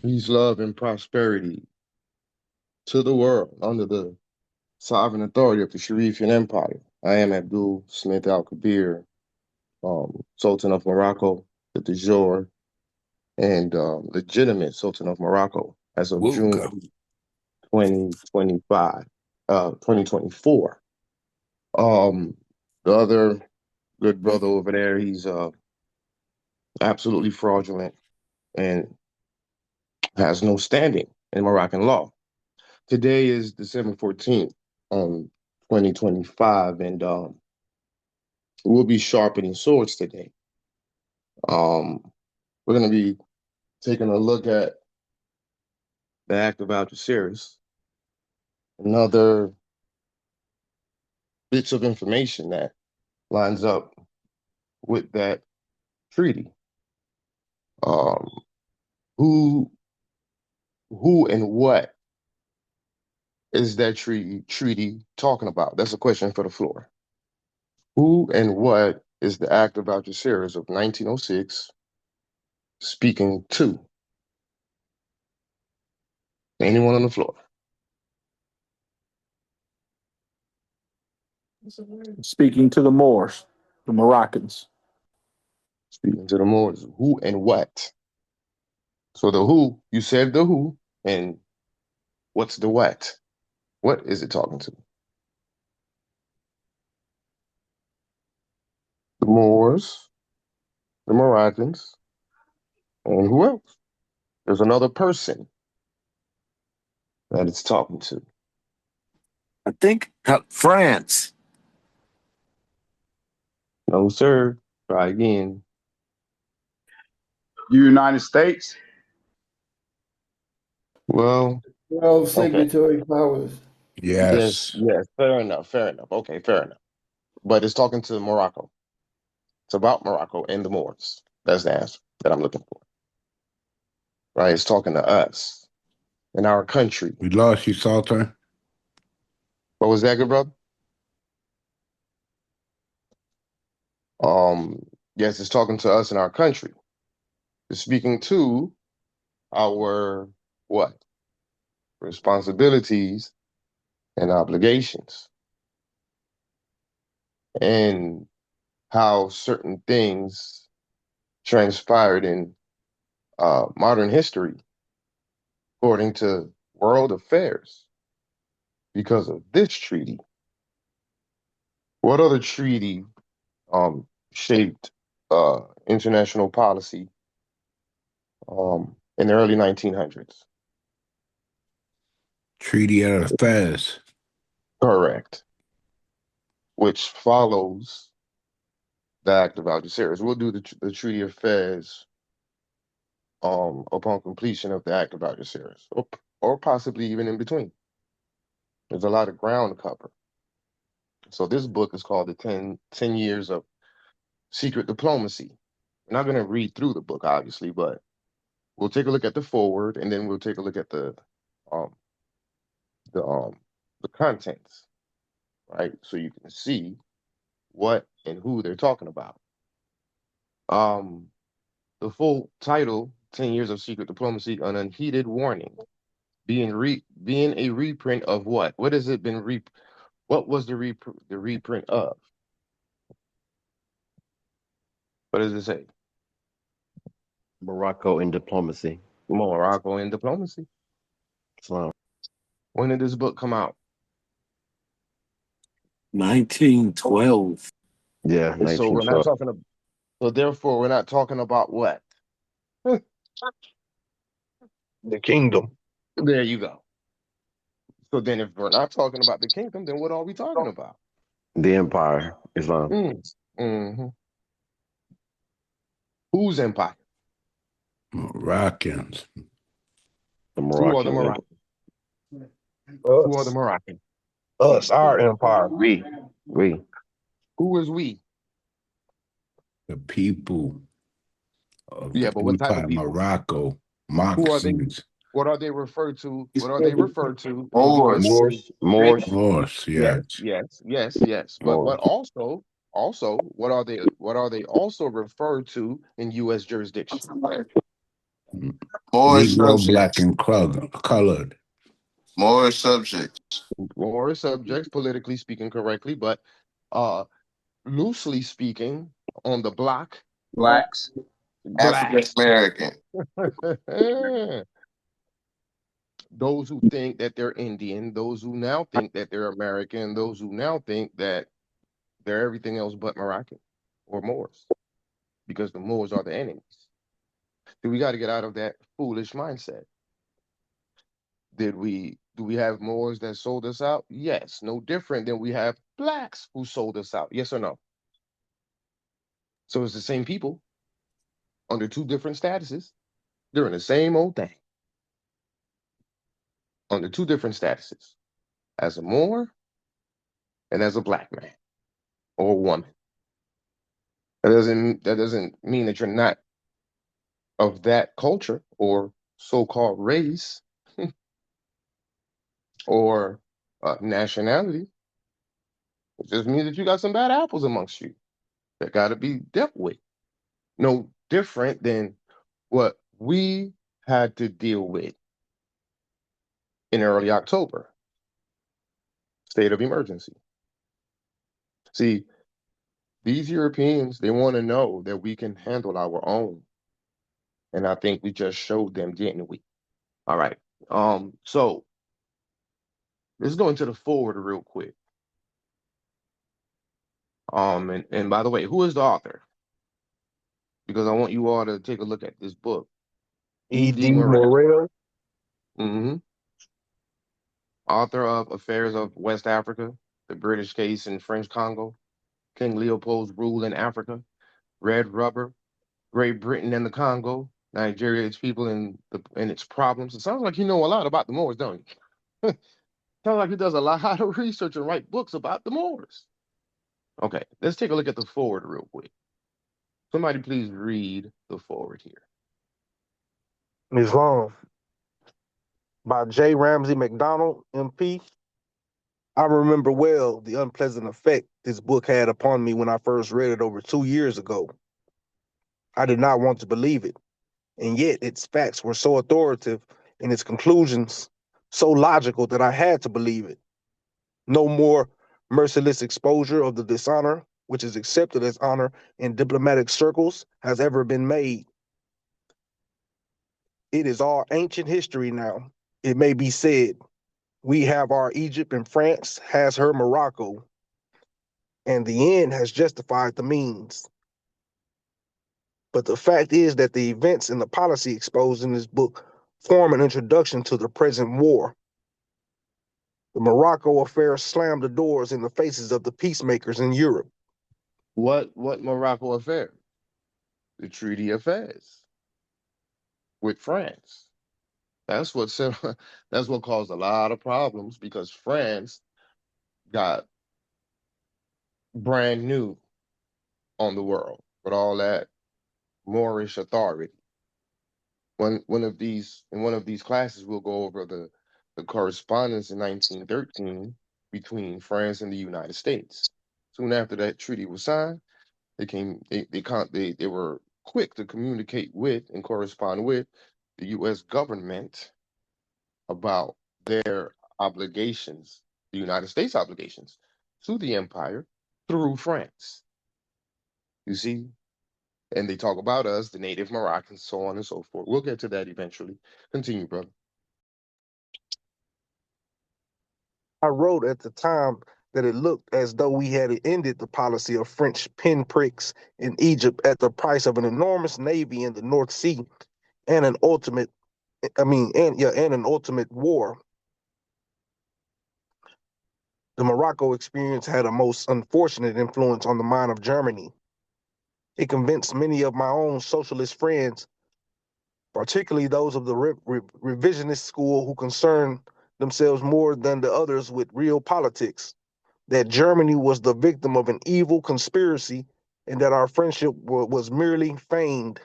Peace, love, and prosperity to the world under the sovereign authority of the Sharifian Empire. I am Abdul Smith Al Kabir, Sultan of Morocco, the de jure and legitimate Sultan of Morocco as of June Wooga. 2025, 2024. Um, the other good brother over there, he's absolutely fraudulent and has no standing in Moroccan law. Today is December 14th, 2025, and we'll be sharpening swords today. Um, we're going to be taking a look at the Act of Algeciras, another bits of information that lines up with that treaty. Um, who, who, and what is that treaty talking about? That's a question for the floor. Who and what is the Act of Algeciras of 1906 speaking to? Anyone on the floor? Speaking to the Moors, the Moroccans. Speaking to the Moors, who and what? So the who, you said the who, and what's the what? What is it talking to? The Moors, the Moroccans, and who else? There's another person that it's talking to. I think France. No, sir. Try again. United States. Well, 12 okay. signatory powers. Yes, Yes. yes. Fair enough. Fair enough. Okay, fair enough. But it's talking to Morocco. It's about Morocco and the Moors. That's the answer that I'm looking for. Right? It's talking to us in our country. We lost you, Sultan. What was that, good brother? Um, yes, it's talking to us in our country. It's speaking to our what? Responsibilities and obligations, and how certain things transpired in modern history according to world affairs because of this treaty. What other treaty shaped international policy in the early 1900s? Treaty of Fez. Correct. Which follows the Act of Algeciras. We'll do the Treaty of Fez upon completion of the Act of Algeciras, or possibly even in between. There's a lot of ground cover. So this book is called the 10 Years of Secret Diplomacy. We're not going to read through the book, obviously, but we'll take a look at the forward, and then we'll take a look at um, the um, the contents, right? So you can see what and who they're talking about. Um, the full title, 10 Years of Secret Diplomacy, An Unheeded Warning, being a reprint of what? What has it been what was the reprint of? What does it say? Morocco in diplomacy. Morocco in diplomacy. Islam. When did this book come out? 1912. Yeah, So we're not 1912. talking about, so therefore we're not talking about what? The kingdom. There you go. So then if we're not talking about the kingdom, then what are we talking about? The empire. Islam. Mm-hmm. Whose empire? Moroccans. The Who are the Moroccans. Moroccans? Who are the Us. Moroccans? Us. Our empire. We. We. Who is we? The people of Yeah, the but what type of Empire people? Morocco. Who are they? Moccasins. What are they referred to? What are they referred to in U.S. Moors. Moors. Moors. jurisdiction? Moors, Yes, yes. yes, yes, yes. But Moors. also what are they also referred to in U.S. jurisdiction? Moorish Negro, black, subjects. and colored. Moorish subjects. Or subjects, politically speaking correctly, but uh loosely speaking, on the block, Blacks. African blacks. American. Those who think that they're Indian, those who now think that they're American, those who now think that they're everything else but Moroccan or Moors, because the Moors are the enemies. So we got to get out of that foolish mindset. Do we have Moors that sold us out? Yes. No different than we have blacks who sold us out. Yes or no? So it's the same people under two different statuses doing the same old thing under two different statuses, as a Moor and as a black man or woman. That doesn't mean that you're not of that culture or so-called race or nationality. It just means that you got some bad apples amongst you that got to be dealt with. No different than what we had to deal with in early October, state of emergency. See, these Europeans, they want to know that we can handle our own. And I think we just showed them, didn't we? All right. So let's go into the forward real quick. And by the way, who is the author? Because I want you all to take a look at this book. E.D. E.D. Morel. Morel. hmm Author of Affairs of West Africa, The British Case in French Congo, King Leopold's Rule in Africa, Red Rubber, Great Britain and the Congo, Nigeria, its people and its problems. It sounds like you know a lot about the Moors, don't you? Sounds like he does a lot of research and write books about the Moors. Okay, let's take a look at the forward real quick. Somebody please read the forward here. Islam by J. Ramsey MacDonald, MP. I remember well the unpleasant effect this book had upon me when I first read it over 2 years ago. I did not want to believe it, and yet its facts were so authoritative and its conclusions so logical that I had to believe it. No more merciless exposure of the dishonor, which is accepted as honor in diplomatic circles, has ever been made. It is all ancient history now. It may be said, we have our Egypt and France has her Morocco, and the end has justified the means. But the fact is that the events and the policy exposed in this book form an introduction to the present war. The Morocco affair slammed the doors in the faces of the peacemakers in Europe. What Morocco affair? The Treaty of Fez with France. That's what set, that's what caused a lot of problems because France got brand new on the world with all that Moorish authority. One of these classes we'll go over the correspondence in 1913 between France and the United States. Soon after that treaty was signed, they were quick to communicate with and correspond with the U.S. government about their obligations, the United States obligations to the empire through France. You see, and they talk about us, the native Moroccans, so on and so forth. We'll get to that eventually. Continue, brother. I wrote at the time that it looked as though we had ended the policy of French pinpricks in Egypt at the price of an enormous navy in the North Sea and an ultimate, and an ultimate war. The Morocco experience had a most unfortunate influence on the mind of Germany. It convinced many of my own socialist friends, particularly those of the revisionist school who concern themselves more than the others with real politics, that Germany was the victim of an evil conspiracy and that our friendship was merely feigned.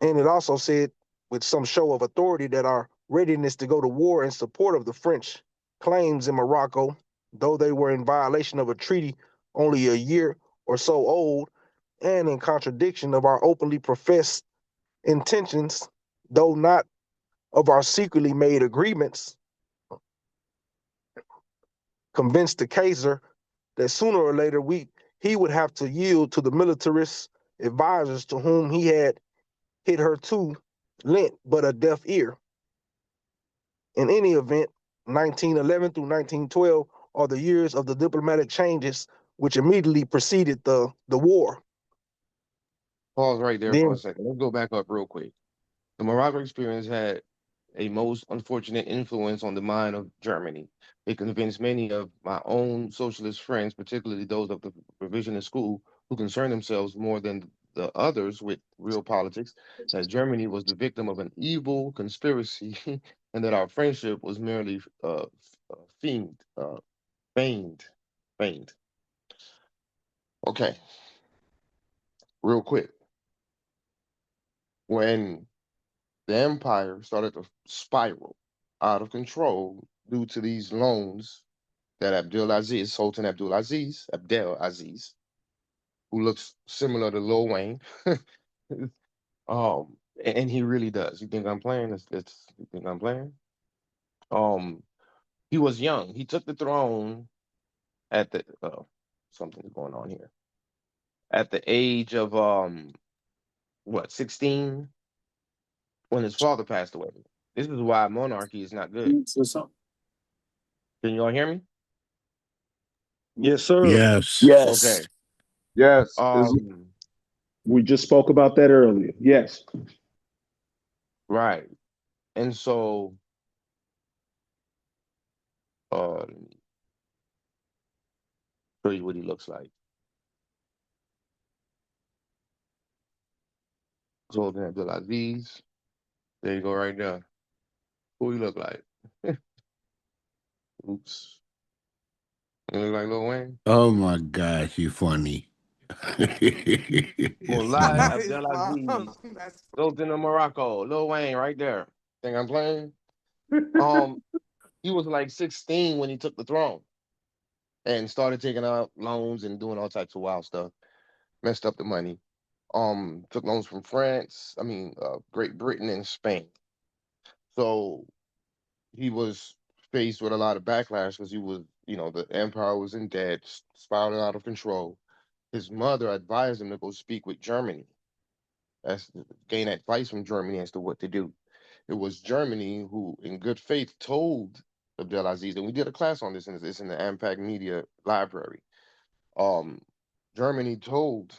And it also said, with some show of authority, that our readiness to go to war in support of the French claims in Morocco, though they were in violation of a treaty only a year or so old, and in contradiction of our openly professed intentions, though not of our secretly made agreements, convinced the Kaiser that sooner or later he would have to yield to the militarist advisors to whom he had hitherto lent but a deaf ear. In any event, 1911 through 1912 are the years of the diplomatic changes which immediately preceded the war. Pause right there for a Then, second. Let's go back up real quick. The Morocco experience had a most unfortunate influence on the mind of Germany. It convinced many of my own socialist friends, particularly those of the revisionist school, who concern themselves more than the others with real politics, that Germany was the victim of an evil conspiracy and that our friendship was merely fiend, feigned, feigned. Okay, real quick. When the empire started to spiral out of control due to these loans that Sultan Abdel Aziz, who looks similar to Lil Wayne, and he really does. You think I'm playing? You think I'm playing? Um, he was young. He took the throne at the something's going on here. At the age of 16, when his father passed away. This is why monarchy is not good. Can you all hear me? yes, sir. Yes. Okay. Yes. We just spoke about that earlier. Yes. Right. And so let me show you what he looks like. Sultan Abdulaziz. There you go right there. Who he look like? Oops. You look like Lil Wayne? Oh my gosh, you funny. Well, It's lie, funny. Abdulaziz. Sultan of Morocco. Lil Wayne right there. Think I'm playing? He was like 16 when he took the throne and started taking out loans and doing all types of wild stuff. Messed up the money. Took loans from Great Britain and Spain. So he was faced with a lot of backlash because he was, the empire was in debt, spiraling out of control. His mother advised him to go speak with Germany, as gain advice from Germany as to what to do. It was Germany who, in good faith, told Abdelaziz, and we did a class on this, and it's in the AMPAC Media Library. Germany told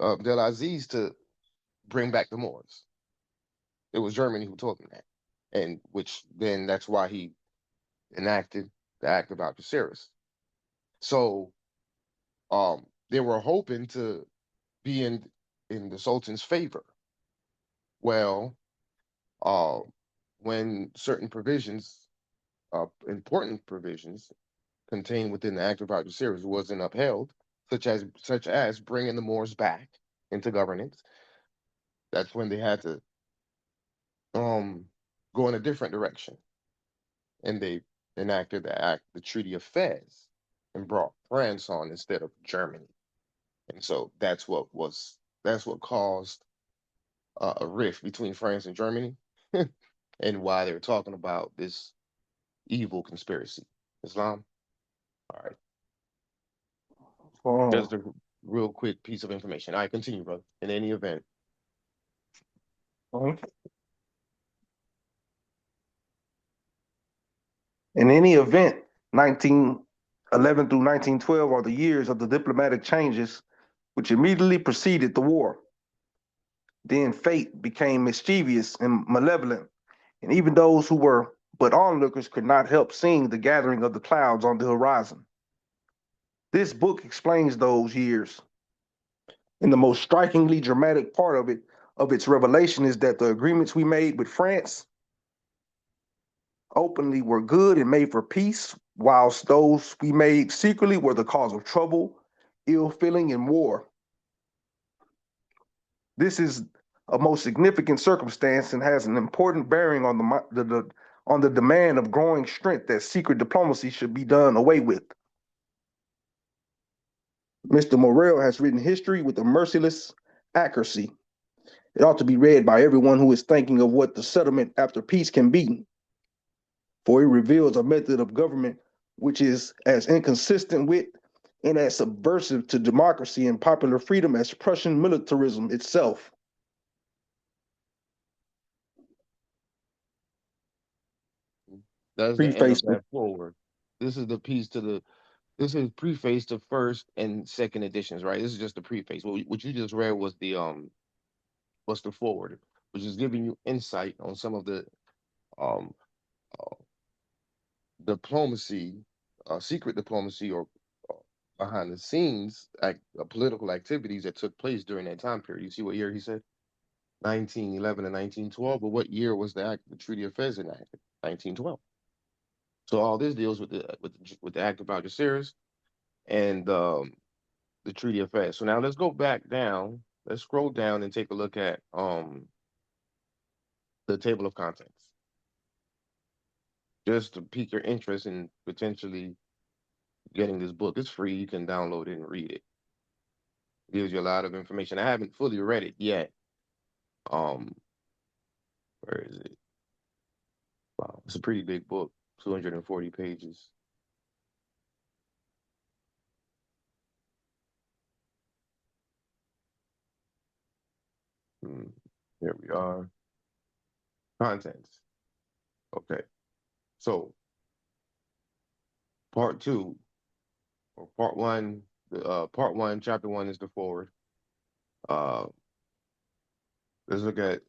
Abdelaziz to bring back the Moors. It was Germany who told him that, and which then that's why he enacted the Act of Algeciras. So they were hoping to be in the Sultan's favor. Well, uh, when certain provisions, important provisions contained within the Act of Algeciras wasn't upheld, such as bringing the Moors back into governance, that's when they had to go in a different direction, and they enacted the Treaty of Fez, and brought France on instead of Germany. And so that's what caused a rift between France and Germany, and why they're talking about this evil conspiracy. Islam. All right, just a real quick piece of information. All right, continue, brother. In any event, In any event, 1911 through 1912 are the years of the diplomatic changes which immediately preceded the war. Then fate became mischievous and malevolent, and even those who were but onlookers could not help seeing the gathering of the clouds on the horizon. This book explains those years. And the most strikingly dramatic part of its revelation, is that the agreements we made with France openly were good and made for peace, whilst those we made secretly were the cause of trouble, ill feeling, and war. This is a most significant circumstance and has an important bearing on the demand of growing strength that secret diplomacy should be done away with. Mr. Morel has written history with a merciless accuracy. It ought to be read by everyone who is thinking of what the settlement after peace can be, for it reveals a method of government which is as inconsistent with and as subversive to democracy and popular freedom as Prussian militarism itself. That's the end of Preface. that forward. This is the piece to the. This is preface to first and second editions, right? This is just the preface. What you just read was the what's the forward, which is giving you insight on some of the um uh, diplomacy, secret diplomacy or uh, behind the scenes political activities that took place during that time period. You see what year he said? 1911 and 1912. But what year was the Treaty of Fez enacted? 1912. So all this deals with the Act of Algeciras and the Treaty of Fez. So now let's go back down. Let's scroll down and take a look at the table of contents, just to pique your interest in potentially getting this book. It's free. You can download it and read it. It gives you a lot of information. I haven't fully read it yet. Um, where is it? Wow, it's a pretty big book, 240 pages. Hmm, Here we are. Contents. Okay. So part two or part one, part one, chapter one is the forward. Uh, let's look at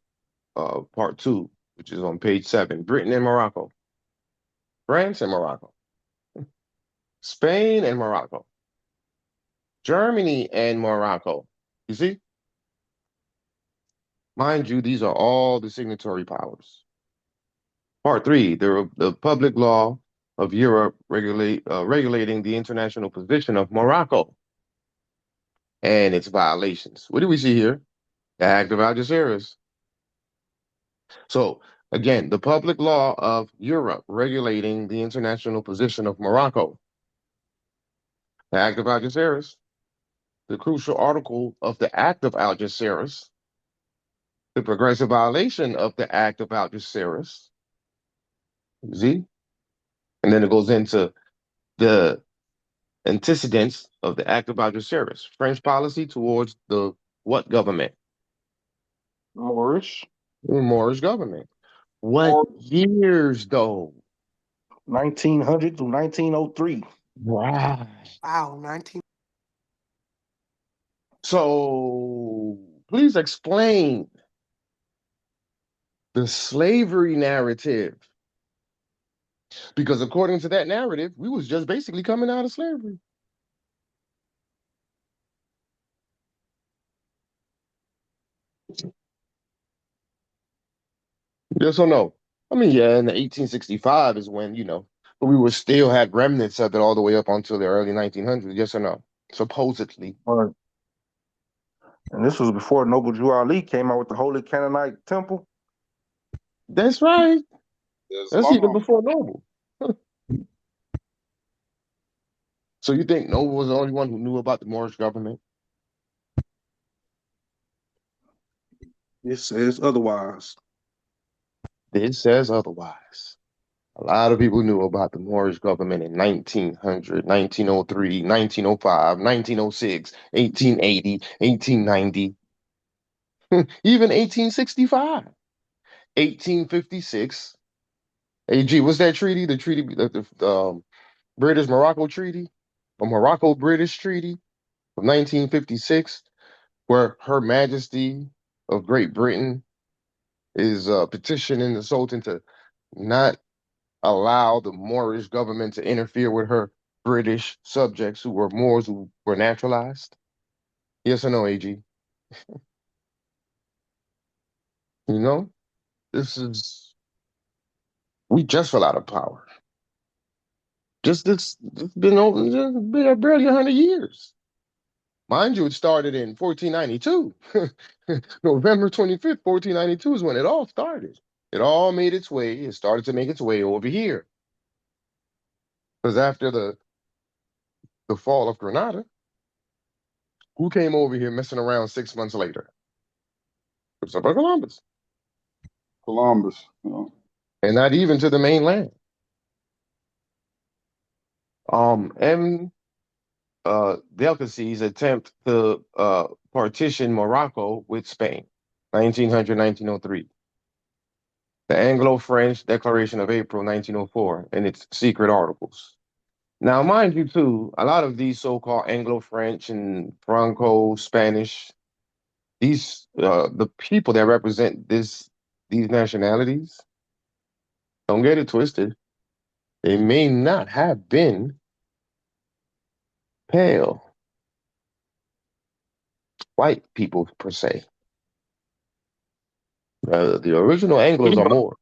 part two, which is on page 7. Britain and Morocco, France and Morocco, Spain and Morocco, Germany and Morocco. You see? Mind you, these are all the signatory powers. Part three, the public law of Europe regulating the international position of Morocco and its violations. What do we see here? The Act of Algeciras. So again, the public law of Europe regulating the international position of Morocco. The Act of Algeciras. The crucial article of the Act of Algeciras. The progressive violation of the Act of Algeciras. See? And then it goes into the antecedents of the Act of Algeciras. French policy towards the what government? Moorish. The Moorish government. What Or years though? 1900 to 1903. Wow. Wow, 19. So please explain the slavery narrative. Because according to that narrative, we was just basically coming out of slavery. Yes or no? I mean, yeah, in the 1865 is when, but we were still had remnants of it all the way up until the early 1900s. Yes or no? Supposedly. Right. And this was before Noble Drew Ali came out with the Holy Canaanite Temple. That's right. That's even Islam. before Noble. So you think Noble was the only one who knew about the Moorish government? This says otherwise. This says otherwise. A lot of people knew about the Moorish government in 1900, 1903, 1905, 1906, 1880, 1890, even 1865, 1856. AG, what's that treaty? The treaty, the British Morocco Treaty, or Morocco British Treaty of 1956, where Her Majesty of Great Britain is petitioning the Sultan to not allow the Moorish government to interfere with her British subjects who were Moors who were naturalized? Yes or no, AG? You know, this is, we just fell out of power. It's been over, just been barely 100 years. Mind you, it started in 1492. November 25th, 1492 is when it all started. It all made its way, it started to make its way over here. Because after the fall of Granada, Who came over here messing around 6 months later? Christopher Columbus. Columbus. You know. And not even to the mainland. And the Algeciras attempt to partition Morocco with Spain, 1900-1903. The Anglo-French Declaration of April 1904 and its secret articles. Now, mind you, too, a lot of these so-called Anglo-French and Franco-Spanish, the people that represent these nationalities, don't get it twisted. They may not have been pale white people per se. The original Anglos are more,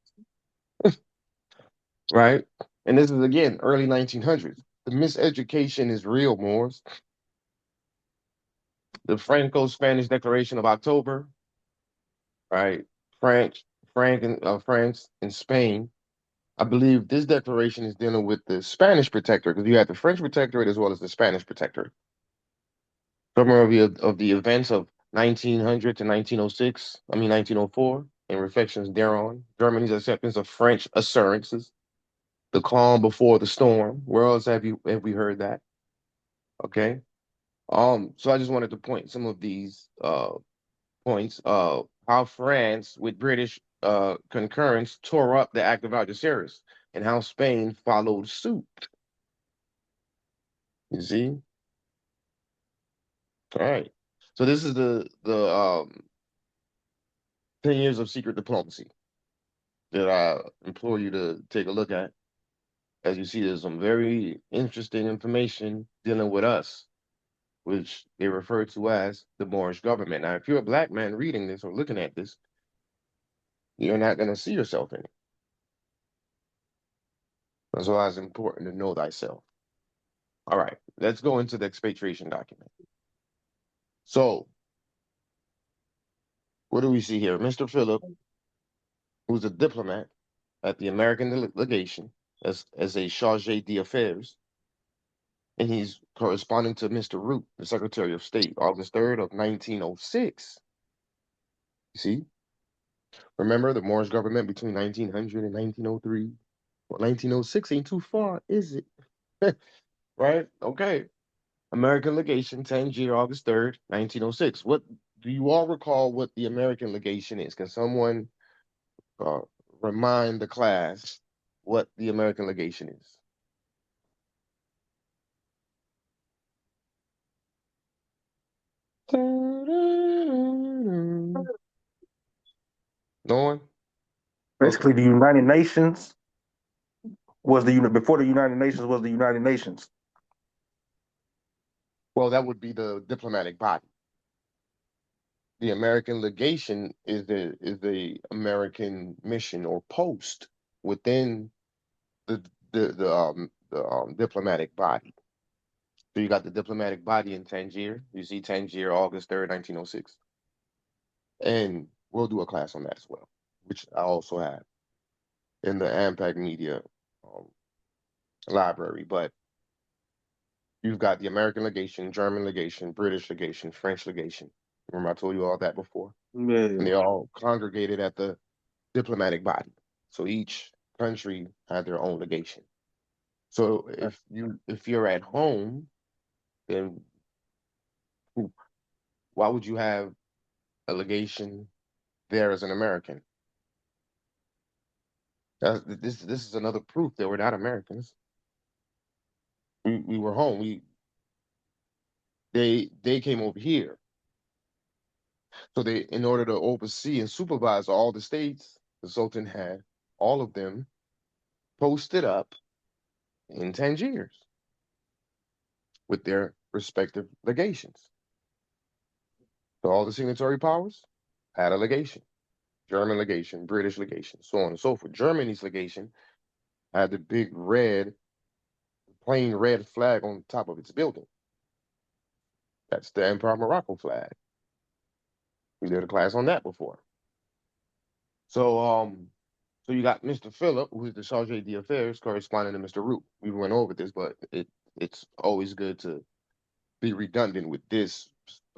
right? And this is again early 1900s. The miseducation is real, Moors. The Franco-Spanish Declaration of October, right? French, France and Spain. I believe this declaration is dealing with the Spanish protectorate because you had the French protectorate as well as the Spanish protectorate. Summary of the events of 1900 to 1904, and reflections thereon. Germany's acceptance of French assurances. The calm before the storm. Where else have we heard that? Okay. So I just wanted to point some of these points. How France, with British concurrence, tore up the Act of Algeciras, and how Spain followed suit. You see? All right. So this is the 10 years of secret diplomacy that I implore you to take a look at. As you see, there's some very interesting information dealing with us, which they refer to as the Moorish government. Now, if you're a black man reading this or looking at this, you're not going to see yourself in it. That's why it's important to know thyself. All right, let's go into the expatriation document. So, what do we see here? Mr. Phillip, who's a diplomat at the American legation as a chargé d'affaires, and he's corresponding to Mr. Root, the Secretary of State, August 3rd of 1906. You see? Remember the Moorish government between 1900 and 1903? Well, 1906 ain't too far, is it? Right? Okay. American legation, Tangier, August 3rd, 1906. What do you all recall what the American legation is? Can someone uh, remind the class what the American legation is? No one? Basically, the United Nations was the unit before the United Nations was the United Nations. Well, that would be the diplomatic body. The American legation is the American mission or post within the diplomatic body. So you got the diplomatic body in Tangier. You see Tangier, August 3rd, 1906. And we'll do a class on that as well, which I also have in the AMPAC Media um, library. But you've got the American legation, German legation, British legation, French legation. Remember I told you all that before? And they Yeah. all congregated at the diplomatic body. So each country had their own legation. So if you're at home, then why would you have a legation there as an American? This is another proof that we're not Americans. We were home. They came over here. So they, in order to oversee and supervise all the states, the Sultan had all of them posted up in Tangiers with their respective legations. So all the signatory powers had a legation. German legation, British legation, so on and so forth. Germany's legation had the big plain red flag on top of its building. That's the Empire of Morocco flag. We did a class on that before. So you got Mr. Phillip, who is the Chargé d'Affaires, corresponding to Mr. Root. We went over this, but it's always good to be redundant with this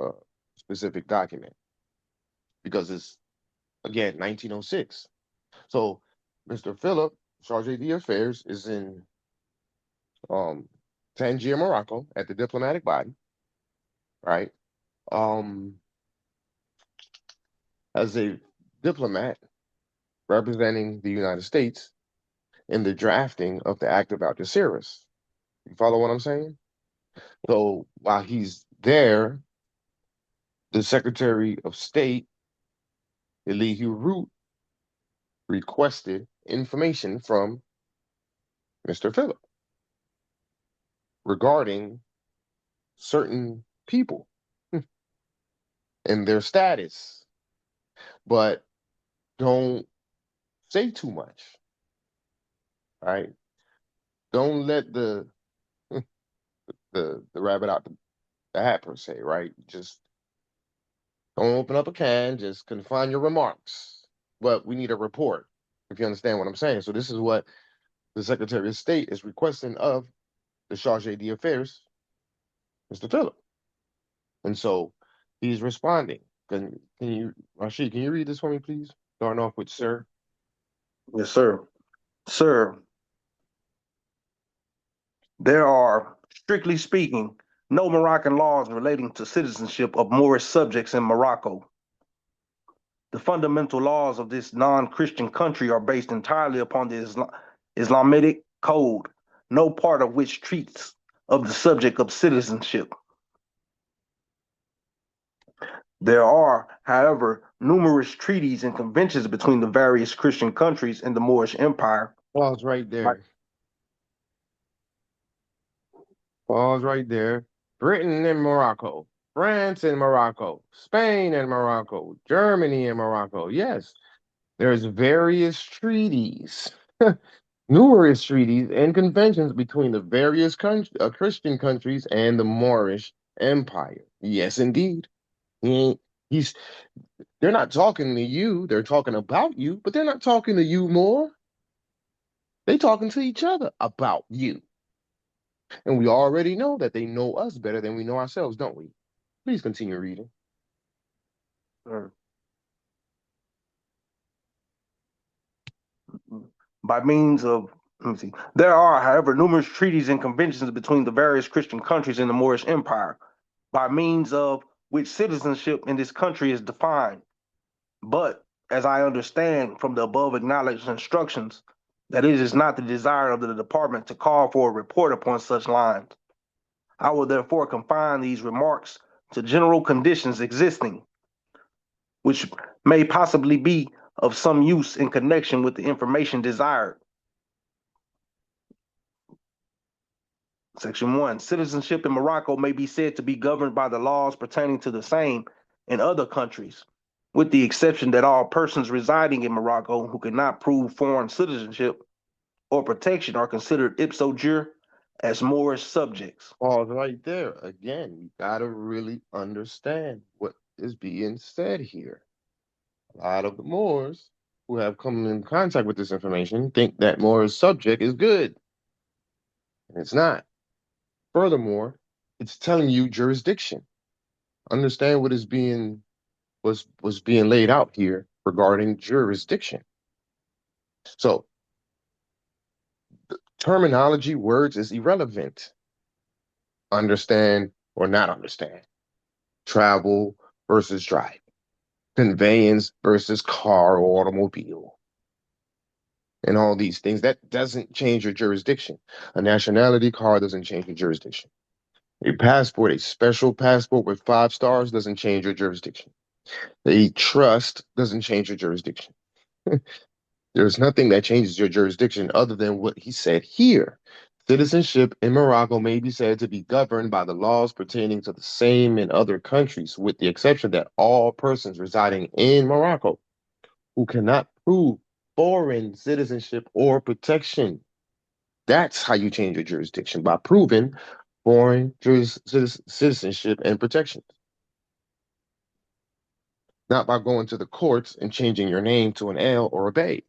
uh, specific document because it's, again, 1906. So Mr. Philip, Charge d'Affaires, is in Tangier, Morocco, at the diplomatic body, right? Um, as a diplomat representing the United States in the drafting of the Act of Algeciras. You follow what I'm saying? So while he's there, the Secretary of State, Elihu Root, requested information from Mr. Philip regarding certain people and their status, but don't say too much, right? Don't let the rabbit out the hat per se, right? Just don't open up a can, just confine your remarks. But we need a report, if you understand what I'm saying. So this is what the Secretary of State is requesting of the Charge d'Affaires, Mr. Philip. And so he's responding. Can you, Rashid, can you read this for me, please? Starting off with sir. Yes, sir. Sir, there are, strictly speaking, no Moroccan laws relating to citizenship of Moorish subjects in Morocco. The fundamental laws of this non-Christian country are based entirely upon the Islamic code, no part of which treats of the subject of citizenship. There are, however, numerous treaties and conventions between the various Christian countries in the Moorish Empire. Pause right there. Pause right there. Britain and Morocco, France and Morocco, Spain and Morocco, Germany and Morocco. Yes, there's various treaties, numerous treaties and conventions between the various Christian countries and the Moorish Empire. Yes, indeed. He ain't, he's they're not talking to you, they're talking about you, but they're not talking to you more. They talking to each other about you. And we already know that they know us better than we know ourselves, don't we? Please continue reading. By means of, let me see, there are, however, numerous treaties and conventions between the various Christian countries in the Moorish Empire, by means of which citizenship in this country is defined. But, as I understand from the above acknowledged instructions, that it is not the desire of the department to call for a report upon such lines. I will therefore confine these remarks to general conditions existing, which may possibly be of some use in connection with the information desired. Section 1. Citizenship in Morocco may be said to be governed by the laws pertaining to the same in other countries, with the exception that all persons residing in Morocco who cannot prove foreign citizenship or protection are considered ipso jure as Moorish subjects. Pause right there. Again, we gotta really understand what is being said here. A lot of the Moors who have come in contact with this information think that Moor's subject is good. And it's not. Furthermore, it's telling you jurisdiction. Understand what is being was being laid out here regarding jurisdiction. So the terminology, words is irrelevant. Understand or not understand. Travel versus drive. Conveyance versus car or automobile. And all these things. That doesn't change your jurisdiction. A nationality card doesn't change your jurisdiction. A passport, a special passport with 5 stars doesn't change your jurisdiction. A trust doesn't change your jurisdiction. There's nothing that changes your jurisdiction other than what he said here. Citizenship in Morocco may be said to be governed by the laws pertaining to the same in other countries, with the exception that all persons residing in Morocco who cannot prove foreign citizenship or protection. That's how you change your jurisdiction, by proving foreign citizenship and protection. Not by going to the courts and changing your name to an L or a Bay.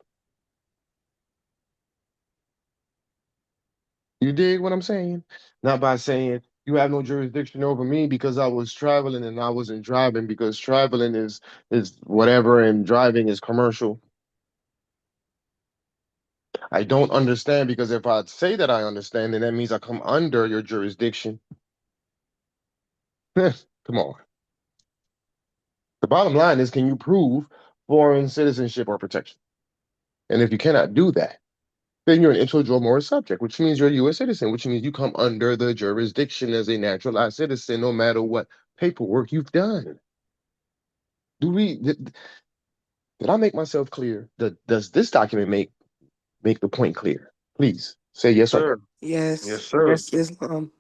You dig what I'm saying? Not by saying, You have no jurisdiction over me because I was traveling and I wasn't driving because traveling is whatever and driving is commercial. I don't understand because if I say that I understand, then that means I come under your jurisdiction. Come on. The bottom line is, can you prove foreign citizenship or protection? And if you cannot do that, then you're an intellectual moral subject, which means you're a U.S. citizen, which means you come under the jurisdiction as a naturalized citizen, no matter what paperwork you've done. Did I make myself clear? Does this document make the point clear? Please say yes or no. Sir. Yes, Yes, sir. yes, Islam.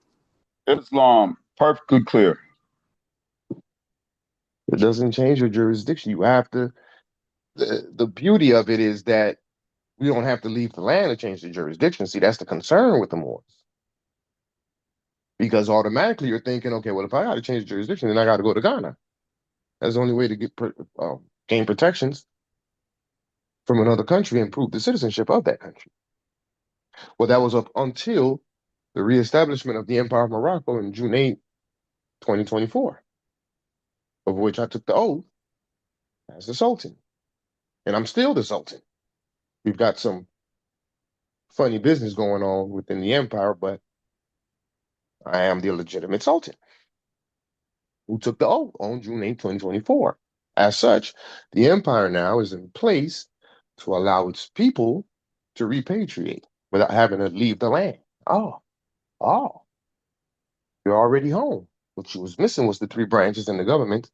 Islam, perfectly clear. It doesn't change your jurisdiction. You have to. The beauty of it is that we don't have to leave the land to change the jurisdiction. See, that's the concern with the Moors. Because automatically you're thinking, okay, well, if I got to change jurisdiction, then I got to go to Ghana. That's the only way to gain protections from another country and prove the citizenship of that country. Well, that was up until the reestablishment of the Empire of Morocco in June 8, 2024, of which I took the oath as the Sultan. And I'm still the Sultan. We've got some funny business going on within the empire, but I am the illegitimate Sultan who took the oath on June 8, 2024. As such, the empire now is in place to allow its people to repatriate without having to leave the land. Oh, you're already home. What you was missing was the three branches in the government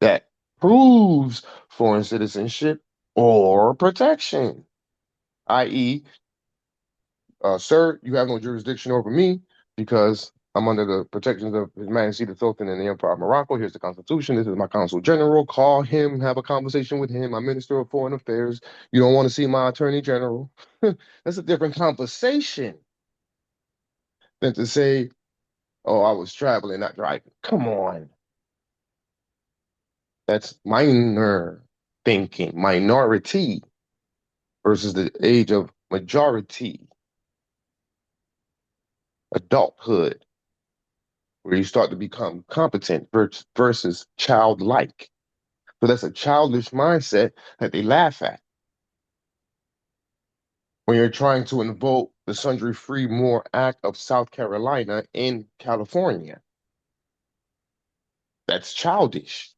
that proves foreign citizenship or protection, i.e., sir, you have no jurisdiction over me because I'm under the protections of His Majesty the Sultan and the Empire of Morocco. Here's the Constitution. This is my Consul General. Call him, have a conversation with him. My Minister of Foreign Affairs. You don't want to see my Attorney General. That's a different conversation than to say, oh, I was traveling, not driving. Come on. That's minor thinking, minority versus the age of majority, adulthood, where you start to become competent versus childlike. So that's a childish mindset that they laugh at when you're trying to invoke the Sundry Free More Act of South Carolina in California. That's childish,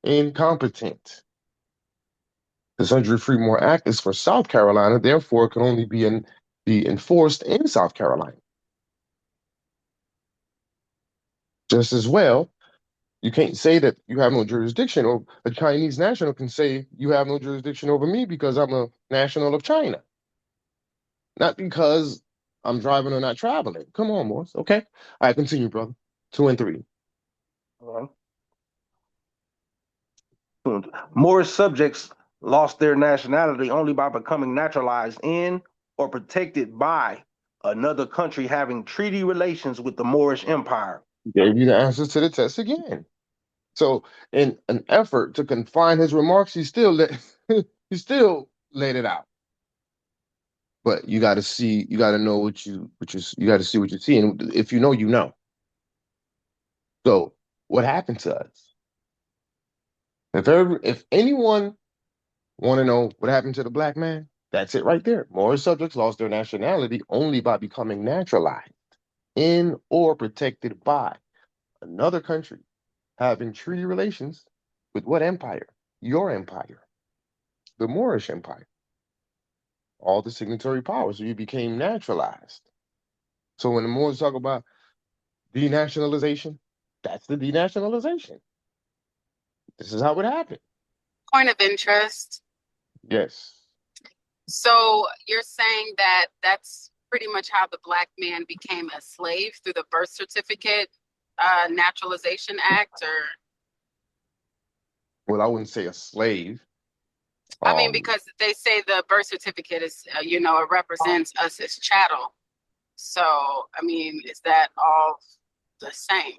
incompetent. The Sundry Free More Act is for South Carolina, therefore it can only be enforced in South Carolina. Just as well, you can't say that you have no jurisdiction, or a Chinese national can say you have no jurisdiction over me because I'm a national of China. Not because I'm driving or not traveling. Come on, Morris. Okay. All right, continue, brother. 2 and 3. All right. Moorish subjects lost their nationality only by becoming naturalized in or protected by another country having treaty relations with the Moorish Empire. Gave you the answers to the test again. So, in an effort to confine his remarks, he still laid it out. But you got to see, you got to know you got to see what you see, and if you know, you know. So, what happened to us? If anyone want to know what happened to the black man, that's it right there. Moorish subjects lost their nationality only by becoming naturalized in or protected by another country having treaty relations with what empire? Your empire, the Moorish Empire. All the signatory powers. So you became naturalized. So when the Moors talk about denationalization, that's the denationalization. This is how it happened. Point of interest. Yes. So you're saying that that's pretty much how the black man became a slave through the birth certificate naturalization act, or? Well, I wouldn't say a slave. I mean, because they say the birth certificate is, it represents us as chattel. So, I mean, is that all the same?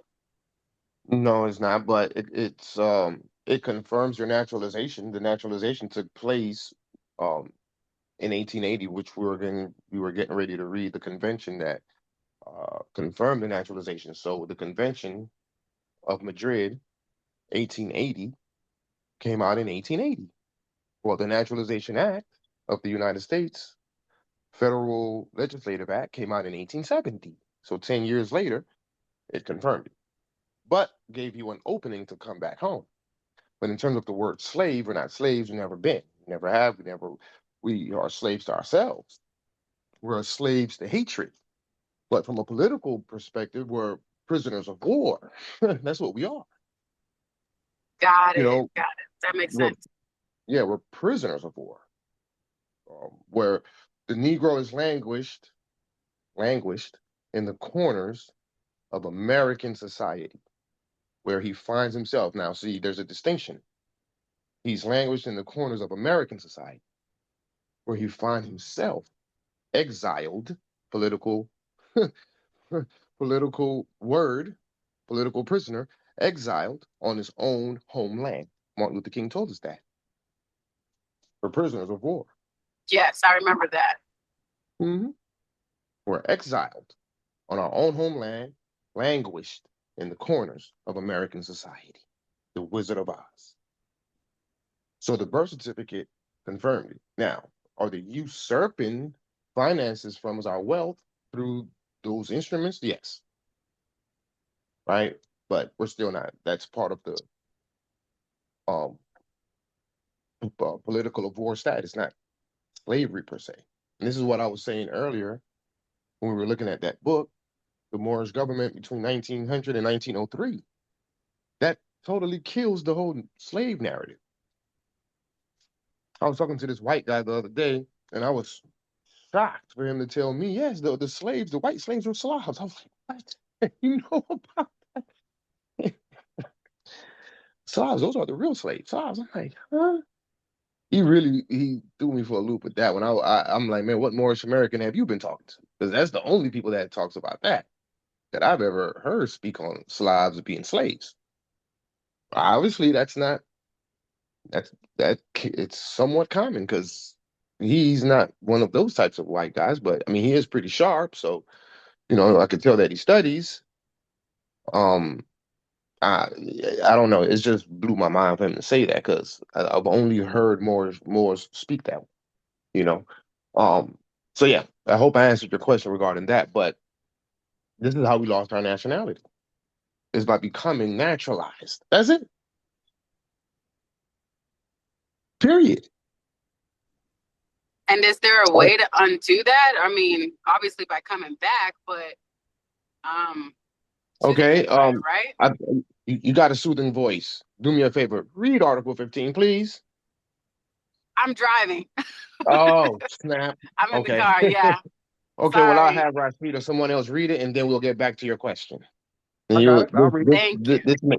No, it's not. But it confirms your naturalization. The naturalization took place in 1880, which we were getting ready to read the convention that confirmed the naturalization. So the Convention of Madrid, 1880, came out in 1880. Well, the Naturalization Act of the United States, Federal Legislative Act, came out in 1870. So 10 years later, it confirmed it, but gave you an opening to come back home. But in terms of the word slave, we're not slaves. We've never been. We never have. We are slaves to ourselves. We're slaves to hatred. But from a political perspective, we're prisoners of war. That's what we are. Got You it. know, Got it. That makes we're, sense. yeah, we're prisoners of war. Where the Negro is languished in the corners of American society, where he finds himself. Now, see, there's a distinction. He's languished in the corners of American society, where he finds himself exiled, political, political word, political prisoner, exiled on his own homeland. Martin Luther King told us that. We're prisoners of war. Yes, I remember that. Mm-hmm. We're exiled on our own homeland, languished in the corners of American society. The Wizard of Oz. So the birth certificate confirmed it. Now, are they usurping finances from us, our wealth, through those instruments? Yes. Right? But we're still not. That's part of the um, political of war status, not slavery per se. And this is what I was saying earlier when we were looking at that book, The Moorish Government between 1900 and 1903. That totally kills the whole slave narrative. I was talking to this white guy the other day, and I was shocked for him to tell me, yes, the slaves, the white slaves were Slavs. I was like, what? You know about that? Slavs, those are the real slaves. Slavs. I'm like, huh? He threw me for a loop with that one. I'm like, man, what Moorish American have you been talking to? Because that's the only people that talks about that I've ever heard speak on Slavs being slaves. Obviously, that it's somewhat common because he's not one of those types of white guys, but I mean, he is pretty sharp. So, I could tell that he studies. Um, I I don't know. It just blew my mind for him to say that because I've only heard Moors speak that way, you know. Um, so yeah, I hope I answered your question regarding that. But this is how we lost our nationality. Is by becoming naturalized. That's it. Period. And is there a Oh, way to undo that? I mean, obviously by coming back, but to the okay. empire, right? You got a soothing voice. Do me a favor. Read Article 15, please. I'm driving. Oh, snap. I'm in the Okay. car. Yeah. Okay, well, I'll Sorry. have Rashid or someone else read it, and then we'll get back to your question. And I got it. I'll read it. Thank you.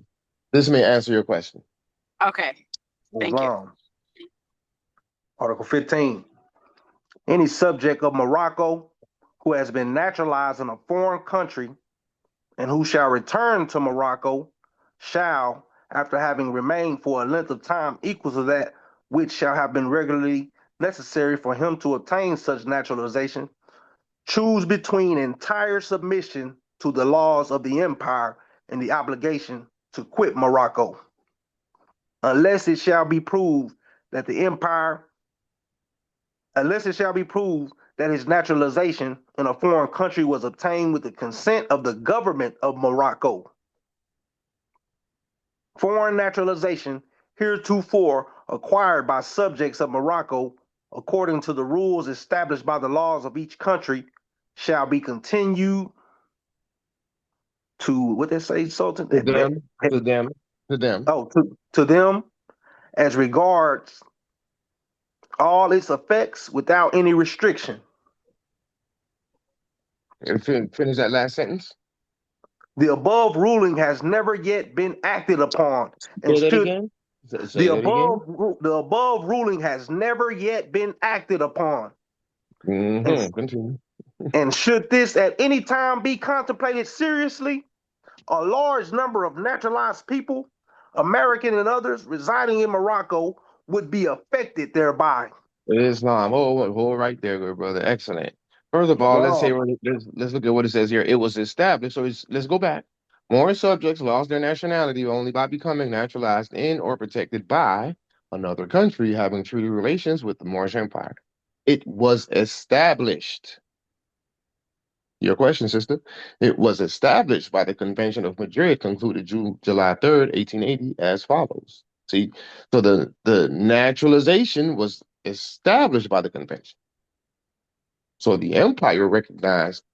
this may answer your question. Okay. Thank you. Article 15. Any subject of Morocco who has been naturalized in a foreign country and who shall return to Morocco shall, after having remained for a length of time equal to that which shall have been regularly necessary for him to obtain such naturalization, choose between entire submission to the laws of the empire and the obligation to quit Morocco, unless it shall be proved that the empire unless it shall be proved that his naturalization in a foreign country was obtained with the consent of the government of Morocco. Foreign naturalization heretofore acquired by subjects of Morocco, according to the rules established by the laws of each country, shall be continued to what they say, Sultan? To them, to them, to them. Oh, to them as regards all its effects without any restriction. And finish that last sentence. The above ruling has never yet been acted upon, and Say that should again. Say that again. the above ruling has never yet been acted upon, and, Continue. and should this at any time be contemplated seriously, a large number of naturalized people, American and others residing in Morocco, would be affected thereby. Islam. Hold right there, good brother. Excellent. First of all, let's say No, let's look at what it says here. It was established. So let's go back. More subjects lost their nationality only by becoming naturalized in or protected by another country having treaty relations with the Moorish Empire. It was established. Your question, sister. It was established by the Convention of Madrid, concluded July 3rd, 1880, as follows. See, so the naturalization was established by the convention. So the empire recognized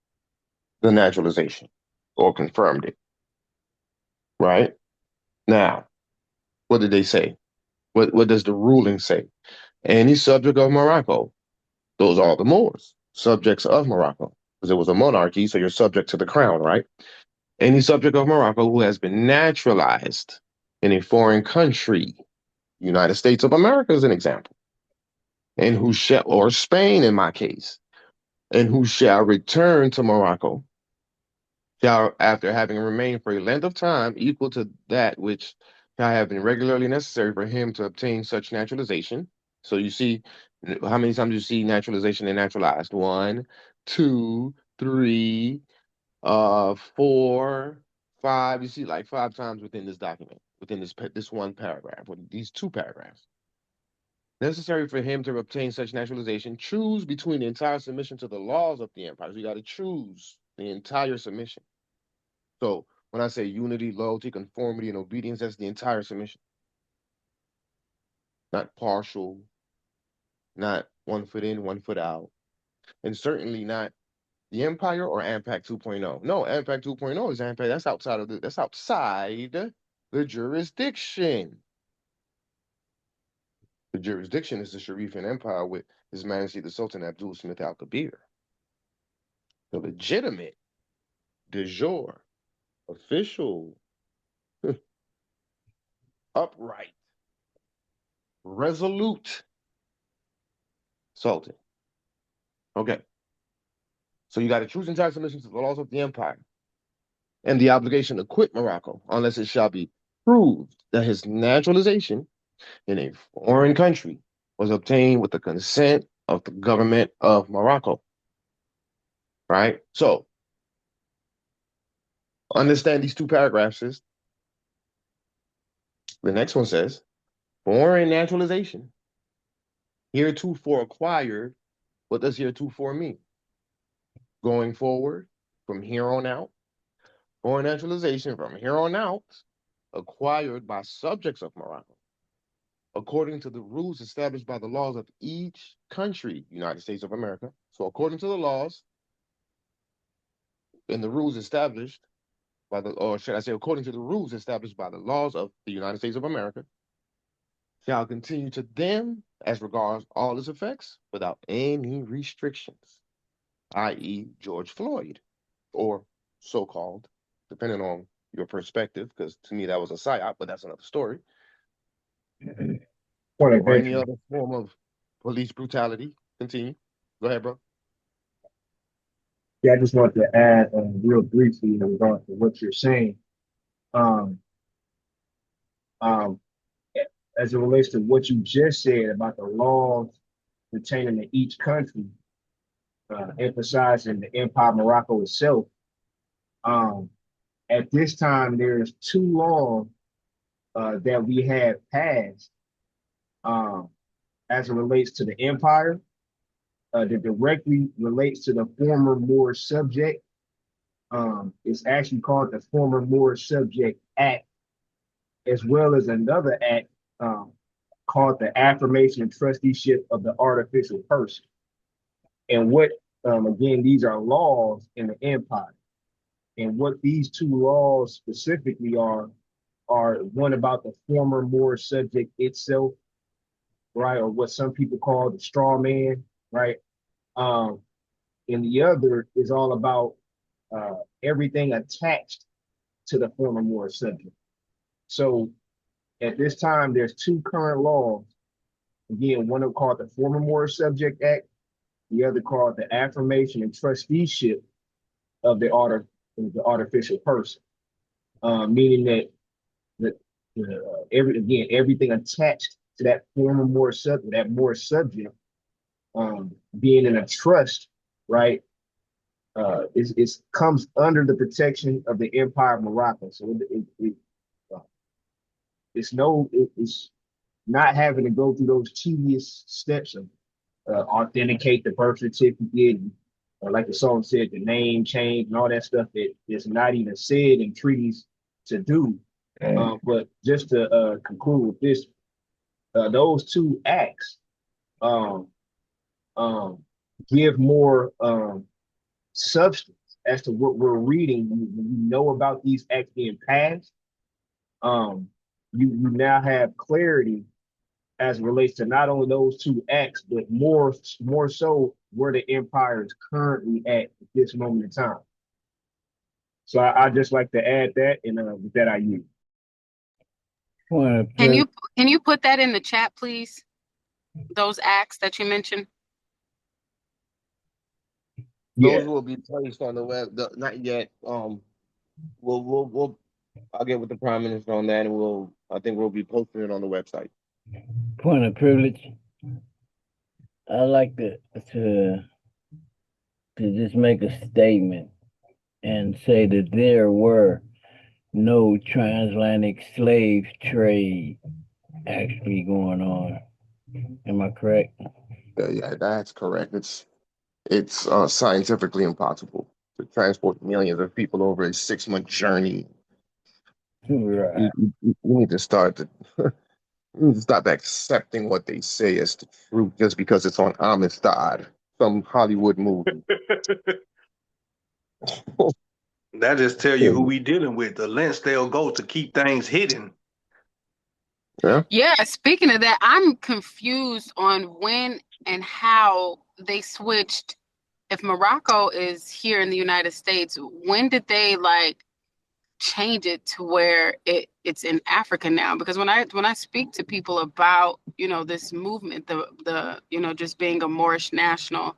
the naturalization or confirmed it, right? Now, what did they say? What does the ruling say? Any subject of Morocco, those are the Moors, subjects of Morocco, because it was a monarchy, so you're subject to the crown, right? Any subject of Morocco who has been naturalized in a foreign country, United States of America is an example, and who shall, or Spain in my case, and who shall return to Morocco shall, after having remained for a length of time equal to that which shall have been regularly necessary for him to obtain such naturalization. So you see, how many times you see naturalization and naturalized? One, two, three, four, five. You see like five times within this document, within this one paragraph, or these two paragraphs. Necessary for him to obtain such naturalization, choose between the entire submission to the laws of the empire. So you got to choose the entire submission. So when I say unity, loyalty, conformity, and obedience, that's the entire submission, not partial, not 1 foot in, 1 foot out, and certainly not the empire or AMPAC 2.0. No, AMPAC 2.0 is AMPAC. That's outside the jurisdiction. The jurisdiction is the Sharifian Empire with His Majesty the Sultan Abdul Smith Al Kabir. The legitimate, de jure, official, upright, resolute Sultan. Okay. So you got to choose entire submission to the laws of the empire and the obligation to quit Morocco unless it shall be proved that his naturalization in a foreign country was obtained with the consent of the government of Morocco. Right? So understand these two paragraphs. The next one says, foreign naturalization, heretofore acquired. What does heretofore mean? Going forward, from here on out, foreign naturalization from here on out, acquired by subjects of Morocco, according to the rules established by the laws of each country, United States of America. So according to the laws and the rules established by the, or should I say, according to the rules established by the laws of the United States of America, shall continue to them as regards all its effects without any restrictions, i.e. George Floyd, or so-called, depending on your perspective, because to me that was a psyop, but that's another story, Point of or any entry. other form of police brutality. Continue. Go ahead, bro. Yeah, I just want to add real briefly in regard to what you're saying. Um, um, as it relates to what you just said about the laws pertaining to each country, emphasizing the Empire of Morocco itself. Um, at this time, there's two laws that we have passed um, as it relates to the empire that directly relates to the former Moorish subject. It's actually called the Former Moorish Subject Act, as well as another act um, called the Affirmation and Trusteeship of the Artificial Person. And what, again, these are laws in the empire. And what these two laws specifically are one about the former Moorish subject itself, right? Or what some people call the straw man, right? Um, and the other is all about everything attached to the former Moorish subject. So at this time, there's two current laws. Again, one of them called the Former Moorish Subject Act, the other called the Affirmation and Trusteeship of the Artificial Person, meaning that everything attached to that former Moorish subject, being in a trust right? It comes under the protection of the Empire of Morocco. So uh, it's not having to go through those tedious steps of authenticate the birth certificate, and, like the song said, the name change and all that stuff that is not even said in treaties to do. But just to conclude with this, those two acts um, um, give more substance as to what we're reading. When you know about these acts being passed, um, you now have clarity as it relates to not only those two acts, but more so where the empire is currently at this moment in time. So I just like to add that, and with that I use. Can you put that in the chat, please? Those acts that you mentioned. Those Yeah, will be placed on the web. Not yet. We'll I'll get with the prime minister on that, and I think we'll be posting it on the website. Point of privilege. I like to just make a statement and say that there were no transatlantic slave trade actually going on. Am I correct? Yeah, that's correct. It's scientifically impossible to transport millions of people over a 6-month journey. Right. You need to start to you need to stop accepting what they say as the truth just because it's on Amistad, some Hollywood movie. That just tell you who we dealing with, the lengths they'll go to keep things hidden. Yeah. Yeah, speaking of that, I'm confused on when and how they switched. If Morocco is here in the United States, when did they like change it to where it's in Africa now? Because when I speak to people about, this movement, the just being a Moorish national,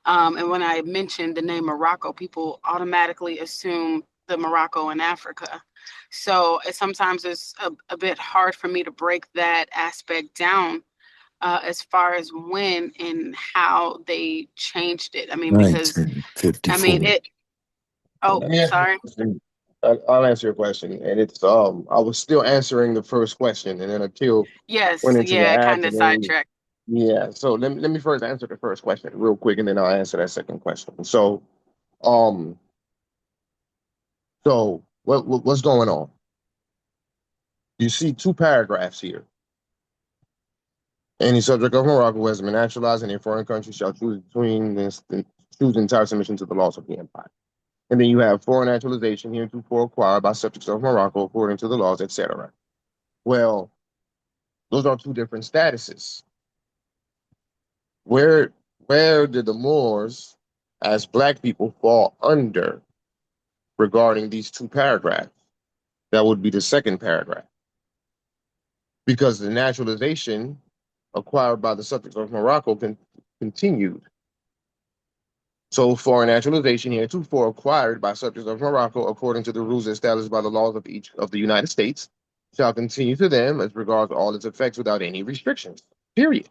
and when I mention the name Morocco, people automatically assume the Morocco in Africa. So sometimes it's a bit hard for me to break that aspect down, as far as when and how they changed it. I mean, because 1954. it. Oh, Let me ask you a sorry. question. I'll answer your question, and it's I was still answering the first question, and then Akil Yes, went into the yeah, act, kind and of then sidetracked. yeah. So let me first answer the first question real quick, and then I'll answer that second question. So um what's going on? You see two paragraphs here. Any subject of Morocco who has been naturalized in a foreign country shall choose entire submission to the laws of the empire. And then you have foreign naturalization heretofore acquired by subjects of Morocco according to the laws, etc. Well, those are two different statuses. Where did the Moors, as black people, fall under regarding these two paragraphs? That would be the second paragraph. Because the naturalization acquired by the subjects of Morocco continued. So foreign naturalization heretofore acquired by subjects of Morocco according to the rules established by the laws of each of the United States shall continue to them as regards all its effects without any restrictions. Period.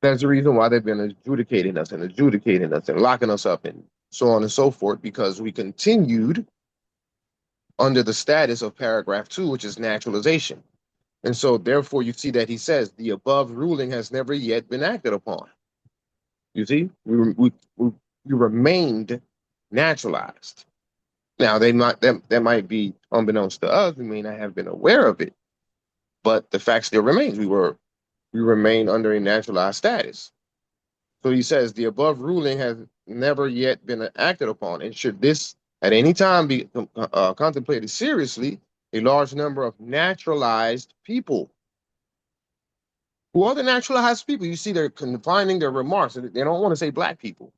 That's the reason why they've been adjudicating us and locking us up and so on and so forth, because we continued under the status of paragraph 2, which is naturalization. And so therefore you see that he says the above ruling has never yet been acted upon. You see, we remained naturalized. Now that might be unbeknownst to us. We may not have been aware of it, but the fact still remains. We remain under a naturalized status. So he says the above ruling has never yet been acted upon, and should this at any time be contemplated seriously, a large number of naturalized people. Who are the naturalized people? You see, they're confining their remarks. They don't want to say black people.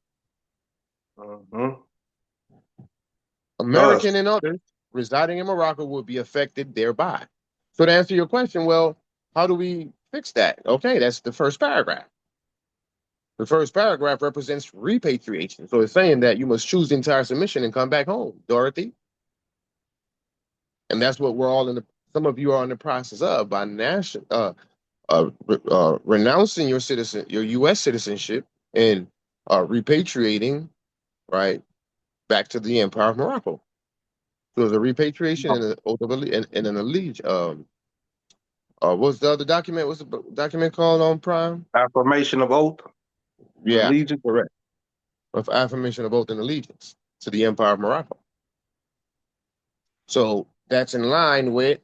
American and others residing in Morocco will be affected thereby. So to answer your question, well, how do we fix that? Okay, that's the first paragraph. The first paragraph represents repatriation. So it's saying that you must choose the entire submission and come back home, Dorothy. And that's what some of you are in the process of by renouncing your U.S. citizenship and repatriating, right, back to the Empire of Morocco. So there's a repatriation and an oath of and an allegiance. What's the other document? What's the document called on Prime? Affirmation of oath, Yeah, allegiance. correct. Of affirmation of oath and allegiance to the Empire of Morocco. So that's in line with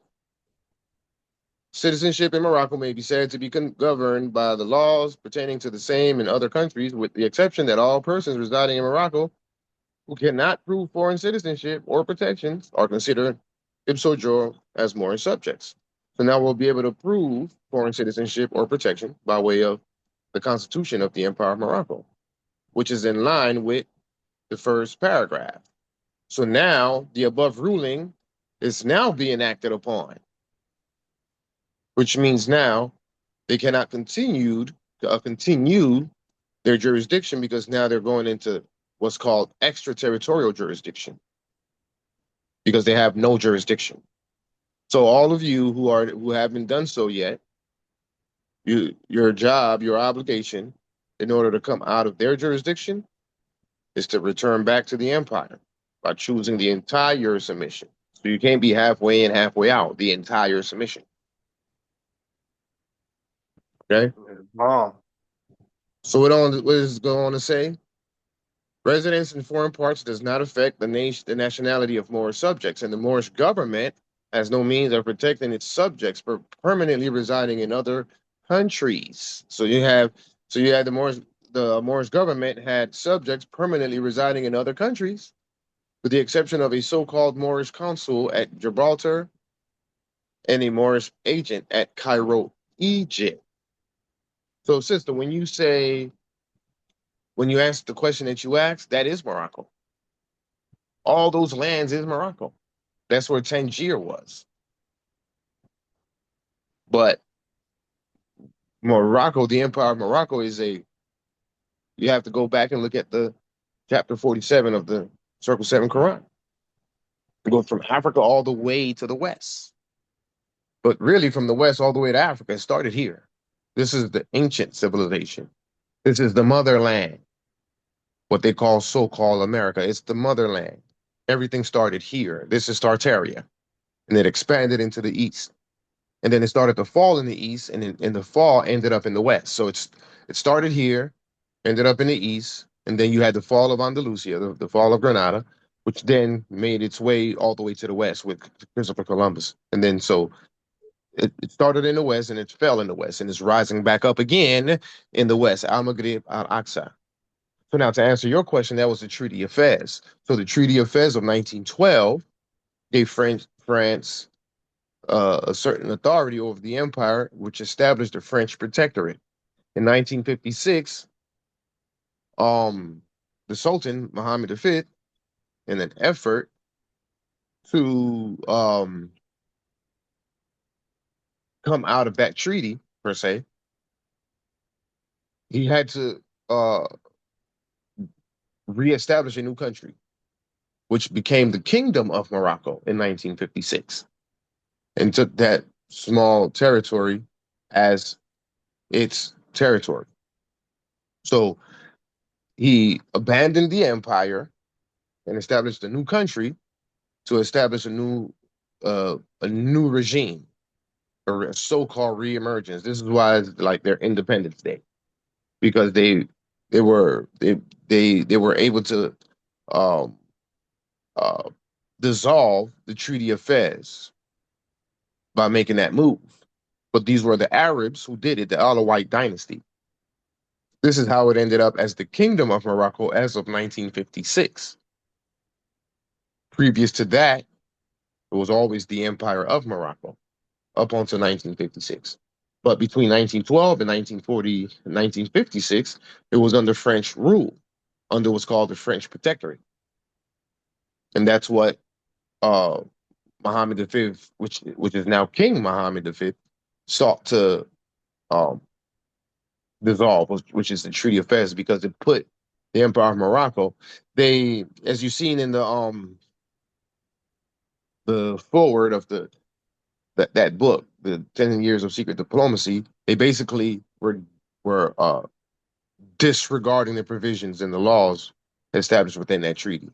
citizenship in Morocco may be said to be governed by the laws pertaining to the same in other countries, with the exception that all persons residing in Morocco who cannot prove foreign citizenship or protections are considered ipso jure as Moorish subjects. So now we'll be able to prove foreign citizenship or protection by way of the Constitution of the Empire of Morocco, which is in line with the first paragraph. So now the above ruling is now being acted upon, which means now they cannot continue their jurisdiction because now they're going into what's called extraterritorial jurisdiction because they have no jurisdiction. So all of you who haven't done so yet, your job, your obligation, in order to come out of their jurisdiction, is to return back to the empire by choosing the entire submission. So you can't be halfway in, halfway out. The entire submission. Okay. So what is it going on to say? Residence in foreign parts does not affect the nationality of Moorish subjects, and the Moorish government has no means of protecting its subjects for permanently residing in other countries. So you had the Moorish government had subjects permanently residing in other countries, with the exception of a so-called Moorish consul at Gibraltar and a Moorish agent at Cairo, Egypt. So, sister, when you ask the question that you asked, that is Morocco. All those lands is Morocco. That's where Tangier was. But Morocco, the Empire of Morocco, you have to go back and look at the chapter 47 of the Circle 7 Quran. It goes from Africa all the way to the west. But really, from the west all the way to Africa, it started here. This is the ancient civilization. This is the motherland, what they call so-called America. It's the motherland. Everything started here. This is Tartaria. And it expanded into the east. And then it started to fall in the east, and in the fall ended up in the west. So it started here, ended up in the east, and then you had the fall of Andalusia, the fall of Granada, which then made its way all the way to the west with Christopher Columbus. And then so it started in the west and it fell in the west and it's rising back up again in the west. Al-Maghrib al-Aqsa. So now to answer your question, that was the Treaty of Fez. So the Treaty of Fez of 1912 gave France a certain authority over the empire, which established the French Protectorate. In 1956, the Sultan Mohammed V, in an effort to come out of that treaty per se, he had to reestablish a new country, which became the Kingdom of Morocco in 1956, and took that small territory as its territory. So he abandoned the empire and established a new country to establish a new regime, or a so-called reemergence. This is why it's like their Independence Day, because they were able to um, uh, dissolve the Treaty of Fez by making that move. But these were the Arabs who did it, the Alawite dynasty. This is how it ended up as the Kingdom of Morocco as of 1956. Previous to that, it was always the Empire of Morocco up until 1956. But between 1912 and 1940 and 1956, it was under French rule, under what's called the French Protectorate. And that's what Mohammed V, which is now King Mohammed V, sought to um, dissolve, which is the Treaty of Fez, because it put the Empire of Morocco. They, as you've seen in the forward of that book, the 10 Years of Secret Diplomacy, they basically were disregarding the provisions and the laws established within that treaty.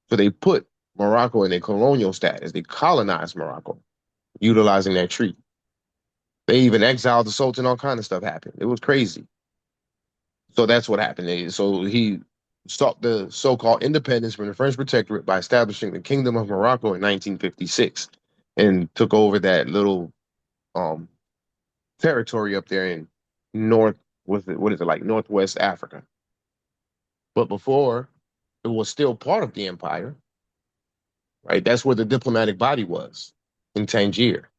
So they put Morocco in a colonial status. They colonized Morocco, utilizing that treaty. They even exiled the Sultan. All kind of stuff happened. It was crazy. So that's what happened. So he sought the so-called independence from the French protectorate by establishing the Kingdom of Morocco in 1956, and took over that little um, territory up there in what is it like Northwest Africa. But before, it was still part of the empire, right? That's where the diplomatic body was in Tangier.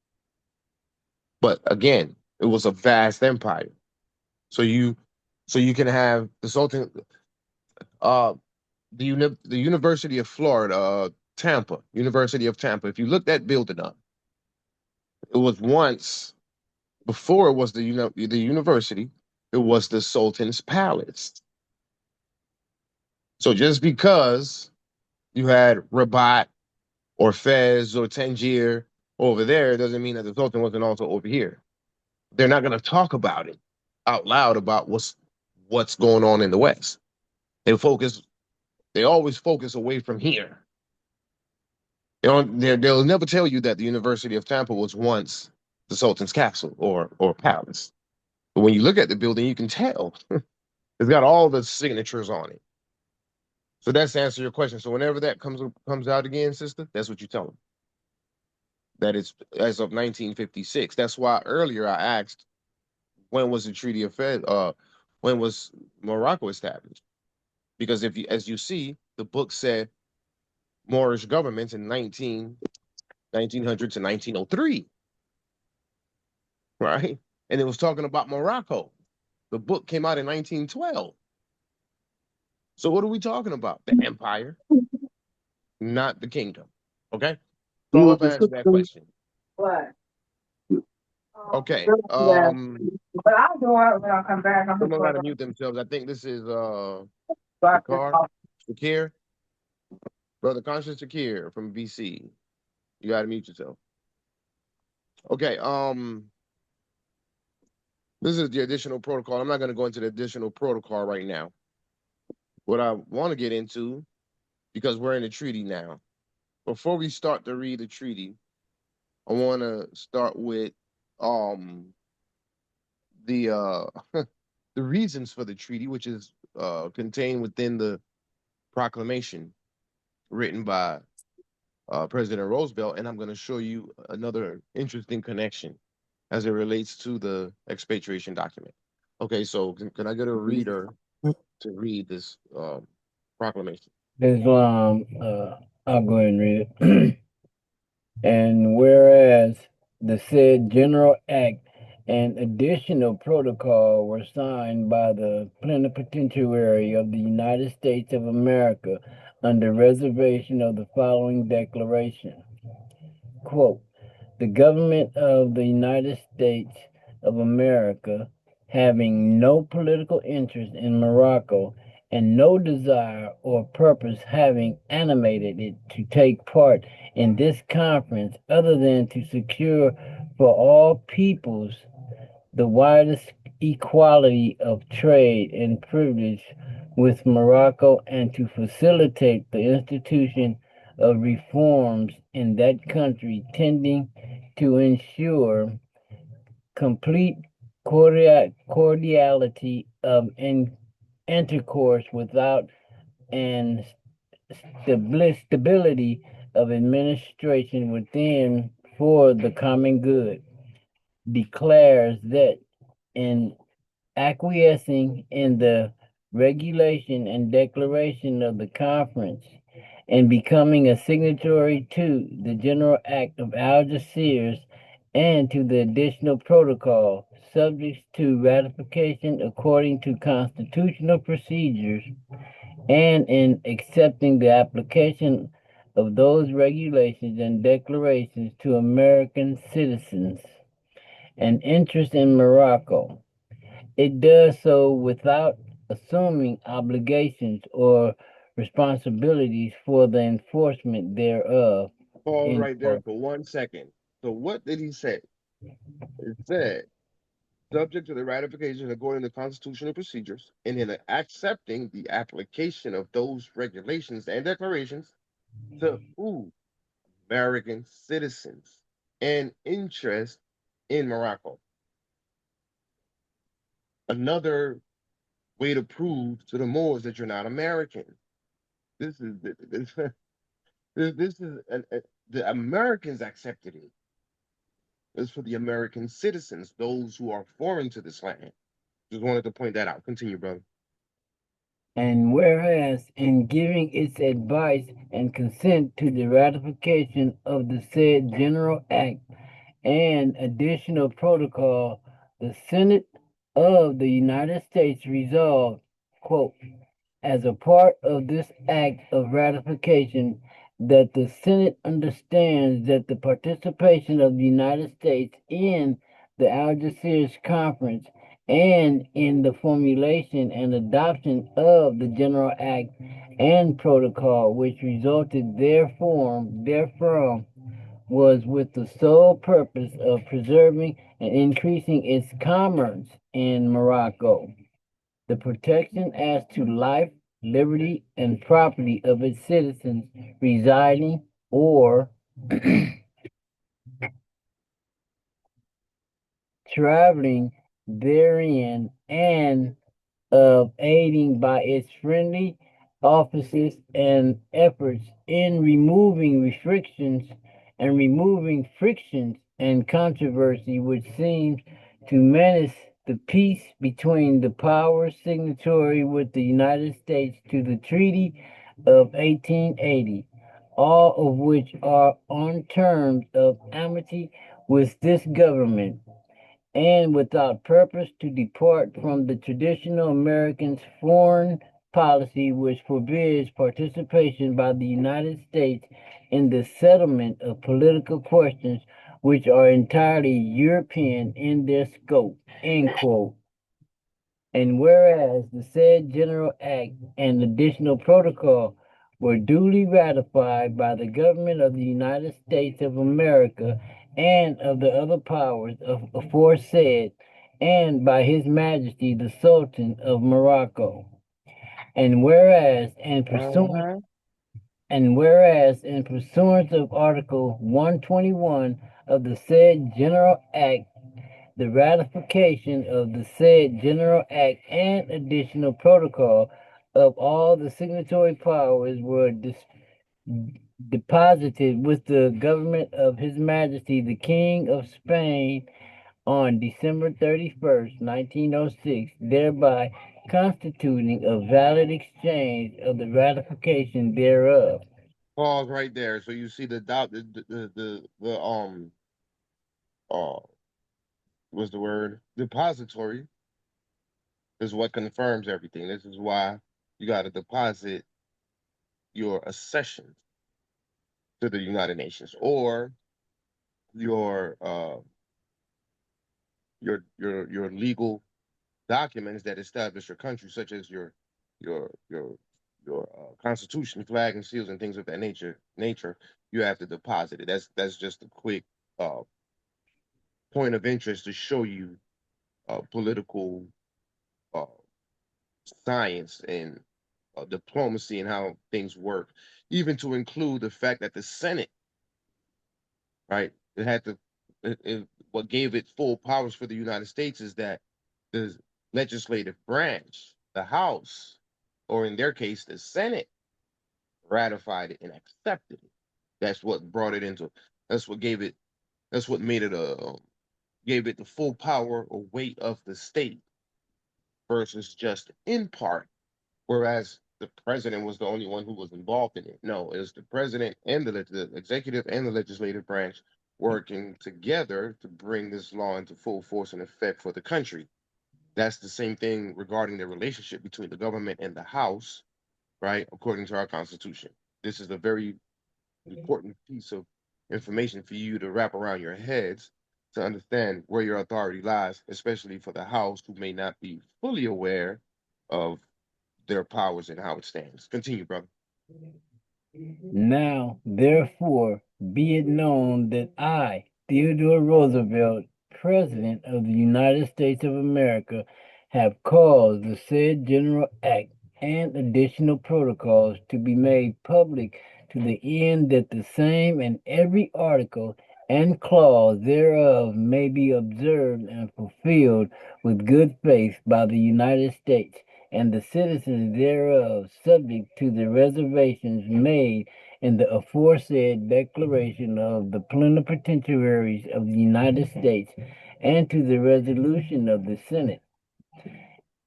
But again, it was a vast empire. So you can have the Sultan, uh, the University of Florida, Tampa, University of Tampa. If you look that building up, it was once before it was the university, it was the Sultan's palace. So just because you had Rabat or Fez or Tangier over there doesn't mean that the Sultan wasn't also over here. They're not going to talk about it out loud about what's going on in the West. They always focus away from here. They'll never tell you that the University of Tampa was once the Sultan's castle or palace. But when you look at the building, you can tell it's got all the signatures on it. So that's to answer your question. So whenever that comes out again, sister, that's what you tell them. That it's as of 1956. That's why earlier I asked, when was the Treaty of Fez? When was Morocco established? Because as you see, the book said Moorish government in 1900 to 1903, right? And it was talking about Morocco. The book came out in 1912. So what are we talking about? The empire, not the kingdom. Okay? So You I'll was have the answer that sister. question. What? Okay. Yeah. But I'll do it when I come back. I'm just Someone going got to to mute themselves. I think this is start this Shakar, off. Shakir, brother Conscious Shakir from BC. You got to mute yourself. Okay. This is the additional protocol. I'm not going to go into the additional protocol right now. What I want to get into, because we're in the treaty now. Before we start to read the treaty, I want to start with the the reasons for the treaty, which is contained within the proclamation written by President Roosevelt, and I'm going to show you another interesting connection as it relates to the expatriation document. Okay, so can I get a reader to read this proclamation? Islam, I'll go ahead and read it. And whereas the said General Act and additional protocol were signed by the Plenipotentiary of the United States of America under reservation of the following declaration. Quote, the government of the United States of America, having no political interest in Morocco and no desire or purpose having animated it to take part in this conference other than to secure for all peoples the widest equality of trade and privilege with Morocco and to facilitate the institution of reforms in that country tending to ensure complete cordiality of intercourse without and stability of administration within for the common good, declares that in acquiescing in the regulation and declaration of the conference and becoming a signatory to the General Act of Algeciras and to the additional protocol, subject to ratification according to constitutional procedures, and in accepting the application of those regulations and declarations to American citizens. An interest in Morocco. It does so without assuming obligations or responsibilities for the enforcement thereof. Pause End right there quote. for 1 second. So what did he say? It said subject to the ratification according to constitutional procedures, and in accepting the application of those regulations and declarations to American citizens and interest in Morocco. Another way to prove to the Moors that you're not American. This is this is the Americans accepted it. It's for the American citizens, those who are foreign to this land. Just wanted to point that out. Continue, brother. And whereas in giving its advice and consent to the ratification of the said General Act and additional protocol, the Senate of the United States resolved, quote, as a part of this act of ratification, that the Senate understands that the participation of the United States in the Algeciras Conference and in the formulation and adoption of the General Act and Protocol which resulted therefrom was with the sole purpose of preserving and increasing its commerce in Morocco, the protection as to life, liberty, and property of its citizens residing or traveling therein, and of aiding by its friendly offices and efforts in removing frictions and controversy which seems to menace the peace between the powers signatory with the United States to the Treaty of 1880, all of which are on terms of amity with this government, and without purpose to depart from the traditional American foreign policy which forbids participation by the United States in the settlement of political questions which are entirely European in their scope, end quote. And whereas the said General Act and additional protocol were duly ratified by the government of the United States of America and of the other powers of aforesaid, and by His Majesty the Sultan of Morocco. And whereas in pursuance Uh-huh. and whereas in pursuance of Article 121 of the said General Act, the ratification of the said General Act and additional protocol of all the signatory powers were deposited with the government of His Majesty the King of Spain on December 31st, 1906, thereby constituting a valid exchange of the ratification thereof. Pause right there. So you see uh what's the word? Depository is what confirms everything. This is why you got to deposit your accession to the United Nations or your your legal documents that establish your country, such as your your your constitution, flag, and seals, and things of that nature. You have to deposit it. That's just a quick uh point of interest to show you political uh science and diplomacy and how things work, even to include the fact that the Senate, right, it had to, what gave it full powers for the United States is that the legislative branch, the House, or in their case, the Senate, ratified it and accepted it. That's what brought it into. That's what gave it. That's what made it gave it the full power or weight of the state versus just in part. Whereas the president was the only one who was involved in it. No, it was the president and the executive and the legislative branch working together to bring this law into full force and effect for the country. That's the same thing regarding the relationship between the government and the House, right? According to our Constitution. This is a very important piece of information for you to wrap around your heads to understand where your authority lies, especially for the House who may not be fully aware of their powers and how it stands. Continue, brother. Now, therefore, be it known that I, Theodore Roosevelt, President of the United States of America have caused the said General Act and additional protocols to be made public to the end that the same and every article and clause thereof may be observed and fulfilled with good faith by the United States and the citizens thereof, subject to the reservations made in the aforesaid declaration of the plenipotentiaries of the United States and to the resolution of the Senate.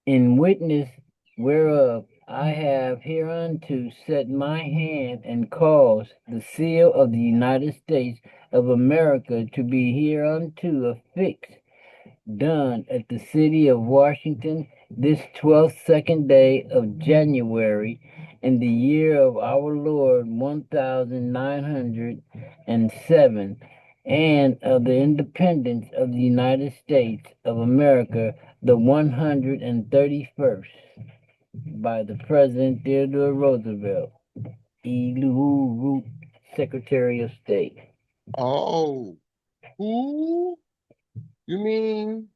In witness whereof I have hereunto set my hand and caused the seal of the United States of America to be hereunto affixed, done at the city of Washington this 12th second day of January in the year of our Lord 1907, and of the independence of the United States of America the 131st, by the President Theodore Roosevelt, Root, Secretary of State. Oh, who? You mean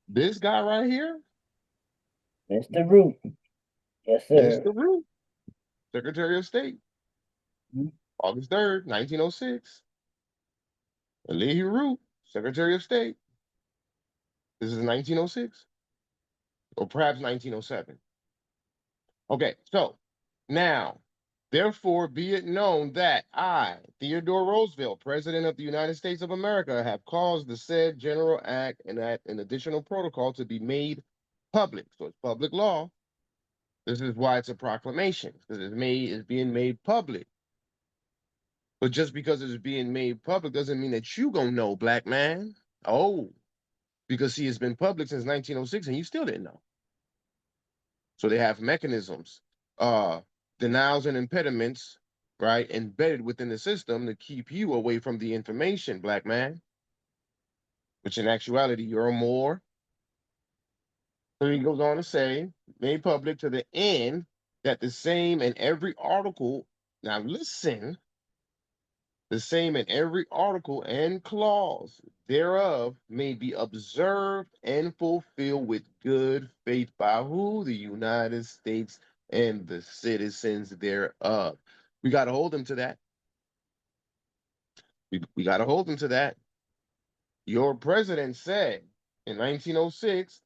this guy right here? Mr. Root. Yes, sir. Mr. Root, Secretary of State, August 3rd, 1906. Elihu Root, Secretary of State. This is 1906, or perhaps 1907. Okay, so now, therefore, be it known that I, Theodore Roosevelt, President of the United States of America, have caused the said General Act and an additional protocol to be made public. So it's public law. This is why it's a proclamation, because it's being made public. But just because it's being made public doesn't mean that you gonna know, black man. Oh, because see, it's been public since 1906 and you still didn't know. So they have mechanisms, denials and impediments, right, embedded within the system to keep you away from the information, black man, which in actuality, you're more. So he goes on to say, made public to the end that the same in every article, now listen, the same in every article and clause thereof may be observed and fulfilled with good faith by who? The United States and the citizens thereof. We got to hold them to that. We got to hold them to that. Your president said in 1906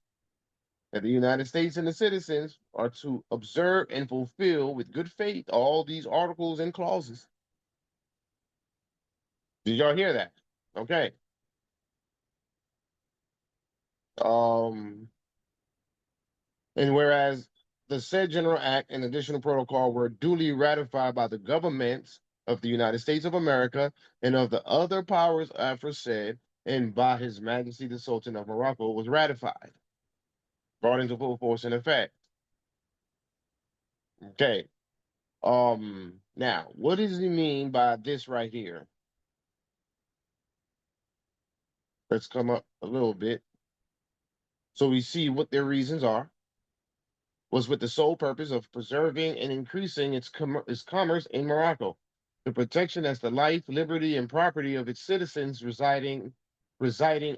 that the United States and the citizens are to observe and fulfill with good faith all these articles and clauses. Did y'all hear that? Okay. And whereas the said General Act and additional protocol were duly ratified by the governments of the United States of America and of the other powers aforesaid, and by His Majesty the Sultan of Morocco, was ratified, brought into full force and effect. Okay. Now, what does he mean by this right here? Let's come up a little bit. So we see what their reasons are. Was with the sole purpose of preserving and increasing its commerce in Morocco, the protection as the life, liberty, and property of its citizens residing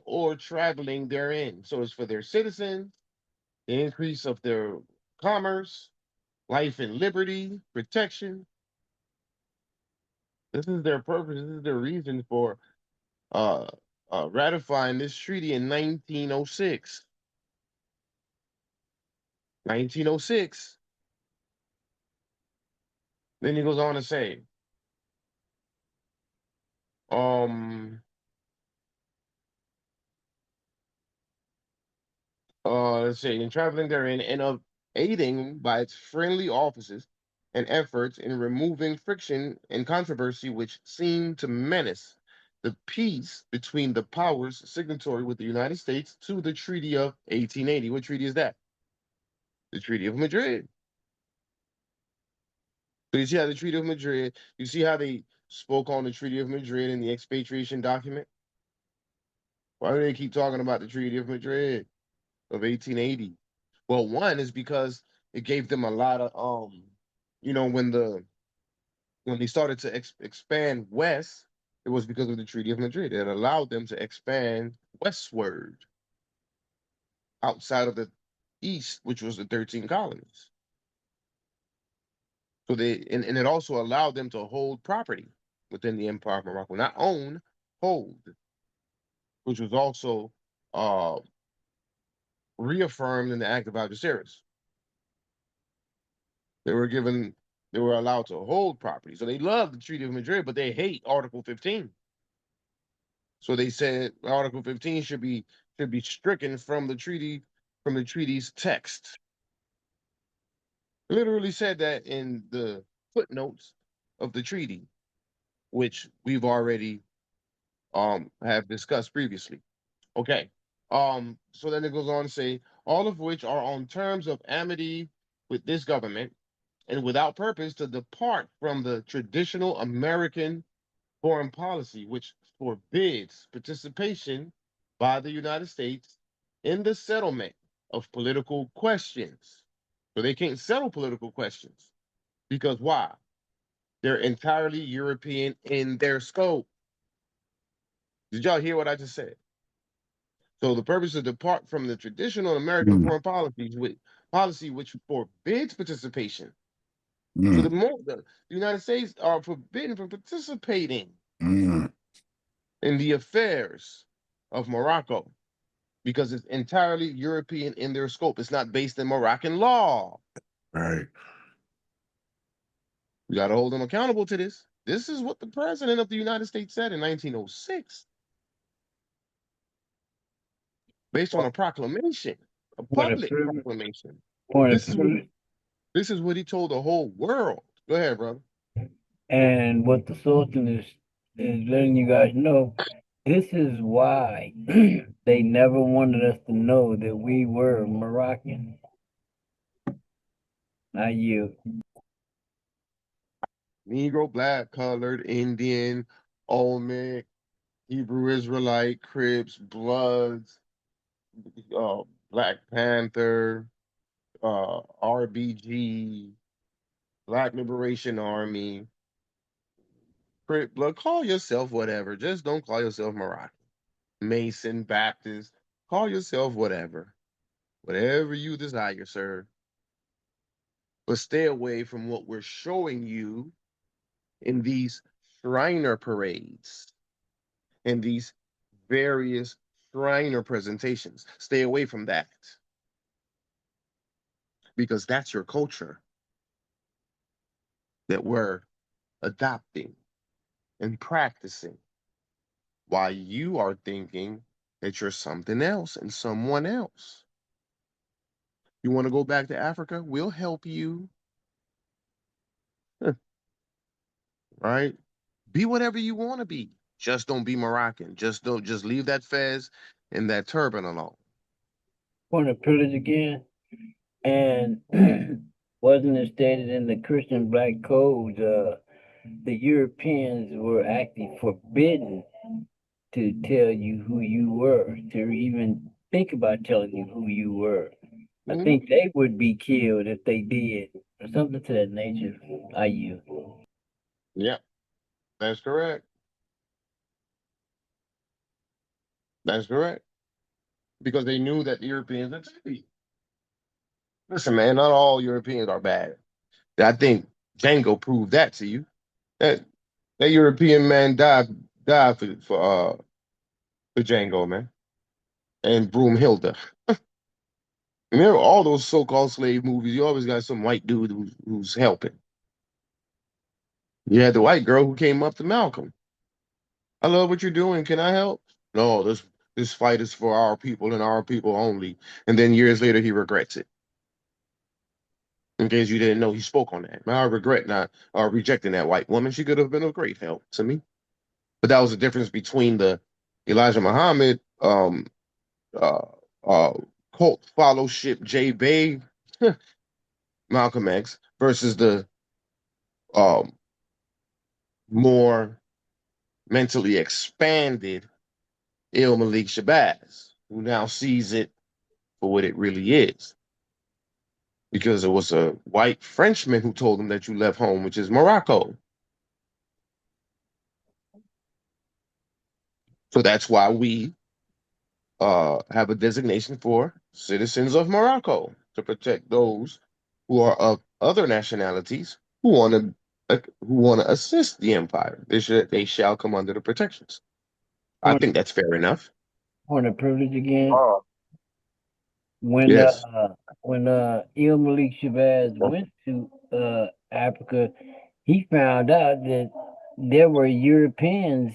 or traveling therein. So it's for their citizens, the increase of their commerce, life and liberty, protection. This is their purpose. This is their reason for ratifying this treaty in 1906. 1906. Then he goes on to say, let's say, in traveling therein and of aiding by its friendly offices and efforts in removing friction and controversy which seem to menace the peace between the powers signatory with the United States to the Treaty of 1880. What treaty is that? The Treaty of Madrid. So you see how the Treaty of Madrid, you see how they spoke on the Treaty of Madrid in the expatriation document? Why do they keep talking about the Treaty of Madrid of 1880? Well, one is because it gave them a lot of when they started to expand west, It was because of the Treaty of Madrid. It allowed them to expand westward outside of the east, which was the 13 colonies. So and it also allowed them to hold property within the Empire of Morocco, not own, hold, which was also uh, reaffirmed in the Act of Algeciras. They were given, they were allowed to hold property. So they love the Treaty of Madrid, but they hate Article 15. So they said Article 15 should be stricken from the treaty's text. Literally said that in the footnotes of the treaty, which we've already have discussed previously. Okay. So then it goes on to say, all of which are on terms of amity with this government and without purpose to depart from the traditional American foreign policy, which forbids participation by the United States in the settlement of political questions. So they can't settle political questions because why? They're entirely European in their scope. Did y'all hear what I just said? So the purpose is to depart from the traditional American Mm, foreign policy which forbids participation. So mm, the United States are forbidden from participating mm. in the affairs of Morocco because it's entirely European in their scope. It's not based in Moroccan law. Right. We got to hold them accountable to this. This is what the president of the United States said in 1906, based on a proclamation, a Point of public privilege. proclamation. Point of This is what privilege. this is what he told the whole world. Go ahead, brother. And what the Sultan is letting you guys know, this is why they never wanted us to know that we were Moroccan. Not you. Negro, black, colored, Indian, Olmec, Hebrew Israelite, Crips, Bloods, Black Panther, RBG, Black Liberation Army, Crip Blood. Call yourself whatever. Just don't call yourself Moroccan. Mason, Baptist. Call yourself whatever. Whatever you desire, sir. But stay away from what we're showing you in these Shriner parades, in these various Shriner presentations. Stay away from that because that's your culture that we're adopting and practicing while you are thinking that you're something else and someone else. You want to go back to Africa? We'll help you, right? Be whatever you want to be. Just don't be Moroccan. Just leave that fez and that turban alone. Point of privilege again. And wasn't it stated in the Christian Black Codes, the Europeans were actually forbidden to tell you who you were, to even think about telling you who you were. I Mhm. think they would be killed if they did, or something to that nature. I you. Yeah, that's correct. That's correct. Because they knew that the Europeans are dirty. Listen, man, not all Europeans are bad. I think Django proved that to you. That that European man died for Django, man, and Broomhilda. Remember all those so-called slave movies? You always got some white dude who's helping. You had the white girl who came up to Malcolm. I love what you're doing. Can I help? No, this fight is for our people and our people only. And then years later, he regrets it. In case you didn't know, he spoke on that. I regret not rejecting that white woman. She could have been a great help to me. But that was the difference between the Elijah Muhammad uh, uh, cult fellowship J. Bay Malcolm X versus the um, more mentally expanded Il Malik Shabazz, who now sees it for what it really is. Because it was a white Frenchman who told him that you left home, which is Morocco. So that's why we have a designation for citizens of Morocco to protect those who are of other nationalities who want to assist the empire. They shall come under the protections. I Point, think that's fair enough. point of privilege again. Oh, When Yes. Il Malik Shabazz went to Africa, he found out that there were Europeans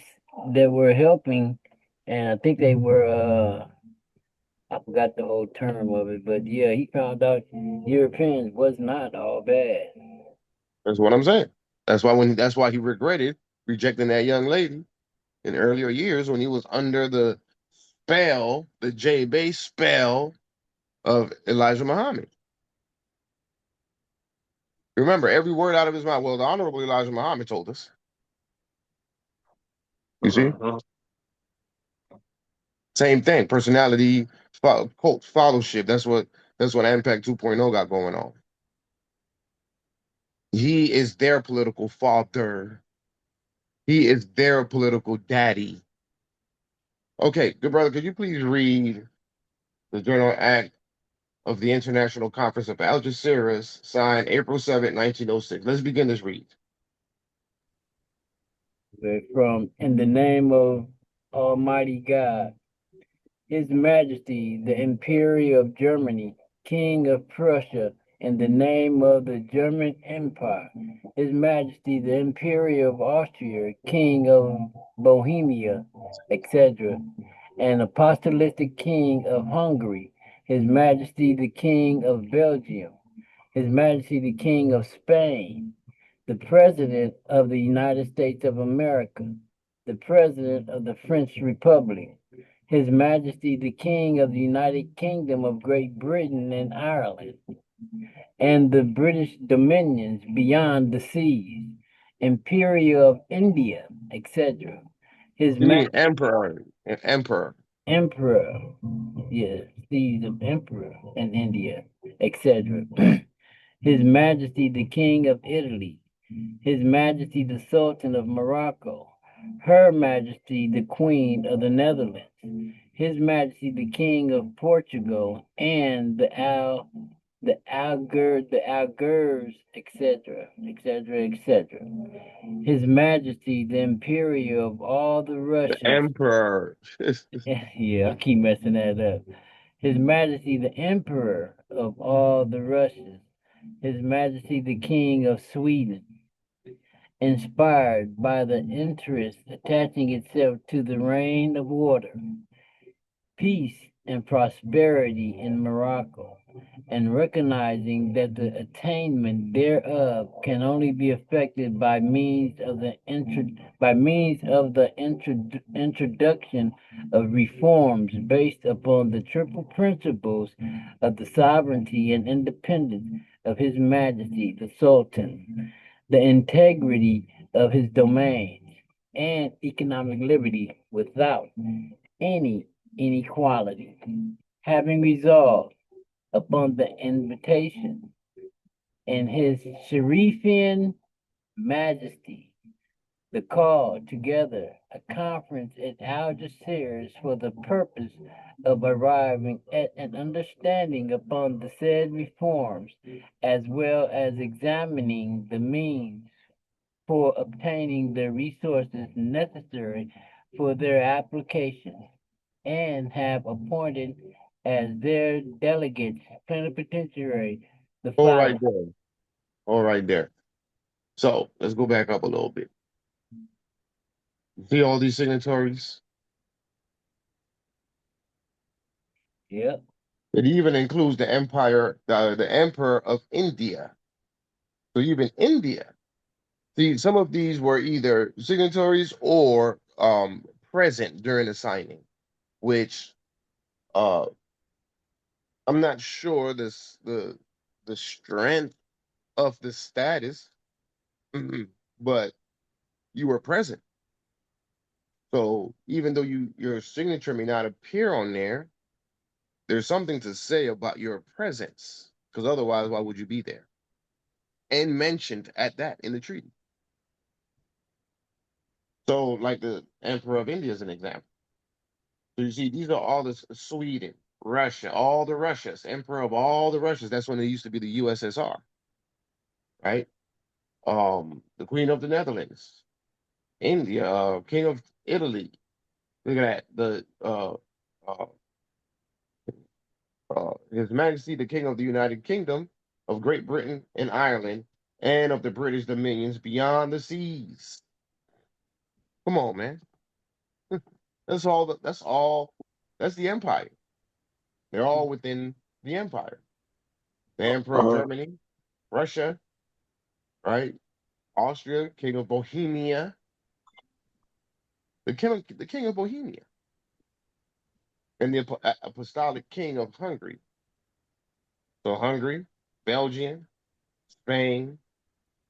that were helping, and I think they were I forgot the whole term of it, but yeah, he found out Europeans was not all bad. That's what I'm saying. That's why he regretted rejecting that young lady in earlier years when he was under the spell, the J base spell of Elijah Muhammad. Remember, every word out of his mouth. Well, the Honorable Elijah Muhammad told us. You see? Same thing. Personality, cult fellowship. That's what Impact 2.0 got going on. He is their political father. He is their political daddy. Okay, good brother, could you please read the General Act of the International Conference of Algeciras, signed April 7th, 1906? Let's begin this read. From In the Name of Almighty God, His Majesty the Emperor of Germany, King of Prussia, in the name of the German Empire, His Majesty the Emperor of Austria, King of Bohemia, etc., and Apostolic King of Hungary, His Majesty the King of Belgium, His Majesty the King of Spain, the President of the United States of America, the President of the French Republic, His Majesty the King of the United Kingdom of Great Britain and Ireland, and the British dominions beyond the seas, Imperial of India, etc. His You mean Majesty emperor, emperor. Emperor, yes, seas of Emperor in India, etc. His Majesty the King of Italy, His Majesty the Sultan of Morocco, Her Majesty the Queen of the Netherlands, His Majesty the King of Portugal, and the Algers, etc., etc., etc. His Majesty the Emperor of all the The Russias. emperor. Yeah, I keep messing that up. His Majesty the Emperor of all the Russias. His Majesty the King of Sweden, inspired by the interest attaching itself to the reign of order, peace, and prosperity in Morocco, and recognizing that the attainment thereof can only be effected by means of the introduction of reforms based upon the triple principles of the sovereignty and independence of His Majesty the Sultan, the integrity of his domains, and economic liberty without any inequality. Having resolved upon the invitation in His Sharifian Majesty, the call together a conference at Algeciras for the purpose of arriving at an understanding upon the said reforms, as well as examining the means for obtaining the resources necessary for their application, and have appointed as their delegates plenipotentiary the All right following. there. All right there. So let's go back up a little bit. See all these signatories? Yep. It even includes the emperor of India. So even India. See, some of these were either signatories or present during the signing, which uh, I'm not sure the strength of the status, but you were present. So even though your signature may not appear on there, there's something to say about your presence. Because otherwise, why would you be there? And mentioned at that in the treaty. So, like the Emperor of India is an example. So you see, these are all the Sweden, Russia, all the Russias, emperor of all the Russias. That's when they used to be the USSR, right? The Queen of the Netherlands, India, King of Italy. Look at that. Uh, His Majesty the King of the United Kingdom of Great Britain and Ireland and of the British dominions beyond the seas. Come on, man. That's all. That's all. That's the empire. They're all within the empire. The Emperor of Germany, Russia, right? Austria, King of Bohemia, the King of Bohemia, and the Apostolic King of Hungary. So Hungary, Belgium, Spain,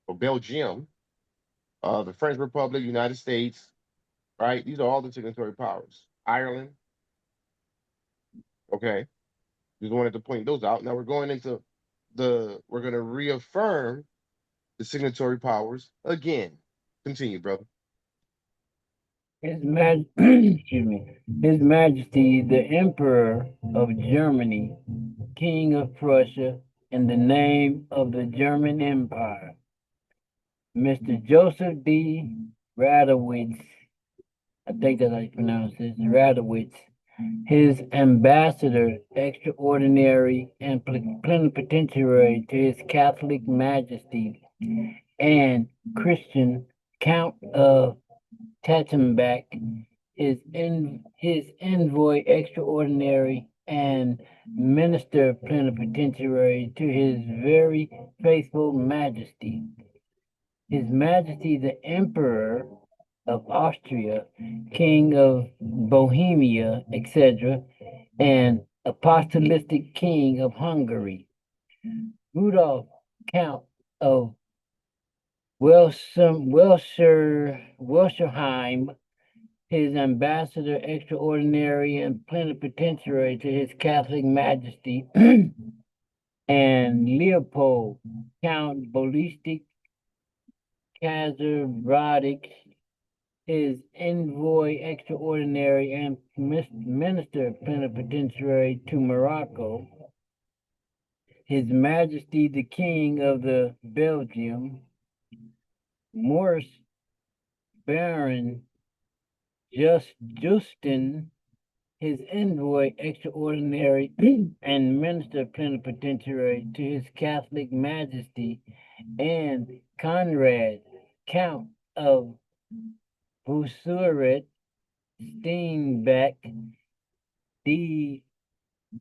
or Belgium, the French Republic, United States, right? These are all the signatory powers. Ireland, okay. Just wanted to point those out. Now we're going into we're going to reaffirm the signatory powers again. Continue, brother. Excuse me. His Majesty the Emperor of Germany, King of Prussia, in the name of the German Empire, Mr. Joseph D. Radowitz, I think that's how you pronounce this, Radowitz, his ambassador, extraordinary and plenipotentiary to his Catholic Majesty, and Christian Count of Tattenbach, his envoy extraordinary and minister plenipotentiary to his very faithful Majesty, His Majesty the Emperor of Austria, King of Bohemia, etc., and Apostolic King of Hungary, Rudolph, Count of Welscherheim, his ambassador extraordinary and plenipotentiary to his Catholic Majesty, and Leopold, Count Bolistic Kazarodic, his envoy extraordinary and minister plenipotentiary to Morocco, His Majesty the King of the Belgium, Morris Baron Justin, his envoy extraordinary and minister plenipotentiary to his Catholic Majesty, and Conrad, Count of Busuret, Steenbeck, D.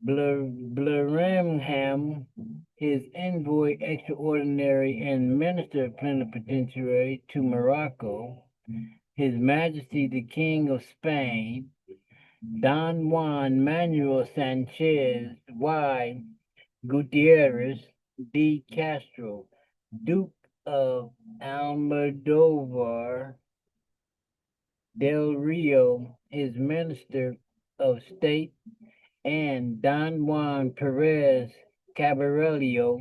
Bleremham, his envoy extraordinary and minister plenipotentiary to Morocco, His Majesty the King of Spain, Don Juan Manuel Sanchez Y. Gutierrez D. Castro, Duke of Almodovar del Rio, his Minister of State, and Don Juan Perez Caballero,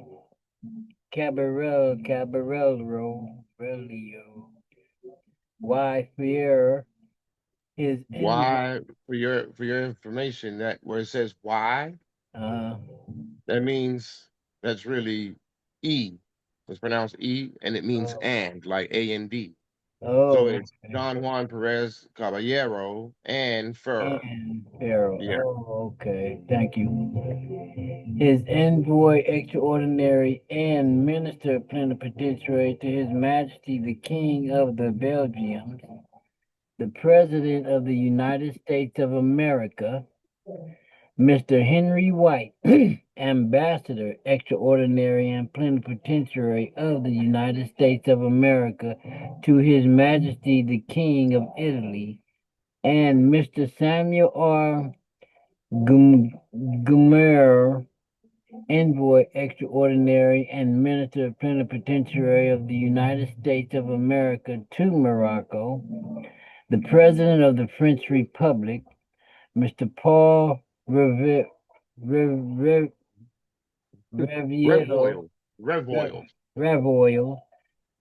Y. Fier, his Why, for your information, that where it says why, that means that's really E. It's pronounced E, and it means and, like A and D. So it's Don Juan Perez Caballero and Ferrer. And Pharaoh. Yeah. Okay. Thank you. His envoy extraordinary and minister plenipotentiary to His Majesty the King of the Belgians, the President of the United States of America, Mr. Henry White, Ambassador extraordinary and plenipotentiary of the United States of America to His Majesty the King of Italy, and Mr. Samuel R. Gumer, Envoy Extraordinary and Minister Plenipotentiary of the United States of America to Morocco, the President of the French Republic, Mr. Paul Reviel, Revoil. Ravoil,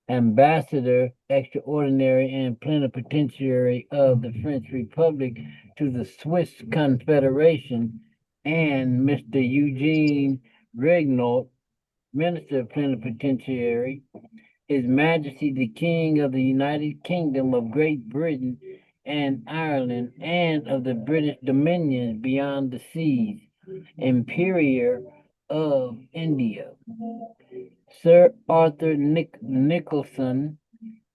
Ambassador Extraordinary and Plenipotentiary of the French Republic to the Swiss Confederation, and Mr. Eugene Regnault, Minister Plenipotentiary, His Majesty the King of the United Kingdom of Great Britain and Ireland and of the British Dominions beyond the seas, Imperior of India. Sir Arthur Nicholson,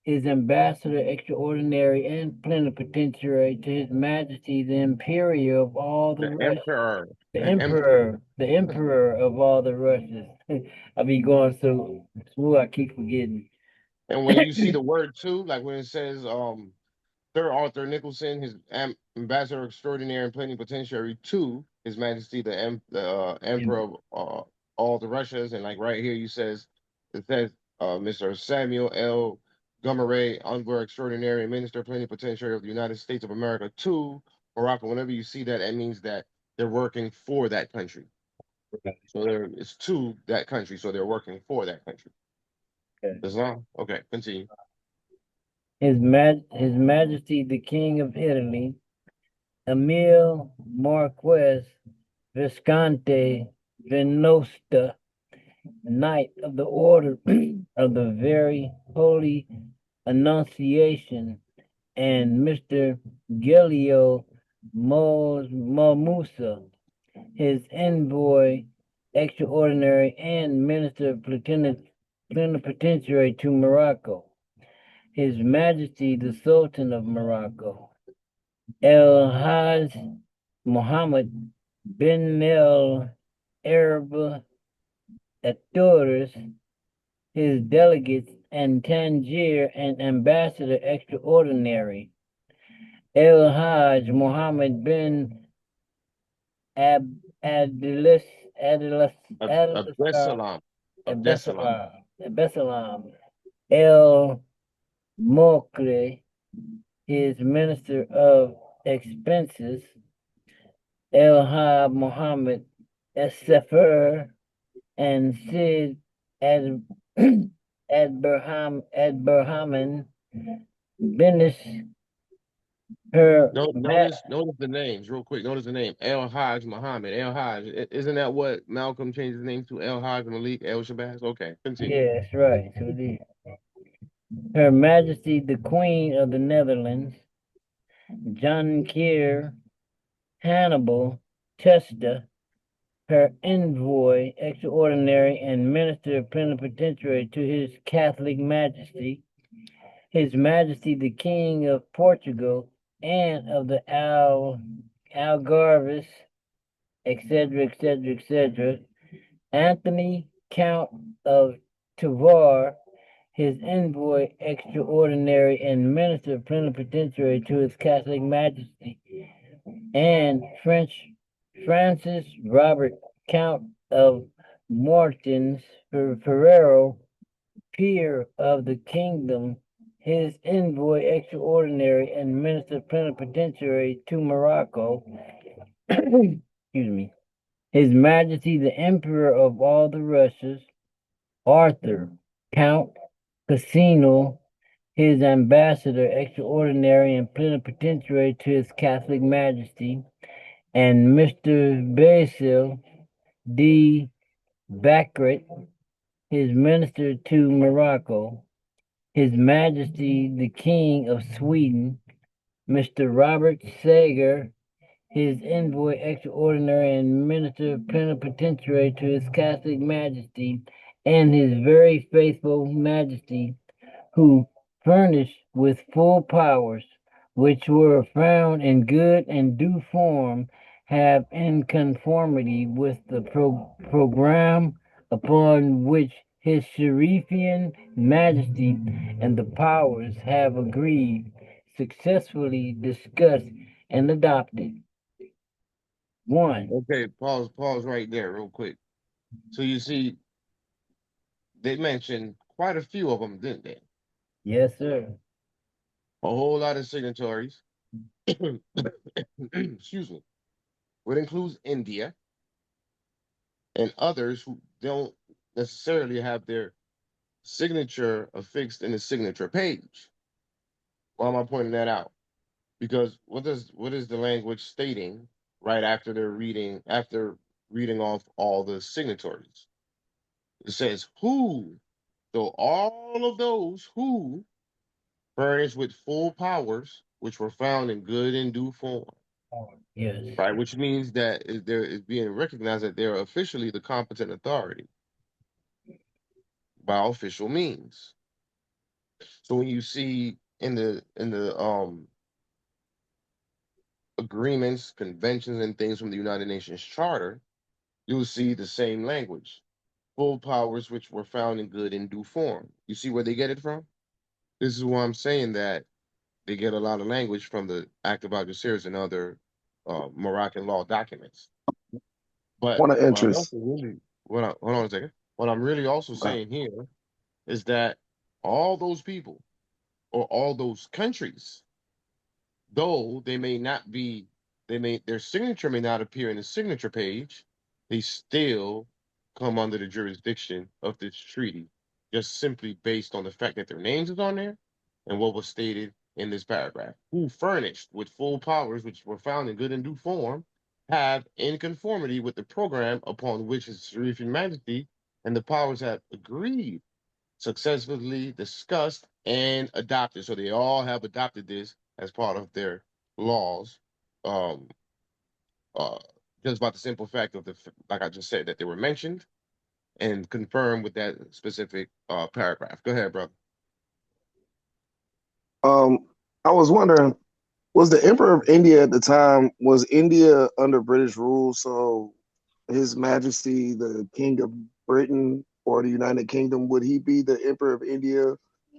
his ambassador extraordinary and plenipotentiary to His Majesty the Imperior of all the The Russias. emperor. The Emperor. emperor of all the Russias. I be going so smooth, I keep forgetting. And when you see the word too, like when it says Sir Arthur Nicholson, his ambassador extraordinary and plenipotentiary to His Majesty the Emperor of all the Russias, and like right here it says Mr. Samuel L. Gomeray, envoy extraordinary and minister plenipotentiary of the United States of America to Morocco. Whenever you see that, it means that they're working for that country. So it's to that country, so they're working for that country. Okay. Islam? Okay, continue. His Majesty the King of Italy, Emile Marquez Visconti Venosta, Knight of the Order of the Very Holy Annunciation, and Mr. Giulio Mamusa, his envoy extraordinary and minister plenipotentiary to Morocco. His Majesty the Sultan of Morocco, El Hajj Mohammed bin El Arab Atores, his delegates, and Tangier and Ambassador Extraordinary, El Hajj Mohammed bin Adilis Abdesalam. Abdesalam, El Mokre, his Minister of Expenses, El Hajj Mohammed Essefer, and Sid Adberhaman Benish, her Notice the names real quick. Notice the name El Hajj Muhammad. El Hajj. Isn't that what Malcolm changed his name to? El Hajj Malik El Shabazz? Okay, continue. Yeah, that's right. So Her Majesty the Queen of the Netherlands, John Keir Hannibal Testa, her envoy extraordinary and minister plenipotentiary to His Catholic Majesty, His Majesty the King of Portugal and of the Algarves, etc., etc., etc., Anthony, Count of Tovar, his envoy extraordinary and minister plenipotentiary to His Catholic Majesty, and Francis Robert, Count of Mortins Ferrero, peer of the kingdom, his envoy extraordinary and minister plenipotentiary to Morocco, excuse me, His Majesty the Emperor of all the Russias, Arthur, Count Casino, his ambassador extraordinary and plenipotentiary to His Catholic Majesty, and Mr. Basil D. Baccarat, his minister to Morocco, His Majesty the King of Sweden, Mr. Robert Sager, his envoy extraordinary and minister plenipotentiary to His Catholic Majesty, and His very faithful Majesty, who furnished with full powers, which were found in good and due form, have in conformity with the program upon which His Sharifian Majesty and the powers have agreed, successfully discussed, and adopted. One. Okay, pause right there real quick. So you see, they mentioned quite a few of them, didn't they? Yes, sir. A whole lot of signatories. Excuse me. Which includes India and others who don't necessarily have their signature affixed in the signature page. Why am I pointing that out? Because what is the language stating right after reading off all the signatories? It says who. So all of those who furnished with full powers, which were found in good and due form. Yes. Right, which means that there is being recognized that they're officially the competent authority by official means. So when you see in the agreements, conventions, and things from the United Nations Charter, you'll see the same language. Full powers which were found in good and due form. You see where they get it from? This is why I'm saying that they get a lot of language from the Act of Algeciras and other Moroccan law documents. But Point of what I'm interest. also really, hold on a second. What I'm really also Okay. saying here is that all those people or all those countries, though they may not be, their signature may not appear in the signature page, they still come under the jurisdiction of this treaty, just simply based on the fact that their names is on there and what was stated in this paragraph. Who furnished with full powers which were found in good and due form, have in conformity with the program upon which His Sharifian Majesty and the powers have agreed, successfully discussed and adopted. So they all have adopted this as part of their laws. Um, uh, just about the simple fact of like I just said, that they were mentioned and confirmed with that specific paragraph. Go ahead, brother. I was wondering, was the Emperor of India at the time, was India under British rule? So His Majesty, the King of Britain or the United Kingdom, would he be the Emperor of India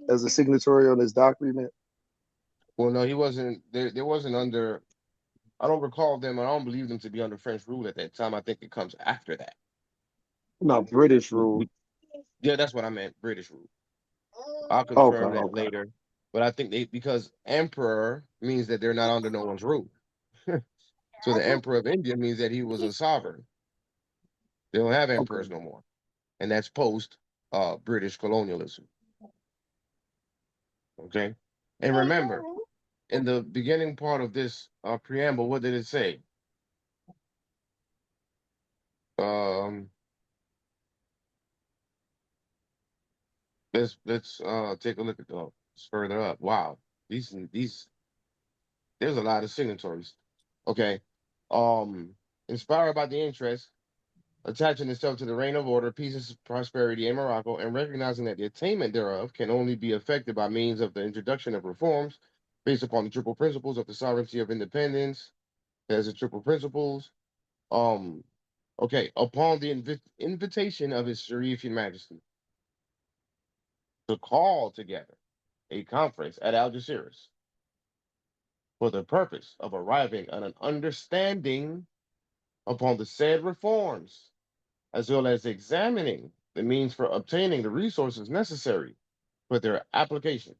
as a signatory on this document? Well, no, he wasn't. There wasn't under. I don't recall them. I don't believe them to be under French rule at that time. I think it comes after that. No, British rule. Yeah, that's what I meant. British rule. I'll Okay, confirm that okay. later. But I think because emperor means that they're not under no one's rule. So the emperor of India means that he was a sovereign. They don't have Okay. emperors no more, and that's post British colonialism. Okay, and remember, in the beginning part of this preamble, what did it say? Um, let's take a look at further up. Wow, these there's a lot of signatories. Okay, inspired by the interest attaching itself to the reign of order, peace, and prosperity in Morocco, and recognizing that the attainment thereof can only be effected by means of the introduction of reforms based upon the triple principles of the sovereignty of independence. There's the triple principles. Um, okay, upon the invitation of His Sharifian Majesty to call together a conference at Algeciras for the purpose of arriving at an understanding upon the said reforms, as well as examining the means for obtaining the resources necessary for their application,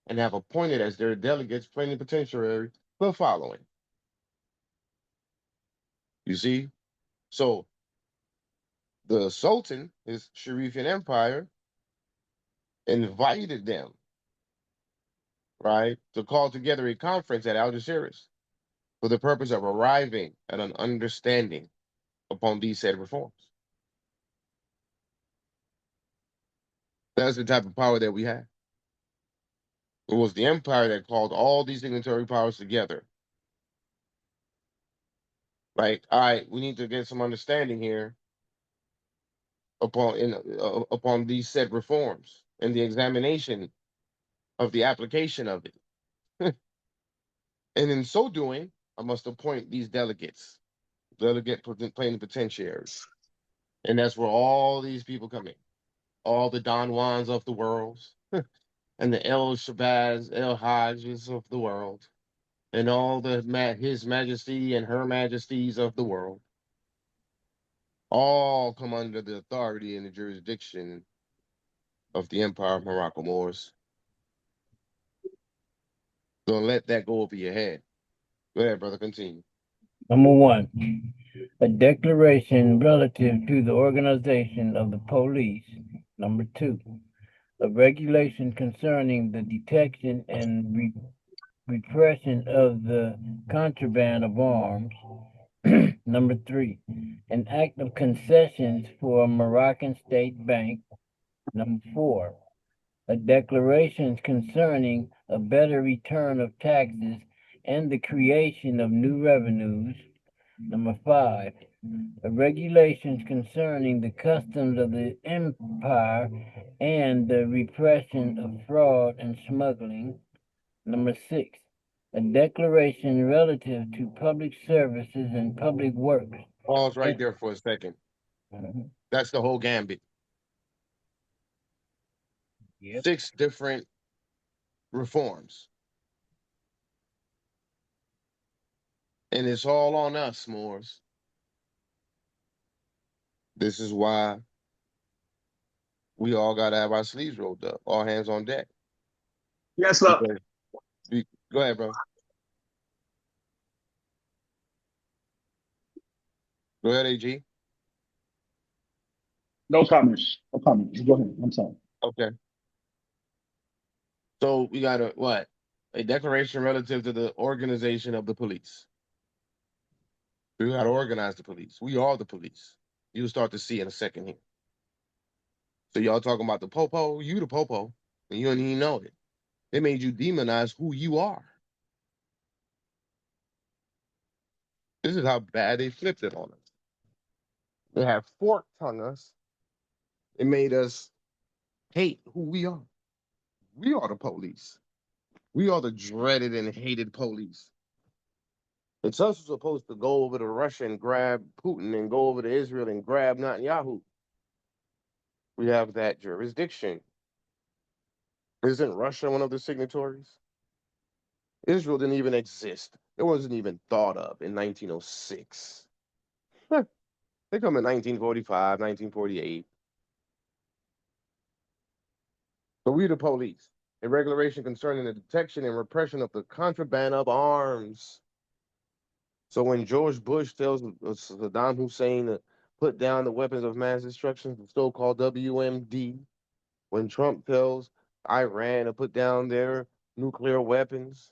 and have appointed as their delegates plenipotentiary the following. You see? So the Sultan, his Sharifian Empire, invited them, right, to call together a conference at Algeciras for the purpose of arriving at an understanding upon these said reforms. That's the type of power that we have. It was the empire that called all these dignitary powers together. Like, all right, we need to get some understanding here upon these said reforms and the examination of the application of it. And in so doing, I must appoint these delegates, delegate plenipotentiaries. And that's where all these people come in. All the Don Juans of the world, and the El Shabazz, El Hajjes of the world, and all the His Majesty and Her Majesties of the world, all come under the authority and the jurisdiction of the Empire of Morocco Moors. Don't let that go over your head. Go ahead, brother, continue. Number one, a declaration relative to the organization of the police. Number two, a regulation concerning the detection and repression of the contraband of arms. Number 3, an act of concessions for a Moroccan state bank. Number 4, a declaration concerning a better return of taxes and the creation of new revenues. Number 5, regulations concerning the customs of the empire and the repression of fraud and smuggling. Number 6, a declaration relative to public services and public works. Pause right there for a second. That's the whole gambit. Yep. 6 different reforms. And it's all on us, Moors. This is why we all got to have our sleeves rolled up, all hands on deck. Yes, sir. Go ahead, bro. Go ahead, AG. No comments. No comments. Go ahead. I'm sorry. Okay. So we got a declaration relative to the organization of the police. We got to organize the police. We are the police. You'll start to see in a second here. So y'all talking about the popo, you the popo, and you don't even know it. They made you demonize who you are. This is how bad they flipped it on us. They have forked on us. It made us hate who we are. We are the police. We are the dreaded and hated police. It's us who's supposed to go over to Russia and grab Putin and go over to Israel and grab Netanyahu. We have that jurisdiction. Isn't Russia one of the signatories? Israel didn't even exist. It wasn't even thought of in 1906. They come in 1945, 1948. But we the police. A regulation concerning the detection and repression of the contraband of arms. So when George Bush tells Saddam Hussein to put down the weapons of mass destruction, the so-called WMD, when Trump tells Iran to put down their nuclear weapons,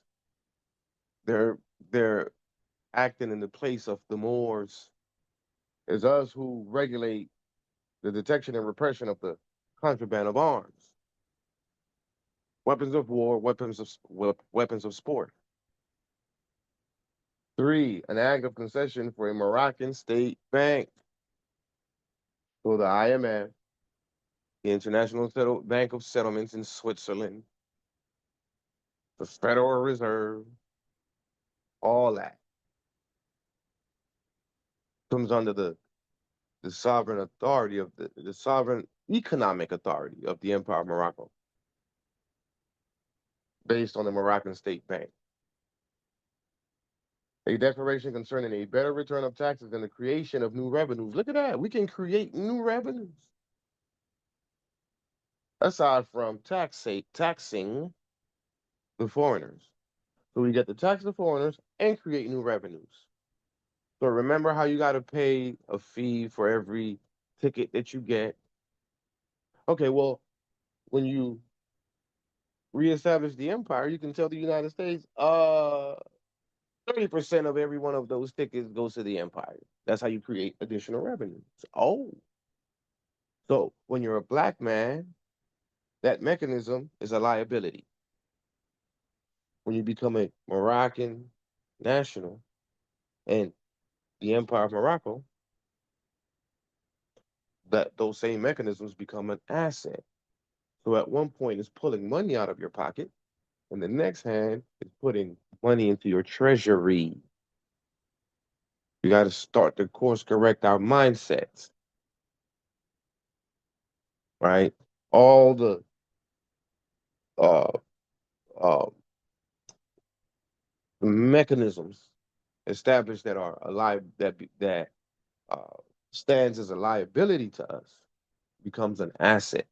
they're acting in the place of the Moors. It's us who regulate the detection and repression of the contraband of arms. Weapons of war, weapons of sport. 3, an act of concession for a Moroccan state bank. So the IMF, the International Bank of Settlements in Switzerland, the Federal Reserve, all that comes under the sovereign authority of the sovereign economic authority of the Empire of Morocco, based on the Moroccan State Bank. A declaration concerning a better return of taxes and the creation of new revenues. Look at that. We can create new revenues. Aside from taxing the foreigners. So we get to tax the foreigners and create new revenues. So remember how you got to pay a fee for every ticket that you get? Okay, well, when you reestablish the empire, you can tell the United States, 30% of every one of those tickets goes to the empire. That's how you create additional revenues. Oh. So when you're a black man, that mechanism is a liability. When you become a Moroccan national and the Empire of Morocco, that those same mechanisms become an asset. So at one point it's pulling money out of your pocket, and the next hand is putting money into your treasury. You got to start to course correct our mindsets, right? All the uh, uh, mechanisms established that are alive that stands as a liability to us becomes an asset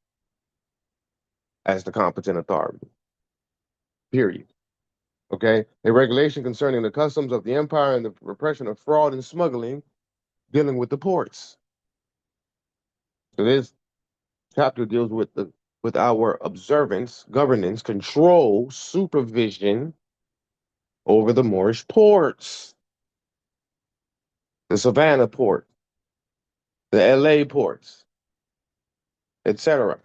as the competent authority. Period. Okay? A regulation concerning the customs of the empire and the repression of fraud and smuggling dealing with the ports. So this chapter deals with the with our observance, governance, control, supervision over the Moorish ports, the Savannah port, the LA ports, etc.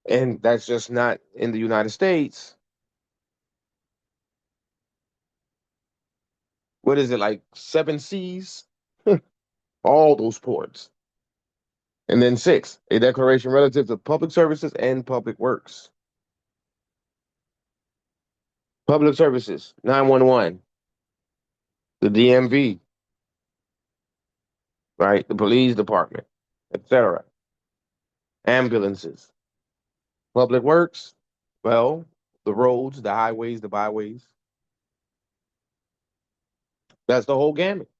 And that's just not in the United States. What is it, like 7 seas? All those ports. And then 6, a declaration relative to public services and public works. Public services, 911, the DMV, right? The police department, etc. Ambulances. Public works, well, the roads, the highways, the byways. That's the whole gamut.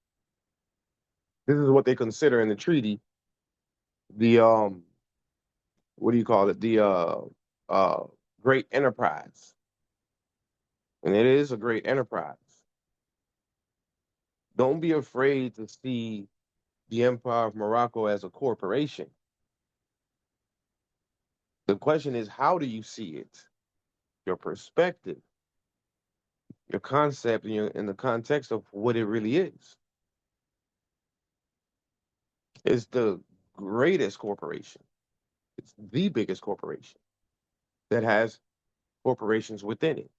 This is what they consider in the treaty the what do you call it? The great enterprise. And it is a great enterprise. Don't be afraid to see the Empire of Morocco as a corporation. The question is, how do you see it? Your perspective, your concept, in the context of what it really is. It's the greatest corporation. It's the biggest corporation that has corporations within it.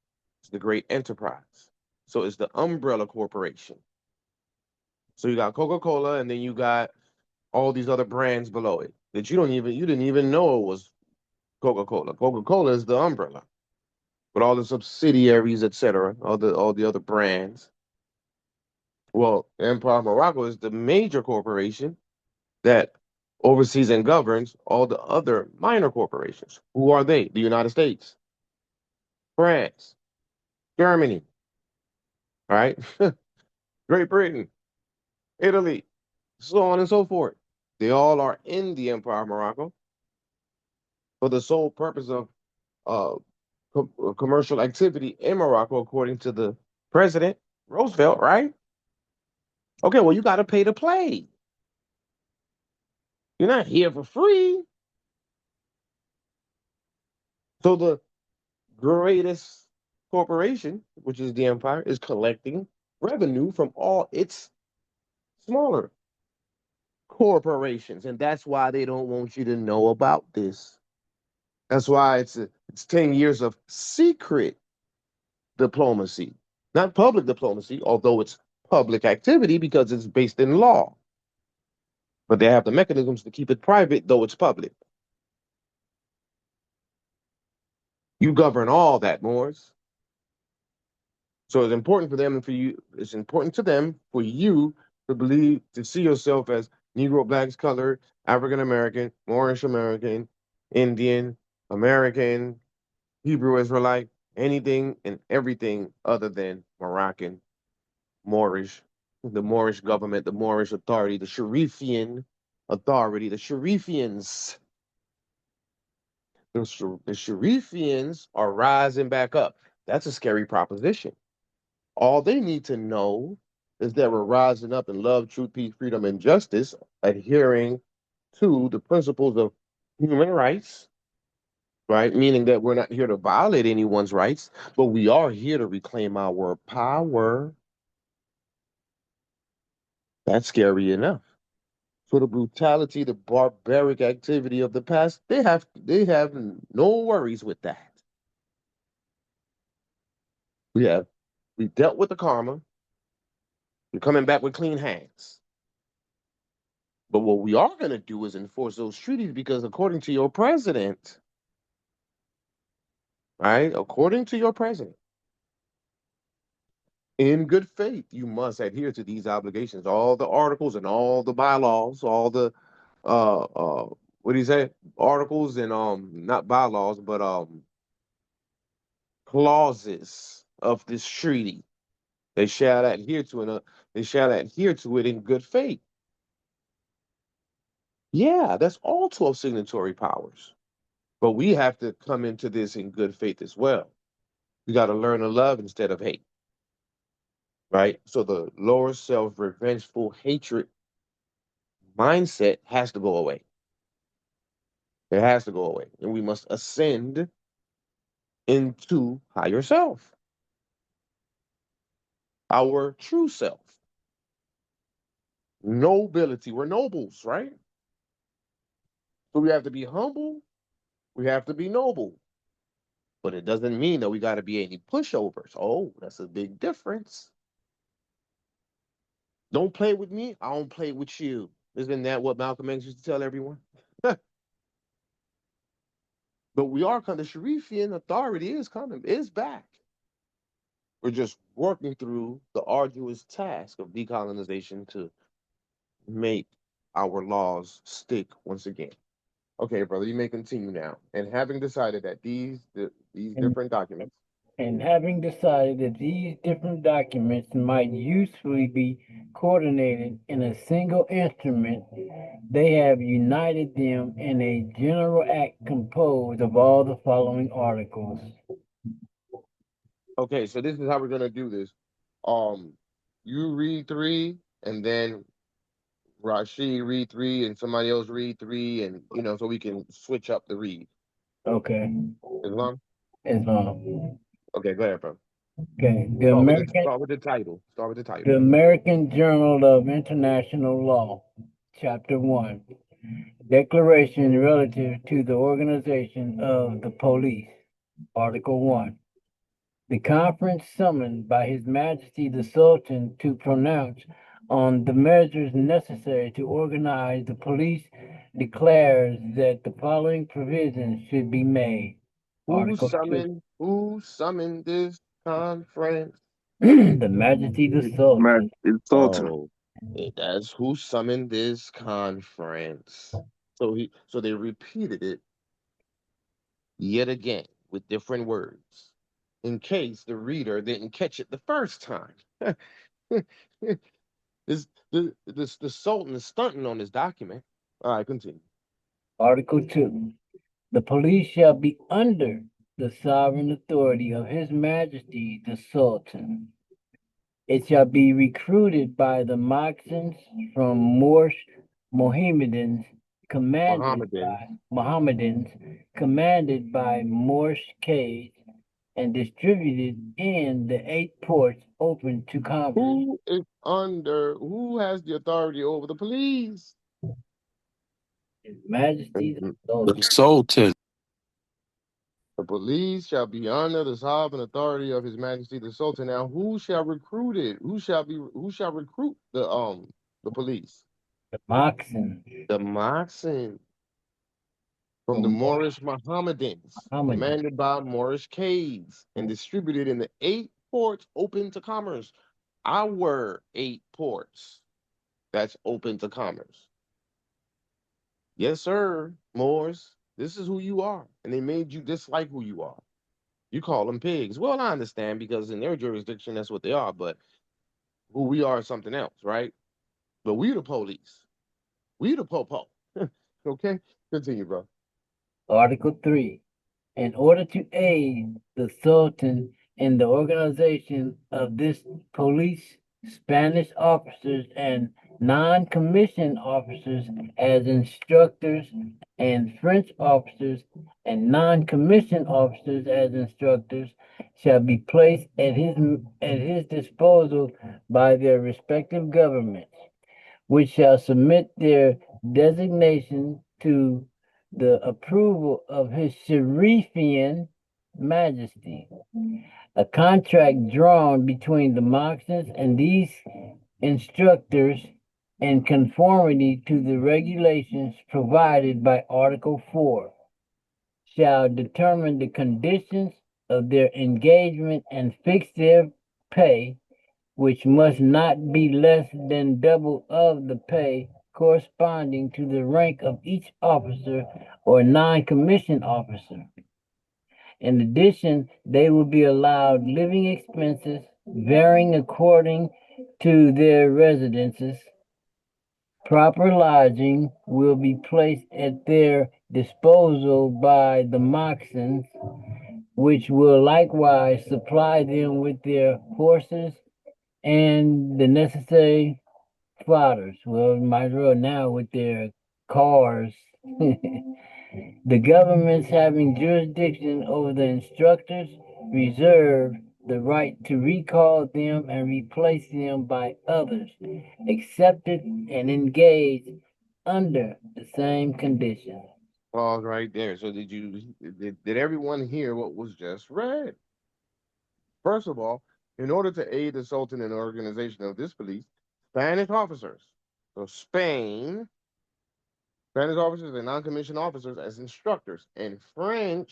It's the great enterprise. So it's the umbrella corporation. So you got Coca-Cola, and then you got all these other brands below it that you didn't even know it was Coca-Cola. Coca-Cola is the umbrella, but all the subsidiaries, etc., all the other brands. Well, Empire of Morocco is the major corporation that oversees and governs all the other minor corporations. Who are they? The United States, France, Germany, right? Great Britain, Italy, so on and so forth. They all are in the Empire of Morocco for the sole purpose of uh, commercial activity in Morocco, according to the president, Roosevelt, right? Okay, well, you got to pay to play. You're not here for free. So the greatest corporation, which is the empire, is collecting revenue from all its smaller corporations. And that's why they don't want you to know about this. That's why it's 10 years of secret diplomacy, not public diplomacy, although it's public activity because it's based in law. But they have the mechanisms to keep it private, though it's public. You govern all that, Moors. So it's important for them and for you. It's important to them for you to see yourself as Negro, Blacks, Colored, African American, Moorish American, Indian, American, Hebrew Israelite, anything and everything other than Moroccan, Moorish, the Moorish government, the Moorish authority, the Sharifian authority, the Sharifians. The Sharifians are rising back up. That's a scary proposition. All they need to know is that we're rising up in love, truth, peace, freedom, and justice, adhering to the principles of human rights, right? Meaning that we're not here to violate anyone's rights, but we are here to reclaim our power. That's scary enough. So the brutality, the barbaric activity of the past, they have no worries with that. We dealt with the karma. We're coming back with clean hands. But what we are going to do is enforce those treaties because according to your president, right? According to your president, in good faith, you must adhere to these obligations, all the articles and all the bylaws, all the what do you say? Articles and not bylaws, but clauses of this treaty. They shall adhere to it in good faith. Yeah, that's all 12 signatory powers. But we have to come into this in good faith as well. We got to learn to love instead of hate, right? So the lower self, revengeful hatred mindset has to go away. It has to go away. And we must ascend into higher self, our true self. Nobility. We're nobles, right? So we have to be humble. We have to be noble. But it doesn't mean that we got to be any pushovers. Oh, that's a big difference. Don't play with me. I don't play with you. Isn't that what Malcolm X used to tell everyone? But we are kind of Sharifian authority is coming, is back. We're just working through the arduous task of decolonization to make our laws stick once again. Okay, brother, you may continue now. And having decided that these different documents. And having decided that these different documents might usefully be coordinated in a single instrument, they have united them in a general act composed of all the following articles. Okay, so this is how we're gonna do this. You read 3, and then Rashid read 3, and somebody else read 3, and so we can switch up the read. Okay. Islam? Islam. Okay, go ahead, bro. Okay. Start with the title. Start with the title. The American Journal of International Law, Chapter 1. Declaration relative to the organization of the police, Article 1. The conference summoned by His Majesty the Sultan to pronounce on the measures necessary to organize the police declares that the following provisions should be made. Who summoned this conference? The Majesty the Sultan. Oh, that's who summoned this conference. So they repeated it yet again with different words, in case the reader didn't catch it the first time. The Sultan is stunting on this document. All right, continue. Article 2. The police shall be under the sovereign authority of His Majesty the Sultan. It shall be recruited by the Maxims from Moorish Mohammedans commanded by Moorish Cades and distributed in the 8 ports open to commerce. Who has the authority over the police? His Majesty the The Sultan. Sultan. The police shall be under the sovereign authority of His Majesty the Sultan. Now, who shall recruit it? Who shall recruit the police? The Maxims. The Maxim from the Moorish Mohammedans, commanded by Moorish Cades and distributed in the 8 ports open to commerce. Our 8 ports that's open to commerce. Yes, sir, Moors. This is who you are. And they made you dislike who you are. You call them pigs. Well, I understand because in their jurisdiction, that's what they are. But who we are is something else, right? But we the police. We the popo. Okay? Continue, bro. Article 3. In order to aid the Sultan in the organization of this police, Spanish officers and non-commissioned officers as instructors, and French officers and non-commissioned officers as instructors shall be placed at his disposal by their respective governments, which shall submit their designation to the approval of His Sharifian Majesty. A contract drawn between the Maxims and these instructors in conformity to the regulations provided by Article 4 shall determine the conditions of their engagement and fix their pay, which must not be less than double of the pay corresponding to the rank of each officer or non-commissioned officer. In addition, they will be allowed living expenses varying according to their residences. Proper lodging will be placed at their disposal by the Maxims, which will likewise supply them with their horses and the necessary fodders. Well, might as well now with their cars. The governments having jurisdiction over the instructors reserve the right to recall them and replace them by others, accepted and engaged under the same conditions. Pause right there. So did everyone hear what was just read? First of all, in order to aid the Sultan in the organization of this police, Spanish officers, so Spanish officers and non-commissioned officers as instructors, and France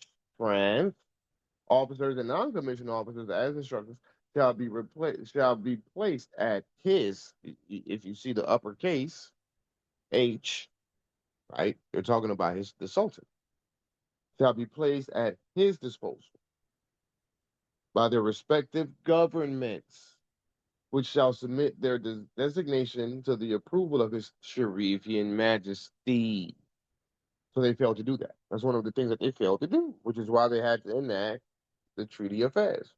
officers and non-commissioned officers as instructors shall be placed at his. If you see the uppercase H, right? They're talking about the Sultan. Shall be placed at his disposal by their respective governments, which shall submit their designation to the approval of his Sharifian Majesty. So they failed to do that. That's one of the things that they failed to do, which is why they had to enact the Treaty of Fez.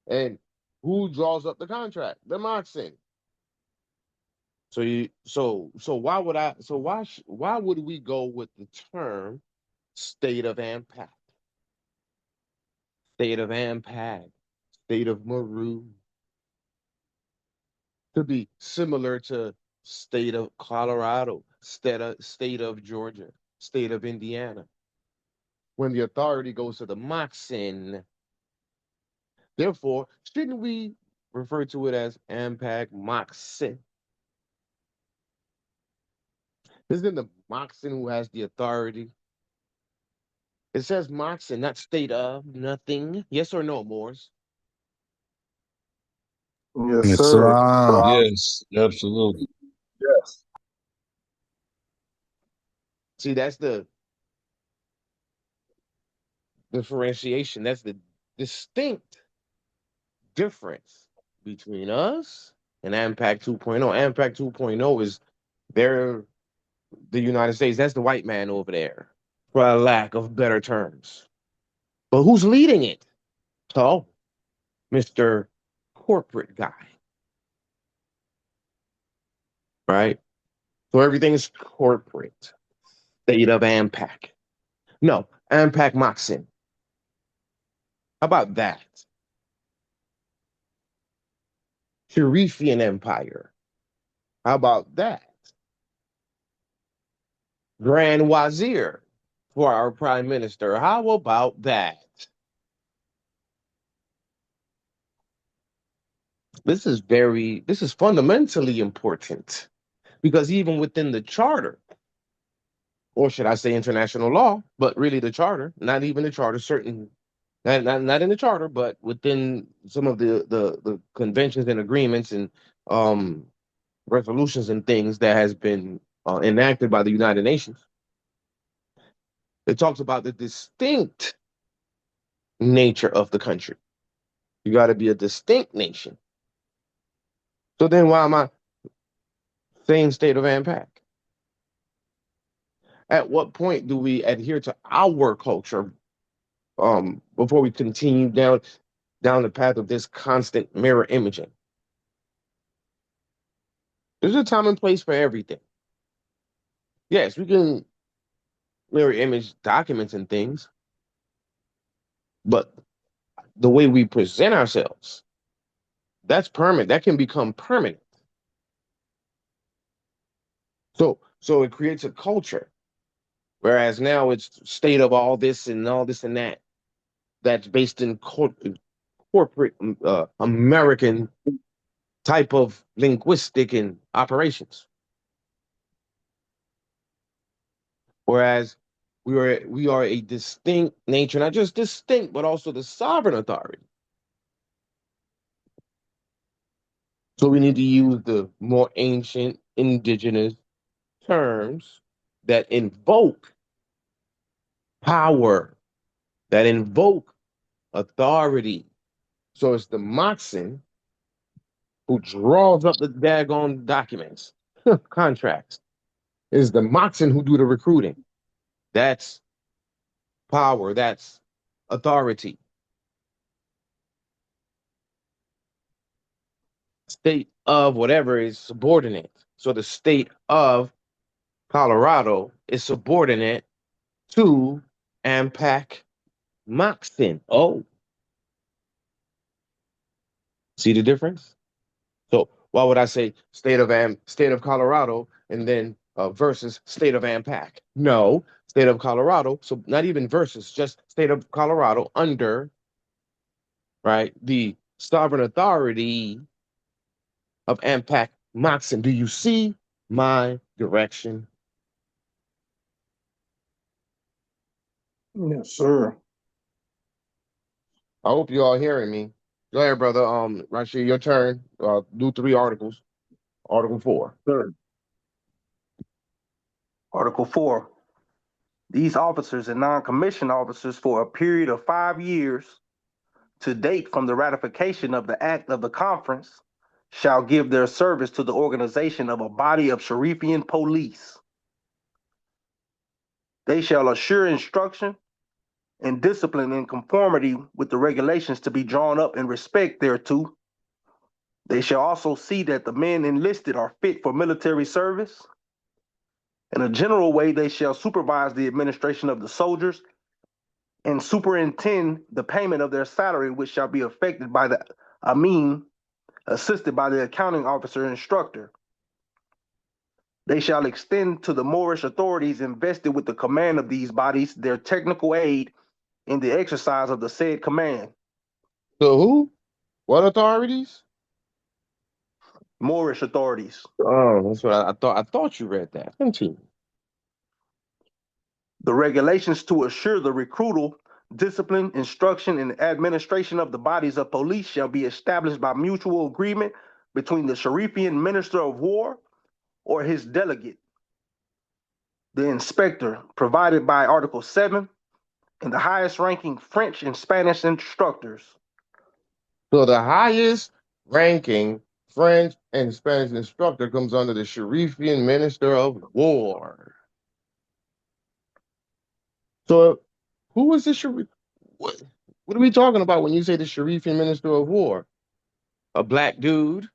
And who draws up the contract? The Moxon. So why would we go with the term state of Ampak, state of Ampak, state of Meru, to be similar to state of Colorado, state of Georgia, state of Indiana, when the authority goes to the Moxon? Therefore, shouldn't we refer to it as Ampak Moxon? Isn't the Moxon who has the authority? It says Moxon, not state of, nothing. Yes or no, Morris? Yes, Yes, sir. sir. Yes, absolutely. Yes. See, that's the differentiation. That's the distinct difference between us and AMPAC 2.0. AMPAC 2.0 is the United States. That's the white man over there, for a lack of better terms. But who's leading it? So, Mr. Corporate Guy, right? So everything is corporate. State of AMPAC. No, AMPAC Moxon. How about that? Sharifian Empire. How about that? Grand Wazir for our prime minister. How about that? This is fundamentally important because even within the charter, or should I say international law, but really the charter, not even the charter, not in the charter, but within some of the conventions and agreements and um, resolutions and things that has been enacted by the United Nations. It talks about the distinct nature of the country. You got to be a distinct nation. So then why am I saying state of ANPAC? At what point do we adhere to our culture before we continue down the path of this constant mirror imaging? There's a time and place for everything. Yes, we can mirror image documents and things, but the way we present ourselves, that's permanent. That can become permanent. So it creates a culture. Whereas now it's state of all this and that. That's based in corporate American type of linguistic and operations. Whereas we are a distinct nature, not just distinct, but also the sovereign authority. So we need to use the more ancient indigenous terms that invoke power, that invoke authority. So it's the Moxon who draws up the daggone documents, contracts. It's the Moxon who do the recruiting. That's power. That's authority. State of whatever is subordinate. So the state of Colorado is subordinate to Ampac Moxon. Oh, see the difference? So why would I say state of Colorado and then versus state of Ampac? No, state of Colorado. So not even versus, just state of Colorado under right the sovereign authority of Ampac Moxon. Do you see my direction? Yes, sir. I hope you all hearing me. Go ahead, brother. Rashid, your turn. Do 3 articles. Article 4. Sir. Article 4. These officers and non-commissioned officers for a period of 5 years to date from the ratification of the Act of the Conference shall give their service to the organization of a body of Sharifian police. They shall assure instruction and discipline in conformity with the regulations to be drawn up in respect thereto. They shall also see that the men enlisted are fit for military service. In a general way, they shall supervise the administration of the soldiers and superintend the payment of their salary, which shall be effected by the Amin, assisted by the accounting officer instructor. They shall extend to the Moorish authorities invested with the command of these bodies their technical aid in the exercise of the said command. So who? What authorities? Moorish authorities. Oh, that's what I thought. I thought you read that. Continue. The regulations to assure the recruital, discipline, instruction, and administration of the bodies of police shall be established by mutual agreement between the Sharifian Minister of War or his delegate, the inspector, provided by Article 7, and the highest ranking French and Spanish instructors. So the highest ranking French and Spanish instructor comes under the Sharifian Minister of War. So who is the Sharif? What are we talking about when you say the Sharifian Minister of War? A black dude?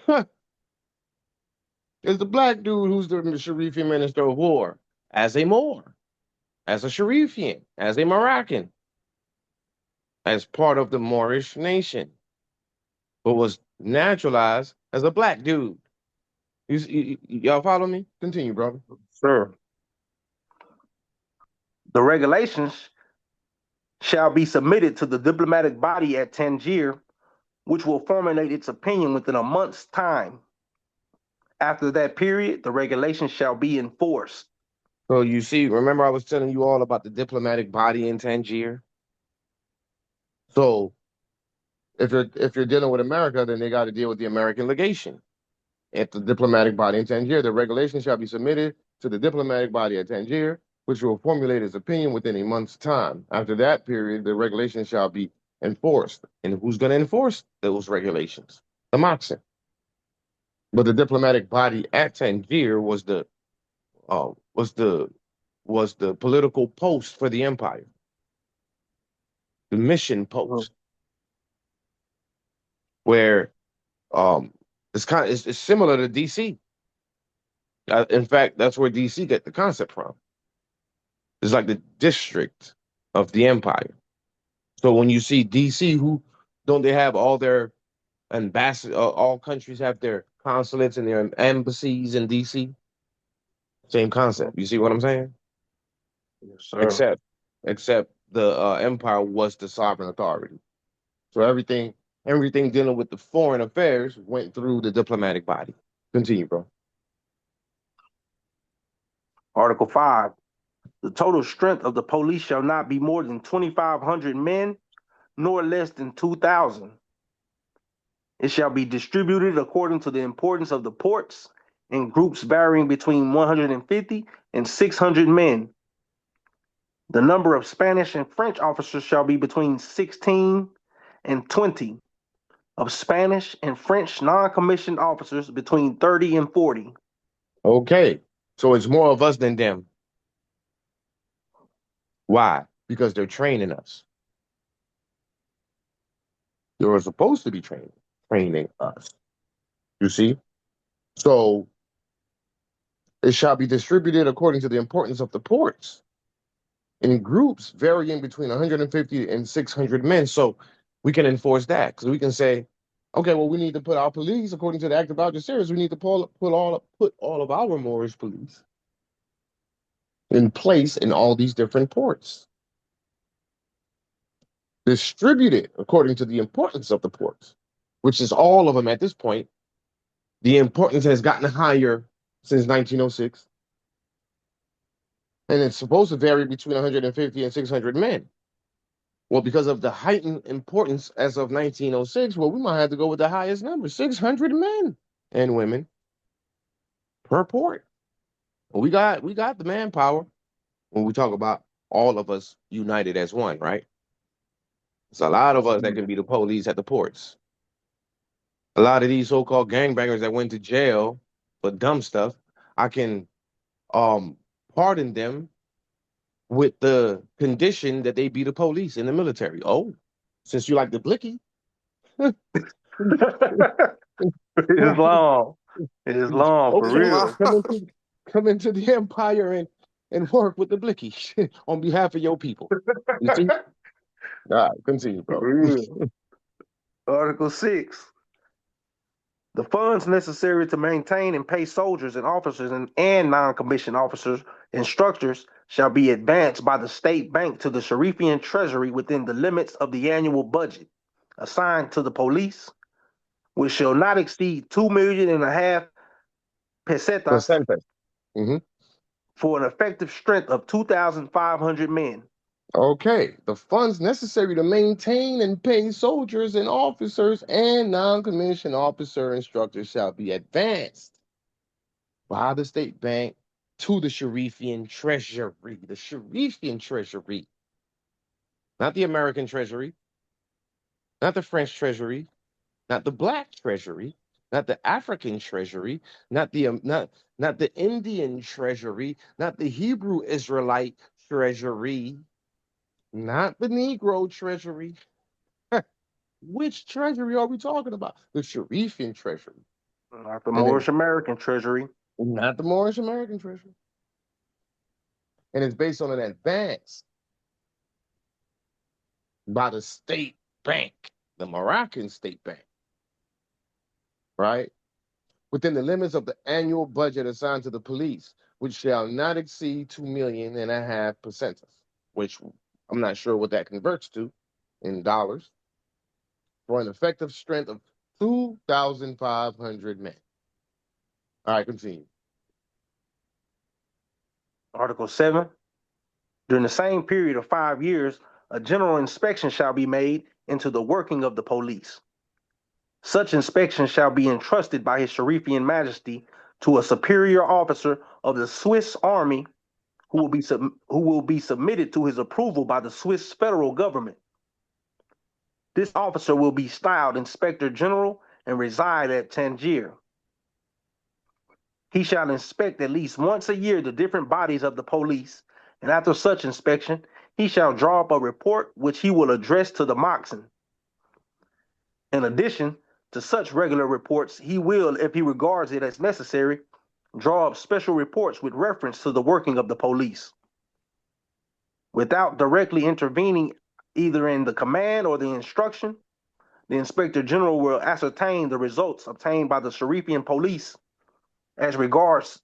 Huh. It's the black dude who's the Sharifian Minister of War as a Moor, as a Sharifian, as a Moroccan, as part of the Moorish nation, but was naturalized as a black dude. Y'all follow me? Continue, brother. Sir. The regulations shall be submitted to the diplomatic body at Tangier, which will formulate its opinion within a month's time. After that period, the regulations shall be enforced. So you see, remember I was telling you all about the diplomatic body in Tangier? So if you're dealing with America, then they got to deal with the American legation at the diplomatic body in Tangier. The regulations shall be submitted to the diplomatic body at Tangier, which will formulate its opinion within a month's time. After that period, the regulations shall be enforced. And who's going to enforce those regulations? The Moxon. But the diplomatic body at Tangier was the uh, was the was the political post for the empire, the mission post, where it's similar to DC. In fact, that's where DC get the concept from. It's like the district of the empire. So when you see DC, who don't they have all their ambassadors? All countries have their consulates and their embassies in DC. Same concept. You see what I'm saying? Yes, sir. Except the empire was the sovereign authority. So everything dealing with the foreign affairs went through the diplomatic body. Continue, bro. Article 5. The total strength of the police shall not be more than 2,500 men, nor less than 2,000. It shall be distributed according to the importance of the ports in groups varying between 150 and 600 men. The number of Spanish and French officers shall be between 16 and 20. Of Spanish and French non-commissioned officers between 30 and 40. Okay. So it's more of us than them. Why? Because they're training us. They were supposed to be training us. You see? So It shall be distributed according to the importance of the ports in groups varying between 150 and 600 men. So we can enforce that because we can say, okay, well, we need to put our police according to the Act of Algeciras. We need to put all of our Moorish police in place in all these different ports, distributed according to the importance of the ports, which is all of them at this point. The importance has gotten higher since 1906, and it's supposed to vary between 150 and 600 men. Well, because of the heightened importance as of 1906, well, we might have to go with the highest number, 600 men and women per port. We got the manpower when we talk about all of us united as one, right? It's a lot of us that can be the police at the ports. A lot of these so-called gangbangers that went to jail for dumb stuff, I can um pardon them with the condition that they be the police in the military. Oh, since you like the blicky. It's long. It's long for Okay, real. come into the empire and work with the blicky on behalf of your people. You see? All right, continue, For bro. real. Article 6. The funds necessary to maintain and pay soldiers and officers and non-commissioned officers, instructors, shall be advanced by the state bank to the Sharifian treasury within the limits of the annual budget assigned to the police, which shall not exceed 2,500,000 pesetas Percentage. Hmm. for an effective strength of 2,500 men. Okay, the funds necessary to maintain and pay soldiers and officers and non-commissioned officer instructors shall be advanced by the state bank to the Sharifian treasury. The Sharifian treasury, not the American treasury, not the French treasury, not the black treasury, not the African treasury, not the Indian treasury, not the Hebrew Israelite treasury, not the Negro treasury. Which treasury are we talking about? The Sharifian treasury, Not the and then Moorish American treasury. not the Moorish American treasury. And it's based on an advance by the state bank, the Moroccan state bank, right? Within the limits of the annual budget assigned to the police, which shall not exceed 2,500,000 pesetas, which I'm not sure what that converts to in dollars, for an effective strength of 2,500 men. All right, continue. Article 7. During the same period of 5 years, a general inspection shall be made into the working of the police. Such inspection shall be entrusted by His Sharifian Majesty to a superior officer of the Swiss Army who will be submitted to his approval by the Swiss federal government. This officer will be styled Inspector General and reside at Tangier. He shall inspect at least once a year the different bodies of the police, and after such inspection, he shall draw up a report which he will address to the Moxen. In addition to such regular reports, he will, if he regards it as necessary, draw up special reports with reference to the working of the police. Without directly intervening either in the command or the instruction, the Inspector General will ascertain the results obtained by the Sharifian police as regards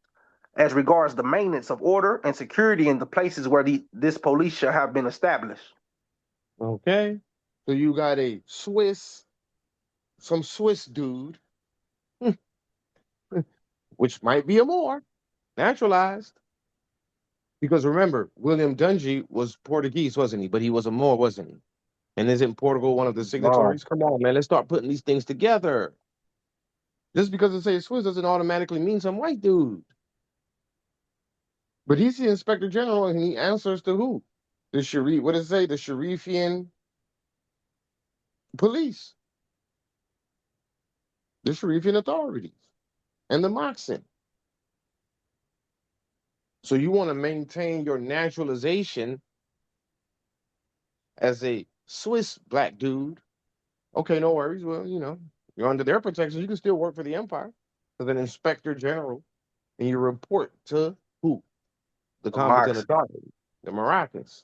the maintenance of order and security in the places where this police shall have been established. Okay. So you got some Swiss dude, which might be a Moor, naturalized. Because remember, William Dungy was Portuguese, wasn't he? But he was a Moor, wasn't he? And isn't Portugal one of the signatories? Come on, man. Let's start putting these things together. Just because it says Swiss doesn't automatically mean some white dude. But he's the Inspector General and he answers to who? The Sharif, what does it say? The Sharifian police, the Sharifian authorities, and the Moxen. So you want to maintain your naturalization as a Swiss black dude. Okay, no worries. Well, you're under their protection. You can still work for the empire as an inspector general. and you report to who? The The competent Mox. authority, the Moroccans.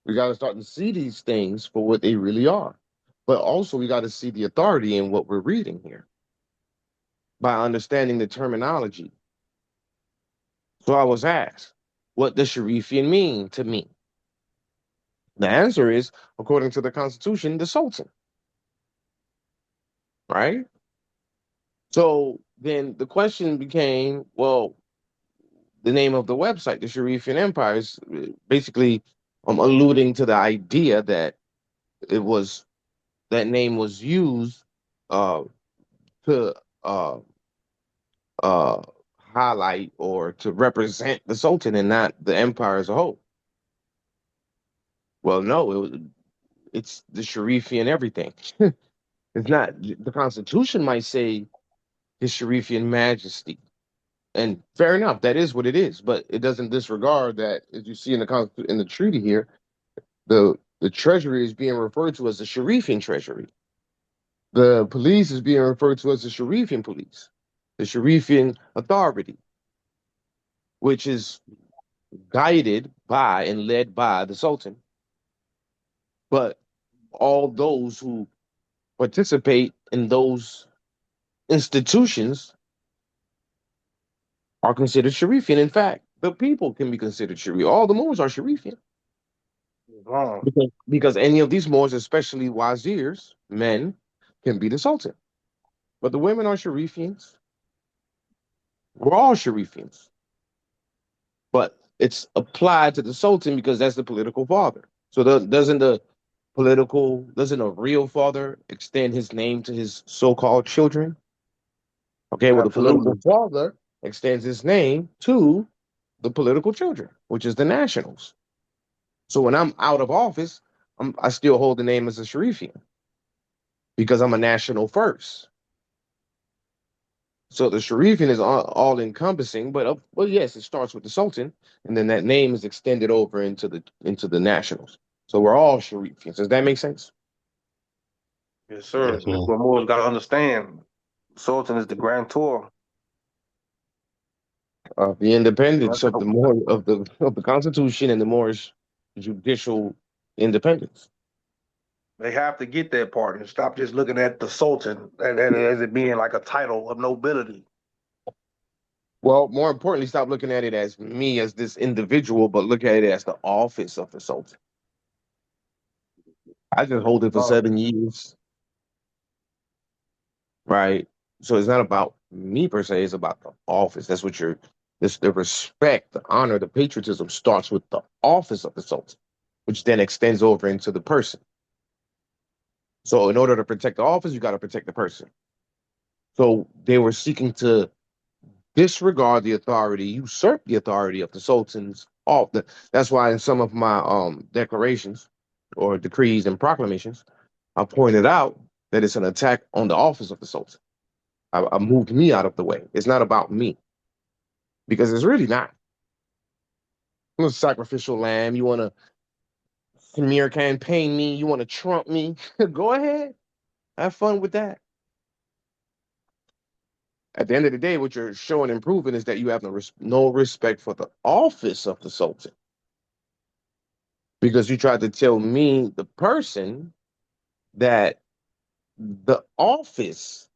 We got to start to see these things for what they really are. But also, we got to see the authority in what we're reading here by understanding the terminology. So I was asked, what does Sharifian mean to me? The answer is, according to the Constitution, the Sultan, right? So then the question became, well, the name of the website, the Sharifian Empire, is basically alluding to the idea that it was that name was used uh, to uh, uh, highlight or to represent the Sultan and not the empire as a whole. Well, no, it's the Sharifian everything. It's not. The Constitution might say His Sharifian Majesty, and fair enough, that is what it is. But it doesn't disregard that, as you see in the treaty here, the treasury is being referred to as the Sharifian treasury. The police is being referred to as the Sharifian police, the Sharifian authority, which is guided by and led by the Sultan. But all those who participate in those institutions are considered Sharifian. In fact, the people can be considered Sharifian. All the Moors are Sharifian. Wrong. Because any of these Moors, especially Wazirs, men, can be the Sultan. But the women are Sharifians. We're all Sharifians. But it's applied to the Sultan because that's the political father. So doesn't a real father extend his name to his so-called children? Okay, well, the political Absolutely. father extends his name to the political children, which is the nationals. So when I'm out of office, I still hold the name as a Sharifian because I'm a national first. So the Sharifian is all encompassing, but well, yes, it starts with the Sultan, and then that name is extended over into the nationals. So we're all Sharifians. Does that make sense? Yes, sir. Yes, That's sir. what Moors got to understand. Sultan is the Grand Tour. The independence That's of the Constitution and the Moorish judicial independence. They have to get that part and stop just looking at the Sultan as it being like a title of nobility. Well, more importantly, stop looking at it as me as this individual, but look at it as the office of the Sultan. I just hold it for 7 years, right? So it's not about me per se, it's about the office. That's what the respect, the honor, the patriotism starts with the office of the Sultan, which then extends over into the person. So in order to protect the office, you got to protect the person. So they were seeking to disregard the authority, usurp the authority of the sultans. That's why in some of my declarations or decrees and proclamations, I pointed out that it's an attack on the office of the sultan. I moved me out of the way. It's not about me because it's really not. I'm a sacrificial lamb. You want to smear campaign me? You want to trump me? Go ahead. Have fun with that. At the end of the day, what you're showing and proving is that you have no respect for the office of the sultan. Because you tried to tell me, the person, that the office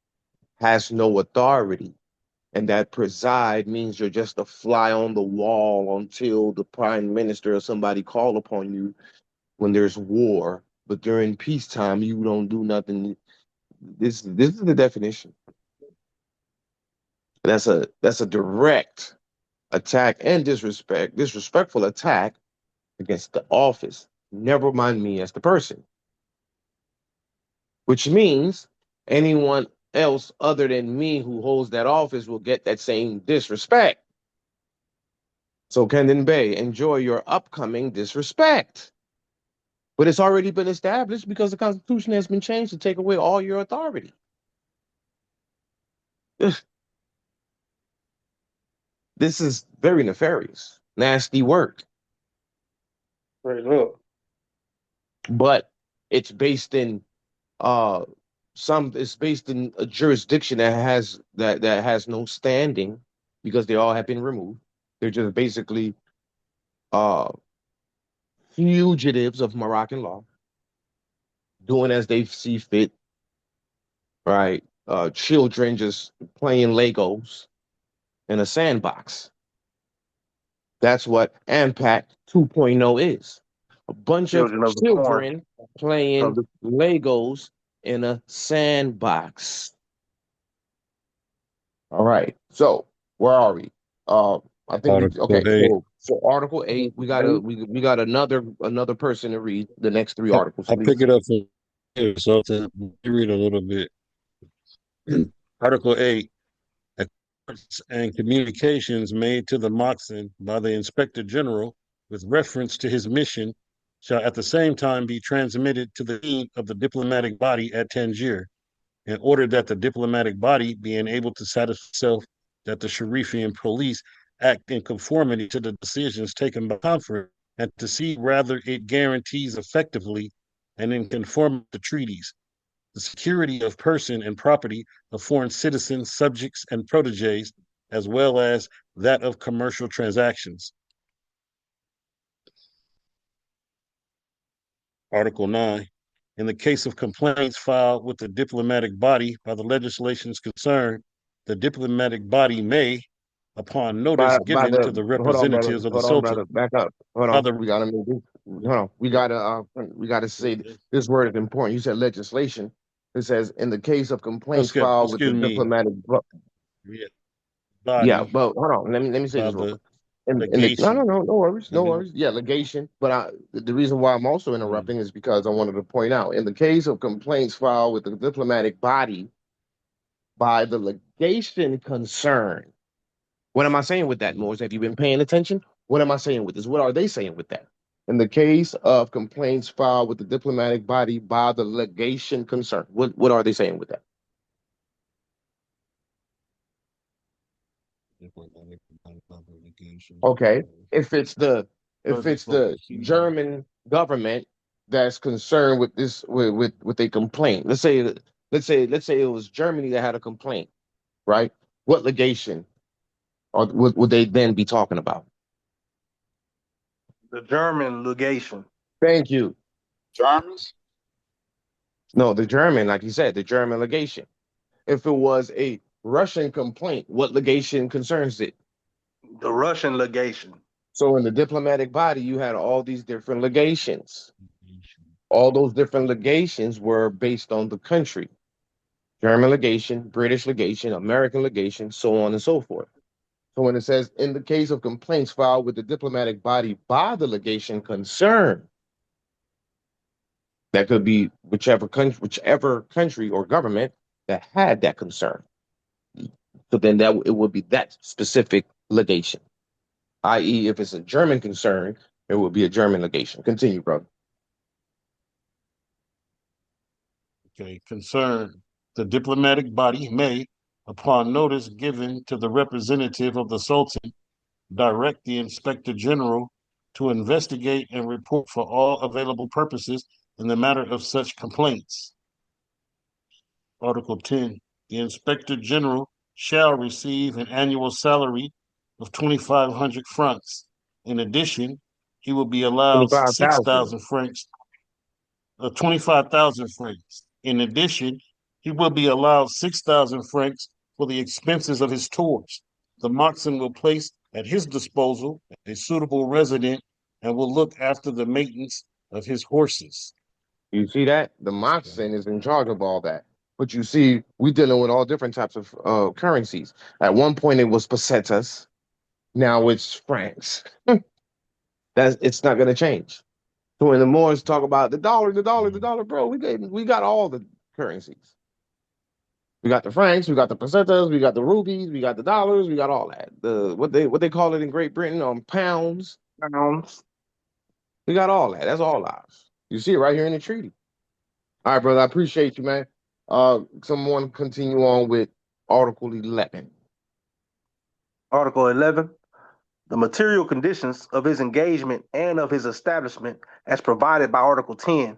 has no authority and that preside means you're just a fly on the wall until the prime minister or somebody call upon you when there's war, but during peacetime you don't do nothing. This is the definition. That's a direct attack and disrespectful attack against the office. Never mind me as the person. Which means anyone else other than me who holds that office will get that same disrespect. So, Kendon Bay, enjoy your upcoming disrespect. But it's already been established because the Constitution has been changed to take away all your authority. This is very nefarious, nasty work. Straight up. But it's based in uh, it's based in a jurisdiction that has no standing because they all have been removed. They're just basically uh fugitives of Moroccan law, doing as they see fit, right? Children just playing Legos in a sandbox. That's what AMPAC 2.0 is. A bunch of Children of the Corn. children playing Legos in a sandbox. All right. So where are we? I think we Article okay. 8. So Article 8, we got another person to read the next three articles, I'll pick please. it up from here, so to read a little bit. Article 8. Reports and communications made to the Moxon by the Inspector General with reference to his mission shall at the same time be transmitted to the dean of the diplomatic body at Tangier, in order that the diplomatic body be enabled to satisfy itself that the Sharifian police act in conformity to the decisions taken by conference, and to see whether it guarantees effectively and in conformity with the treaties the security of person and property of foreign citizens, subjects, and proteges, as well as that of commercial transactions. Article 9. In the case of complaints filed with the diplomatic body by the legislations concerned, the diplomatic body may, upon notice By given the to the hold on, brother. representatives of the Hold on, Sultan, brother. Back up. Hold on. other We gotta make this. Hold on. We gotta say this word is important. You said legislation. It says in the case of complaints filed with the excuse me, diplomatic yeah, body but hold on. Let me say by this real the quick. In the legation. no worries, no worries. Yeah, legation. But the reason why I'm also interrupting is because I wanted to point out in the case of complaints filed with the diplomatic body by the legation concerned. What am I saying with that, Morris? Have you been paying attention? What am I saying with this? What are they saying with that? In the case of complaints filed with the diplomatic body by the legation concerned, what are they saying with that? Okay, if it's the German government that's concerned with this with a complaint, let's say it was Germany that had a complaint, right? What legation or would they then be talking about? The German legation. Thank you. Germans? No, the German, like you said, the German legation. If it was a Russian complaint, what legation concerns it? The Russian legation. So in the diplomatic body, you had all these different legations. All those different legations were based on the country. German legation, British legation, American legation, so on and so forth. So when it says in the case of complaints filed with the diplomatic body by the legation concerned, that could be whichever country or government that had that concern. So then that it would be that specific legation, i.e., if it's a German concern, it would be a German legation. Continue, brother. Okay, concern. The diplomatic body may, upon notice given to the representative of the Sultan, direct the Inspector General to investigate and report for all available purposes in the matter of such complaints. Article 10. The Inspector General shall receive an annual salary of 2,500 francs. In addition, he will be allowed 25,000. 6,000 francs 25,000 francs. In addition, he will be allowed 6,000 francs for the expenses of his tours. The Moxon will place at his disposal a suitable resident and will look after the maintenance of his horses. You see that? The Moxon is in charge of all that. But you see, we're dealing with all different types of currencies. At one point, it was pesetas. Now it's francs. It's not going to change. So when the Moors talk about the dollar, bro, we got all the currencies. We got the francs, we got the pesetas, we got the rupees, we got the dollars, we got all that. The what they call it in Great Britain pounds. Pounds. We got all that. That's all ours. You see it right here in the treaty. All right, brother. I appreciate you, man. Someone continue on with Article 11. Article 11. The material conditions of his engagement and of his establishment, as provided by Article 10,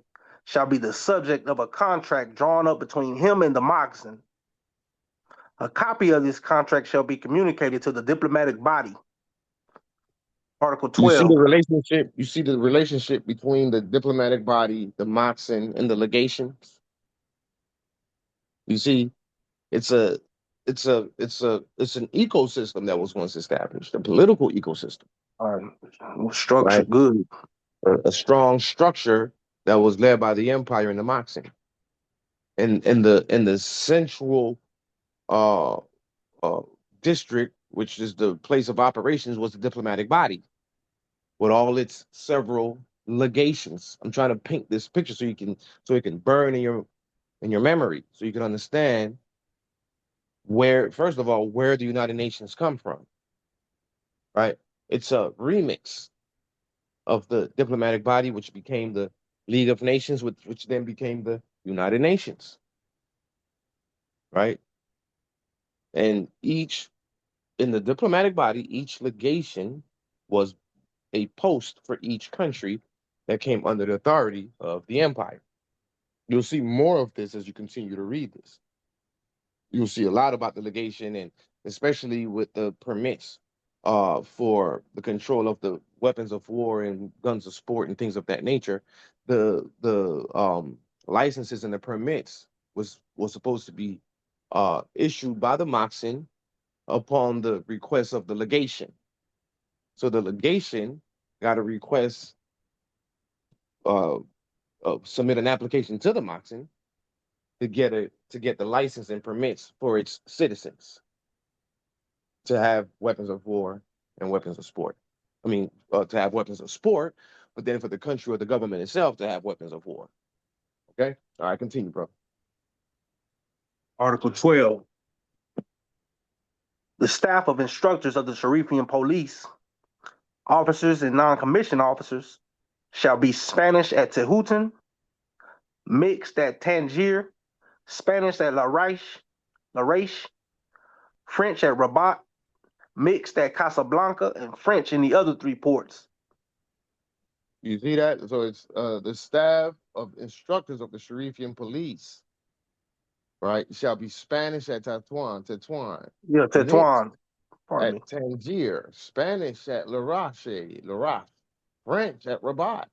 shall be the subject of a contract drawn up between him and the moccasin. A copy of this contract shall be communicated to the diplomatic body. Article You see 12. the relationship between the diplomatic body, the moccasin, and the legations. You see, it's an ecosystem that was once established, a political ecosystem, Structure, right? good. A strong structure that was led by the empire and the moccasin. And in the central uh, uh, district, which is the place of operations, was the diplomatic body with all its several legations. I'm trying to paint this picture so it can burn in your memory, so you can understand where, first of all, where the United Nations come from, right? It's a remix of the diplomatic body, which became the League of Nations, which then became the United Nations, right? And in the diplomatic body, each legation was a post for each country that came under the authority of the empire. You'll see more of this as you continue to read this. You'll see a lot about the legation, and especially with the permits for the control of the weapons of war and guns of sport and things of that nature. The licenses and the permits was supposed to be issued by the moccasin upon the request of the legation. So the legation got a request, submit an application to the moccasin to get the license and permits for its citizens to have weapons of war and weapons of sport. I mean, to have weapons of sport, but then for the country or the government itself to have weapons of war. Okay? All right, continue, bro. Article 12. The staff of instructors of the Sharifian police, officers and non-commissioned officers, shall be Spanish at Tehutan, mixed at Tangier, Spanish at Larache, French at Rabat, mixed at Casablanca, and French in the other three ports. You see that? So it's the staff of instructors of the Sharifian police, right, shall be Spanish at Tetuan, Yeah, mixed Tetuan. Pardon me. at Tangier, Spanish at Larache, French at Rabat,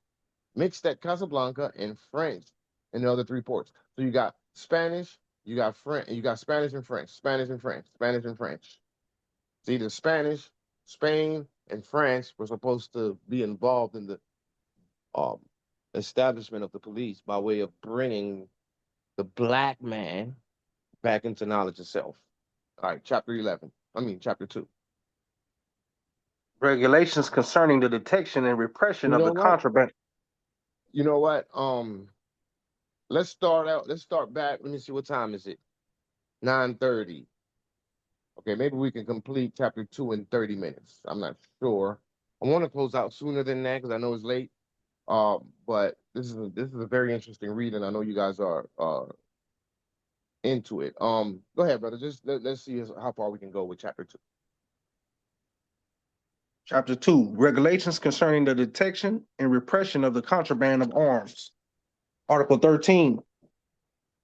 mixed at Casablanca, and French in the other three ports. So you got Spanish, you got French, you got Spanish and French, Spanish and French, Spanish and French. So either Spanish, Spain, and France were supposed to be involved in the um, establishment of the police by way of bringing the black man back into knowledge of self. All right, chapter 2. Regulations concerning the detection and repression You of know the what? contraband. You know what? Let's start back. Let me see, what time is it? 9:30. Okay, maybe we can complete chapter 2 in 30 minutes. I'm not sure. I want to close out sooner than that because I know it's late. But this is a very interesting read, and I know you guys are into it. Go ahead, brother. Just let's see how far we can go with chapter 2. Chapter 2, regulations concerning the detection and repression of the contraband of arms. Article 13,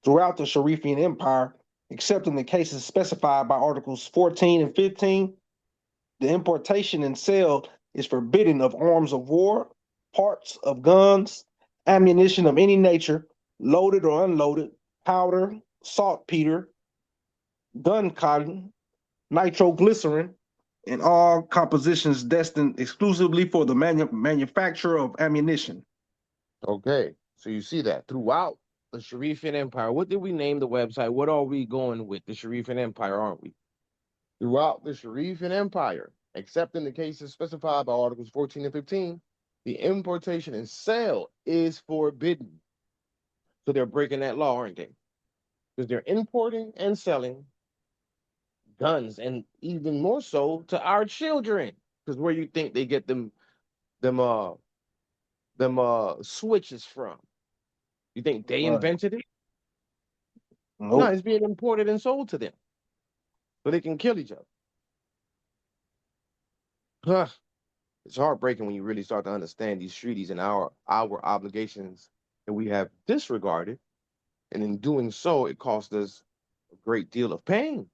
throughout the Sharifian Empire, except in the cases specified by Articles 14 and 15, the importation and sale is forbidden of arms of war, parts of guns, ammunition of any nature, loaded or unloaded, powder, saltpeter, gun cotton, nitroglycerin, and all compositions destined exclusively for the manufacture of ammunition. Okay, so you see that throughout the Sharifian Empire. What did we name the website? What are we going with? The Sharifian Empire, aren't we? Throughout the Sharifian Empire, except in the cases specified by Articles 14 and 15, the importation and sale is forbidden. So they're breaking that law, aren't they? Because they're importing and selling guns, and even more so to our children. Because where you think they get them switches from? You think they invented it? Nope. No, it's being imported and sold to them so they can kill each other. It's heartbreaking when you really start to understand these treaties and our obligations and we have disregarded, and in doing so, it cost us a great deal of pain.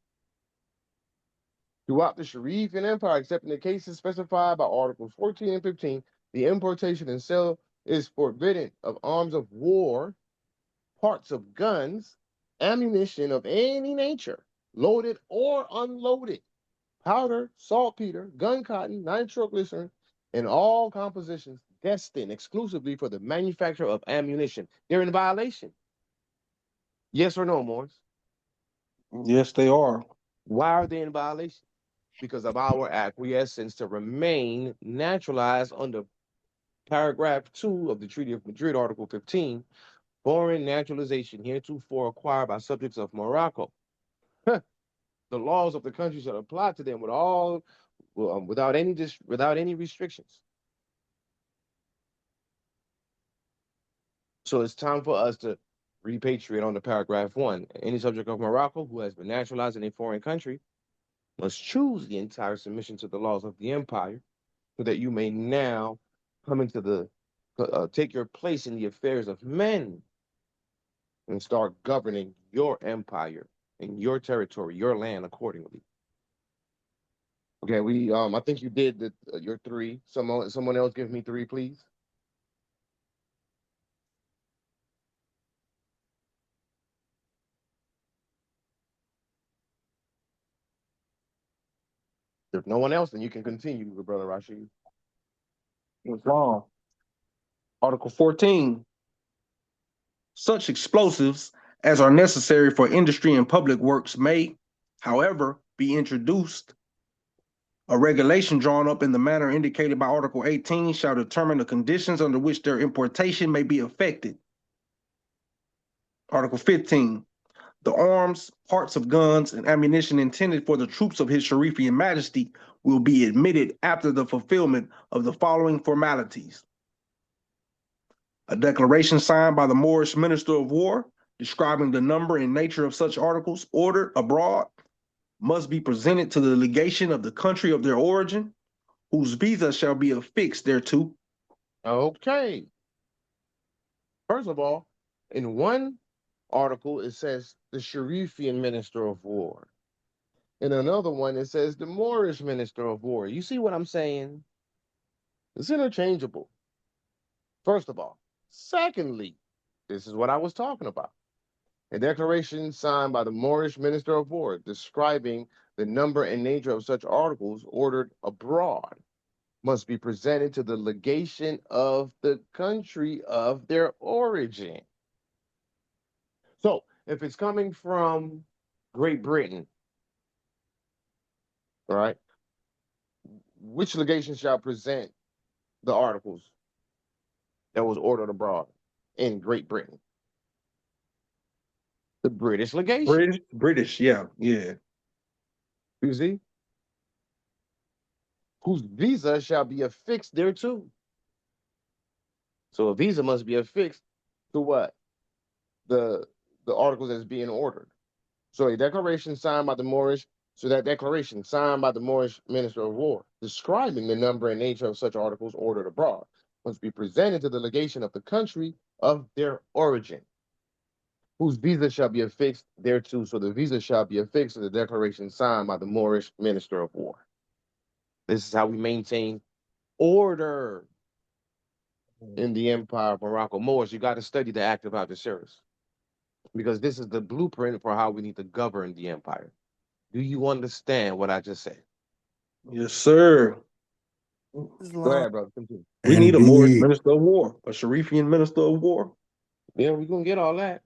Throughout the Sharifian Empire, except in the cases specified by Articles 14 and 15, the importation and sale is forbidden of arms of war, parts of guns, ammunition of any nature, loaded or unloaded, powder, saltpeter, gun cotton, nitroglycerin, and all compositions destined exclusively for the manufacture of ammunition. They're in violation. Yes or no, Morris? Yes, they are. Why are they in violation? Because of our acquiescence to remain naturalized under paragraph 2 of the Treaty of Madrid, Article 15, foreign naturalization heretofore acquired by subjects of Morocco. The laws of the country shall apply to them without any restrictions. So it's time for us to repatriate on the paragraph 1. Any subject of Morocco who has been naturalized in a foreign country must choose the entire submission to the laws of the empire, so that you may now come into take your place in the affairs of men and start governing your empire and your territory, your land accordingly. Okay, I think you did your 3. Someone else give me 3, please. If no one else, then you can continue, Brother Rashid. What's wrong? Article 14. Such explosives as are necessary for industry and public works may, however, be introduced. A regulation drawn up in the manner indicated by Article 18 shall determine the conditions under which their importation may be effected. Article 15. The arms, parts of guns, and ammunition intended for the troops of His Sharifian Majesty will be admitted after the fulfillment of the following formalities. A declaration signed by the Moorish Minister of War describing the number and nature of such articles ordered abroad must be presented to the legation of the country of their origin, whose visa shall be affixed thereto. Okay. First of all, in one article, it says the Sharifian Minister of War. In another one, it says the Moorish Minister of War. You see what I'm saying? It's interchangeable. First of all. Secondly, this is what I was talking about. A declaration signed by the Moorish Minister of War describing the number and nature of such articles ordered abroad must be presented to the legation of the country of their origin. So if it's coming from Great Britain, all right, which legation shall present the articles that was ordered abroad in Great Britain? The British legation. British, yeah. You see? Whose visa shall be affixed thereto. So a visa must be affixed to what? The articles that's being ordered. So that declaration signed by the Moorish Minister of War describing the number and nature of such articles ordered abroad must be presented to the legation of the country of their origin, whose visa shall be affixed thereto. So the visa shall be affixed to the declaration signed by the Moorish Minister of War. This is how we maintain order in the Empire of Morocco. Moors, you got to study the Act of Algeciras, because this is the blueprint for how we need to govern the empire. Do you understand what I just said? Yes, sir. Go ahead, brother. Continue. We need a Moorish Indeed. Minister of War, a Sharifian Minister of War. Yeah, we're going to get all that.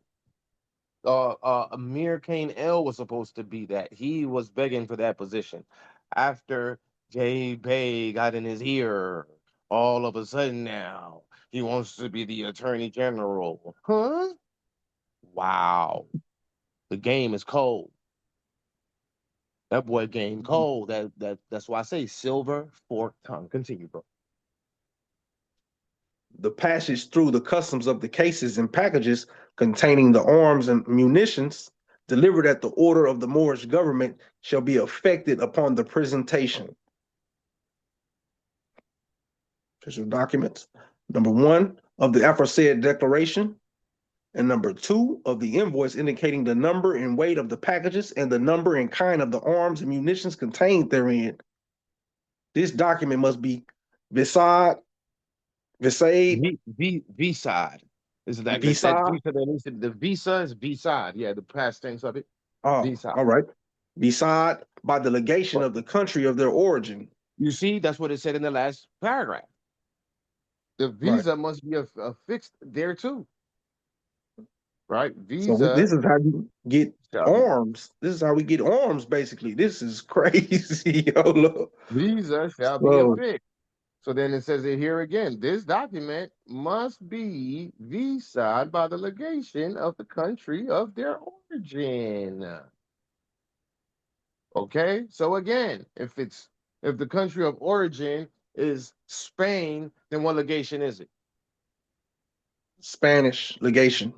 Amir Kane L was supposed to be that. He was begging for that position. After Jay Bay got in his ear, all of a sudden now, he wants to be the Attorney General. Huh? Wow. The game is cold. That boy game cold. That's why I say silver forked tongue. Continue, bro. The passage through the customs of the cases and packages containing the arms and munitions delivered at the order of the Moorish government shall be effected upon the presentation. Official documents. Number 1 of the aforesaid declaration, and number 2 of the invoice indicating the number and weight of the packages and the number and kind of the arms and munitions contained therein. This document must be visad. V-side. Is it like that V-side? visa that is the visa is V-side. Yeah, the past tense of it. Oh, V-side. all right. Visad by the legation of the country of their origin. You see, that's what it said in the last paragraph. The visa must be affixed there too. Right? Visa. So this is how you get arms. This is how we get arms, basically. This is crazy. Yo, look. Visa shall be affixed. So then it says it here again. This document must be visaed by the legation of the country of their origin. Okay? So again, if the country of origin is Spain, then what legation is it? Spanish legation.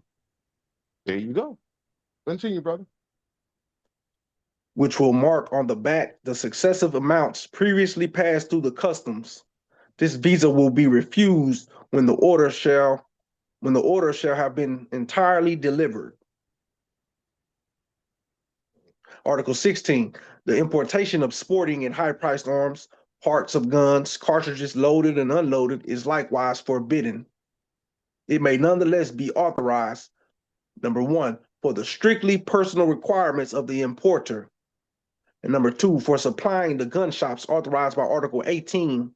There you go. Continue, brother. Which will mark on the back the successive amounts previously passed through the customs. This visa will be refused when the order shall have been entirely delivered. Article 16, the importation of sporting and high-priced arms, parts of guns, cartridges loaded and unloaded is likewise forbidden. It may nonetheless be authorized, number 1, for the strictly personal requirements of the importer, and number 2, for supplying the gun shops authorized by Article 18.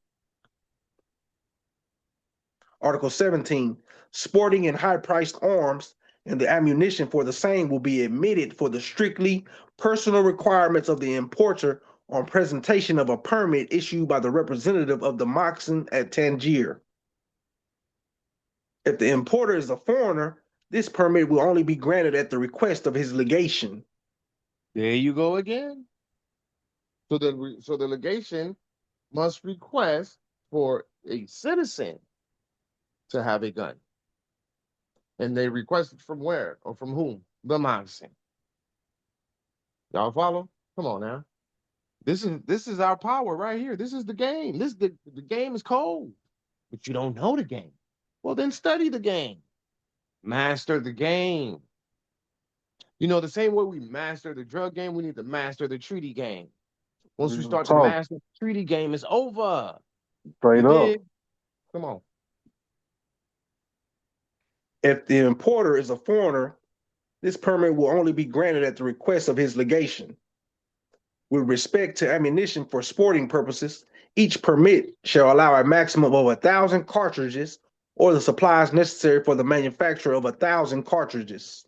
Article 17, sporting and high-priced arms and the ammunition for the same will be admitted for the strictly personal requirements of the importer on presentation of a permit issued by the representative of the Moxon at Tangier. If the importer is a foreigner, this permit will only be granted at the request of his legation. There you go again. So the legation must request for a citizen to have a gun. And they request it from where or from whom? The Moxon. Y'all follow? Come on now. This is our power right here. This is the game. The game is cold, but you don't know the game. Well, then study the game. Master the game. You know, the same way we master the drug game, we need to master the treaty game. Once we start to master the treaty game, it's over. Straight up. Come on. If the importer is a foreigner, this permit will only be granted at the request of his legation. With respect to ammunition for sporting purposes, each permit shall allow a maximum of 1,000 cartridges or the supplies necessary for the manufacture of 1,000 cartridges.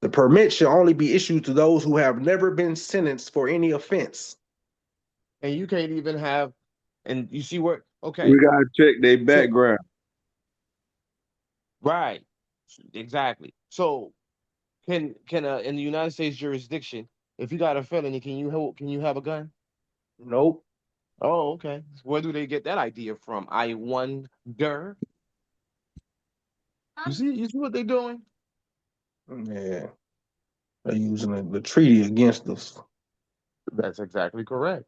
The permit shall only be issued to those who have never been sentenced for any offense. And you can't even have, and you see where, okay. We gotta check their background. Right. Exactly. So can in the United States jurisdiction, if you got a felony, can you have a gun? Nope. Oh, okay. Where do they get that idea from? I wonder. You see what they're doing? Yeah. They're using the treaty against us. That's exactly correct.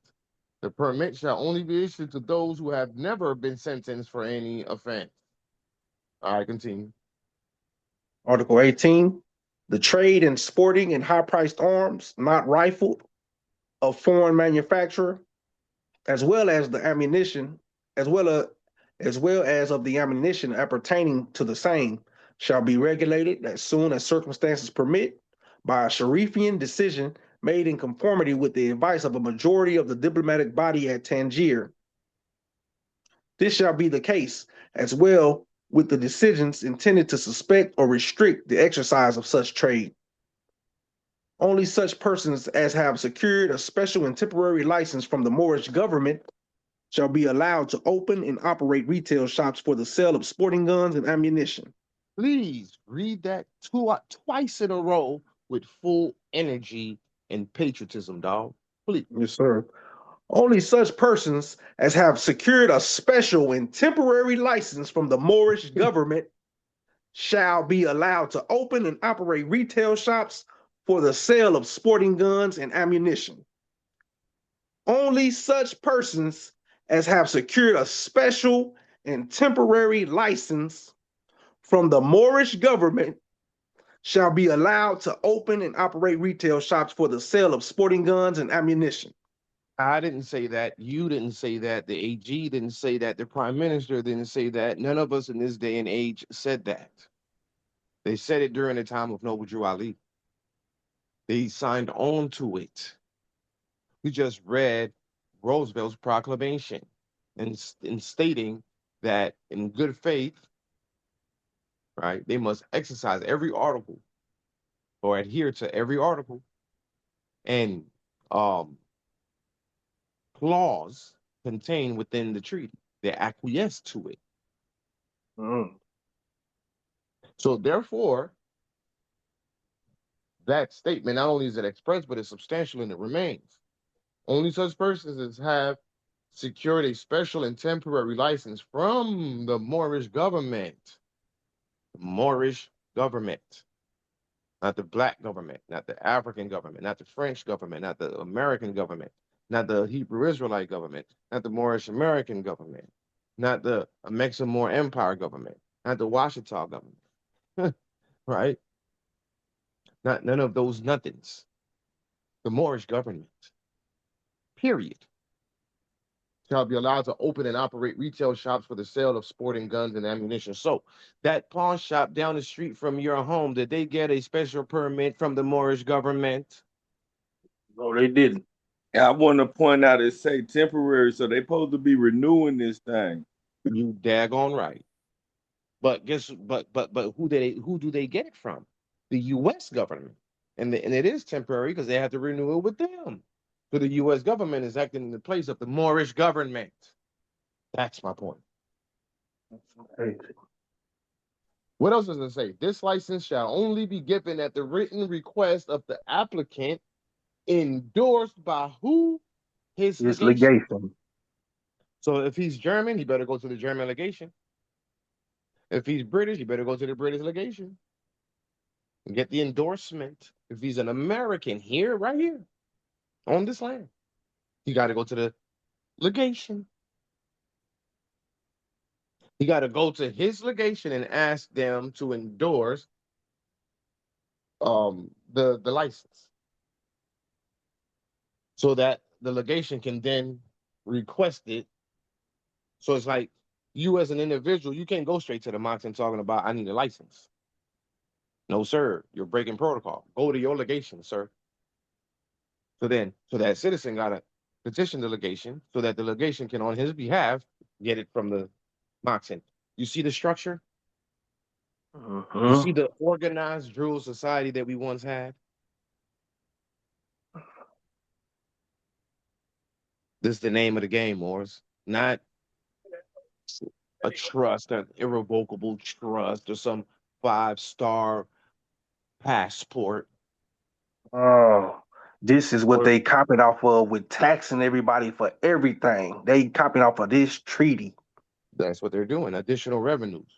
The permit shall only be issued to those who have never been sentenced for any offense. All right, continue. Article 18, the trade in sporting and high-priced arms, not rifled, of foreign manufacturer, as well as the ammunition, as well as of the ammunition appertaining to the same, shall be regulated as soon as circumstances permit by a Sharifian decision made in conformity with the advice of a majority of the diplomatic body at Tangier. This shall be the case as well with the decisions intended to suspect or restrict the exercise of such trade. Only such persons as have secured a special and temporary license from the Moorish government shall be allowed to open and operate retail shops for the sale of sporting guns and ammunition. Please read that twice in a row with full energy and patriotism, dog. Please. Yes, sir. Only such persons as have secured a special and temporary license from the Moorish government shall be allowed to open and operate retail shops for the sale of sporting guns and ammunition. Only such persons as have secured a special and temporary license from the Moorish government shall be allowed to open and operate retail shops for the sale of sporting guns and ammunition. I didn't say that. You didn't say that. The AG didn't say that. The Prime Minister didn't say that. None of us in this day and age said that. They said it during the time of Noble Drew Ali. They signed on to it. We just read Roosevelt's proclamation and in stating that in good faith, right, they must exercise every article or adhere to every article and clause contained within the treaty. They acquiesce to it. So therefore, that statement not only is it expressed, but it's substantial and it remains. Only such persons as have secured a special and temporary license from the Moorish government. The Moorish government. Not the black government, not the African government, not the French government, not the American government, not the Hebrew Israelite government, not the Moorish American government, not the Mexican Moor Empire government, not the Washita government, right? Not none of those nothings. The Moorish government, period, shall be allowed to open and operate retail shops for the sale of sporting guns and ammunition. So that pawn shop down the street from your home, did they get a special permit from the Moorish government? No, they didn't. I want to point out it say temporary, so they supposed to be renewing this thing. You daggone right. But who do they get it from? The US government. And it is temporary because they have to renew it with them. So the US government is acting in the place of the Moorish government. That's my point. What else does it say? This license shall only be given at the written request of the applicant, endorsed by who? His legation. So if he's German, he better go to the German legation. If he's British, he better go to the British legation and get the endorsement. If he's an American here, right here, on this land, he got to go to the legation. He got to go to his legation and ask them to endorse the license, so that the legation can then request it. So it's like you as an individual, you can't go straight to the Mox and talking about I need a license. No, sir, you're breaking protocol. Go to your legation, sir. So that citizen got to petition the legation so that the legation can, on his behalf, get it from the Moxon. You see the structure? You see the organized Druid society that we once had? This is the name of the game, Morris. Not a trust, an irrevocable trust, or some 5-star passport. Oh, this is what they copied off of with taxing everybody for everything. They copied off of this treaty. That's what they're doing. Additional revenues.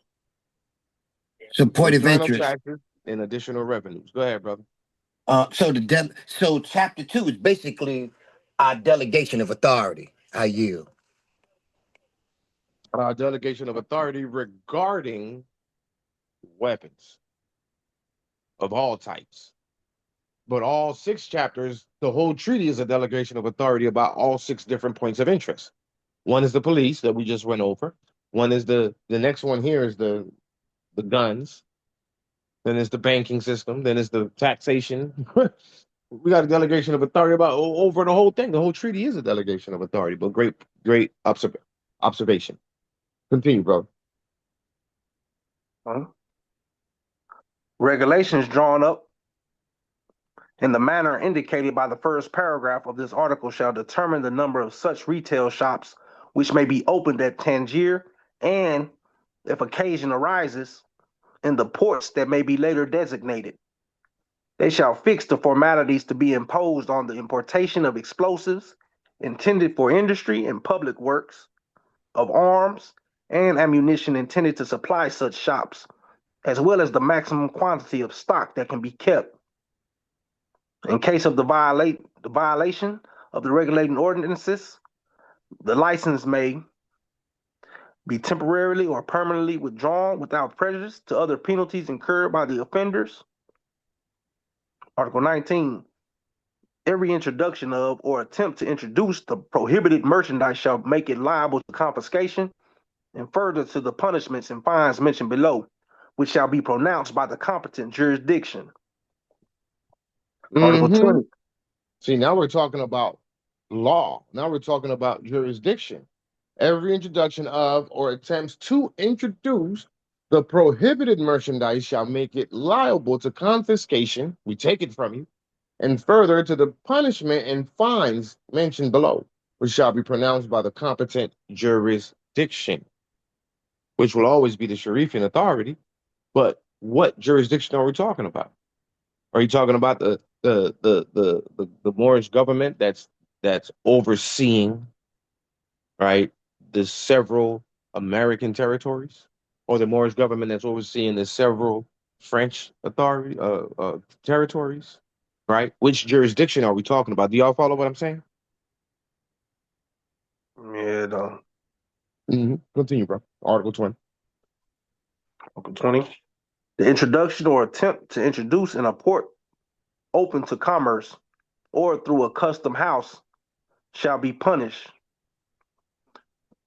So point of Internal interest. taxes and additional revenues. Go ahead, brother. So chapter 2 is basically our delegation of authority. I yield. Delegation of authority regarding weapons of all types. But all 6 chapters, the whole treaty is a delegation of authority about all 6 different points of interest. One is the police that we just went over. One is the next one here is the guns. Then it's the banking system. Then it's the taxation. We got a delegation of authority about over the whole thing. The whole treaty is a delegation of authority. But great observation. Continue, bro. Regulations drawn up in the manner indicated by the first paragraph of this article shall determine the number of such retail shops which may be opened at Tangier and, if occasion arises, in the ports that may be later designated. They shall fix the formalities to be imposed on the importation of explosives intended for industry and public works, of arms and ammunition intended to supply such shops, as well as the maximum quantity of stock that can be kept. In case of the violation of the regulating ordinances, the license may be temporarily or permanently withdrawn without prejudice to other penalties incurred by the offenders. Article 19. Every introduction of or attempt to introduce the prohibited merchandise shall make it liable to confiscation and further to the punishments and fines mentioned below, which shall be pronounced by the competent jurisdiction. Article 20. See, now we're talking about law. Now we're talking about jurisdiction. Every introduction of or attempts to introduce the prohibited merchandise shall make it liable to confiscation, we take it from you, and further to the punishment and fines mentioned below, which shall be pronounced by the competent jurisdiction, which will always be the Sharifian authority. But what jurisdiction are we talking about? Are you talking about the Moorish government that's overseeing, right, the several American territories, or the Moorish government that's overseeing the several French territories, right? Which jurisdiction are we talking about? Do y'all follow what I'm saying? Yeah, no. Continue, bro. Article 20. Article 20. The introduction or attempt to introduce in a port open to commerce or through a custom house shall be punished.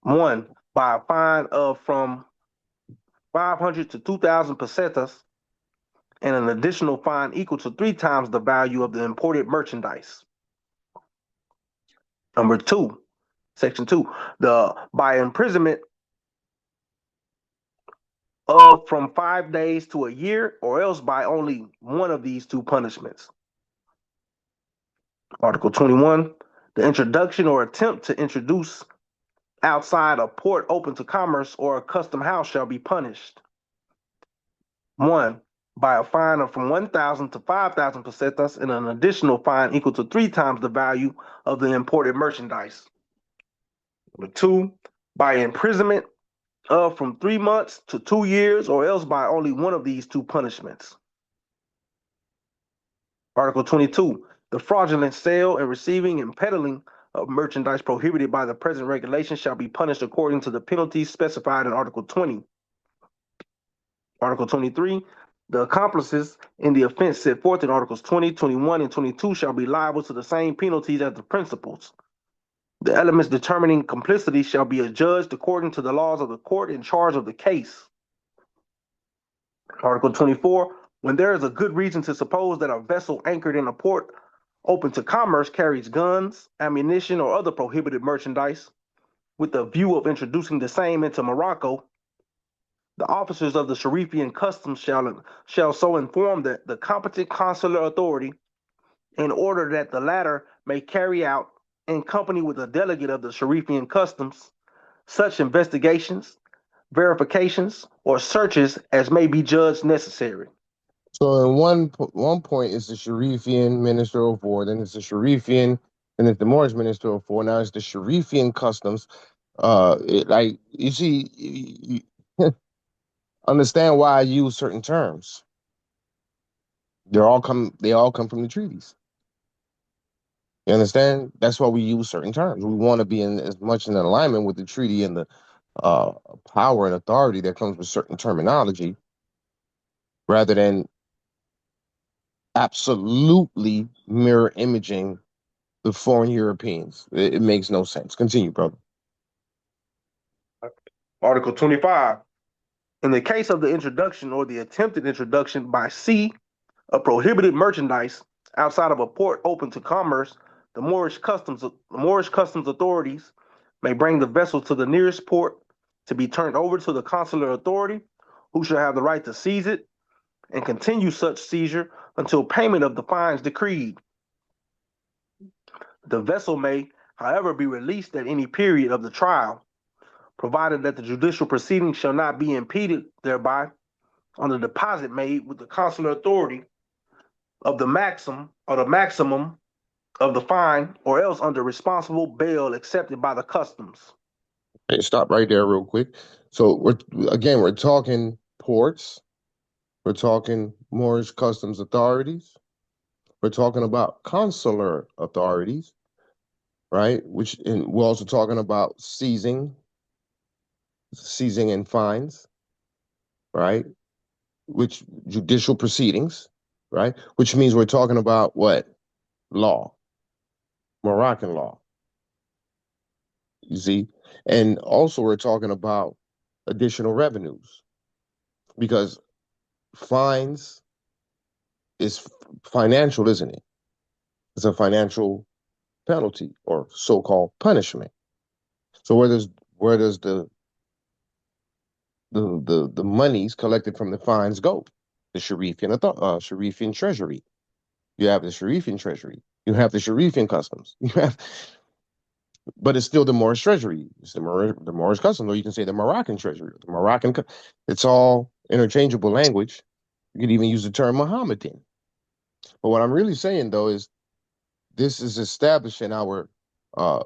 1. By a fine of from 500 to 2,000 pesetas and an additional fine equal to 3 times the value of the imported merchandise. Number 2, Section 2, by imprisonment of from 5 days to a year, or else by only one of these two punishments. Article 21, the introduction or attempt to introduce outside a port open to commerce or a custom house shall be punished. 1. By a fine of from 1,000 to 5,000 pesetas and an additional fine equal to 3 times the value of the imported merchandise. Number 2. By imprisonment of from 3 months to 2 years, or else by only one of these two punishments. Article 22. The fraudulent sale and receiving and peddling of merchandise prohibited by the present regulation shall be punished according to the penalties specified in Article 20. Article 23. The accomplices in the offense set forth in Articles 20, 21, and 22 shall be liable to the same penalties as the principals. The elements determining complicity shall be adjudged according to the laws of the court in charge of the case. Article 24. When there is a good reason to suppose that a vessel anchored in a port open to commerce carries guns, ammunition, or other prohibited merchandise, with the view of introducing the same into Morocco, the officers of the Sharifian customs shall so inform the competent consular authority in order that the latter may carry out, in company with a delegate of the Sharifian customs, such investigations, verifications, or searches as may be judged necessary. So in one point, it's the Sharifian Minister of War, then it's the Sharifian, and it's the Moorish Minister of War. Now it's the Sharifian Customs. Like you see, you understand why I use certain terms. They all come from the treaties. You understand? That's why we use certain terms. We want to be in as much in alignment with the treaty and the power and authority that comes with certain terminology, rather than absolutely mirror imaging the foreign Europeans. It makes no sense. Continue, brother. Article 25. In the case of the introduction or the attempted introduction by sea of prohibited merchandise outside of a port open to commerce, the Moorish customs authorities may bring the vessel to the nearest port to be turned over to the consular authority, who shall have the right to seize it and continue such seizure until payment of the fines decreed. The vessel may, however, be released at any period of the trial, provided that the judicial proceedings shall not be impeded thereby, on the deposit made with the consular authority of the maximum of the fine, or else under responsible bail accepted by the customs. Hey, stop right there real quick. So we're talking ports, we're talking Moorish customs authorities, we're talking about consular authorities, right? And we're also talking about seizing, seizing and fines, right? Which judicial proceedings, right? Which means we're talking about what? Law, Moroccan law, you see? And also we're talking about additional revenues because fines is financial, isn't it? It's a financial penalty or so-called punishment. So where does the monies collected from the fines go? The Sharifian treasury. You have the Sharifian treasury. You have the Sharifian customs. You have, but it's still the Moorish treasury. It's the Moorish customs, or you can say the Moroccan treasury. The Moroccan. It's all interchangeable language. You could even use the term Mohammedan. But what I'm really saying though is this is establishing our uh,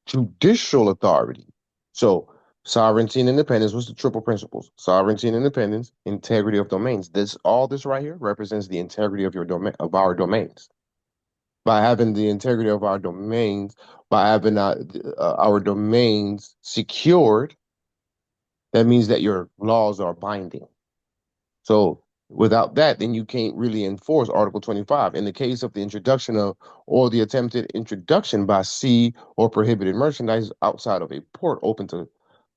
judicial authority. So sovereignty and independence was the triple principles. Sovereignty and independence, integrity of domains. This right here represents the integrity of your domain of our domains. By having the integrity of our domains, by having our domains secured, that means that your laws are binding. So without that, then you can't really enforce Article 25. In the case of the introduction of or the attempted introduction by sea or prohibited merchandise outside of a port open to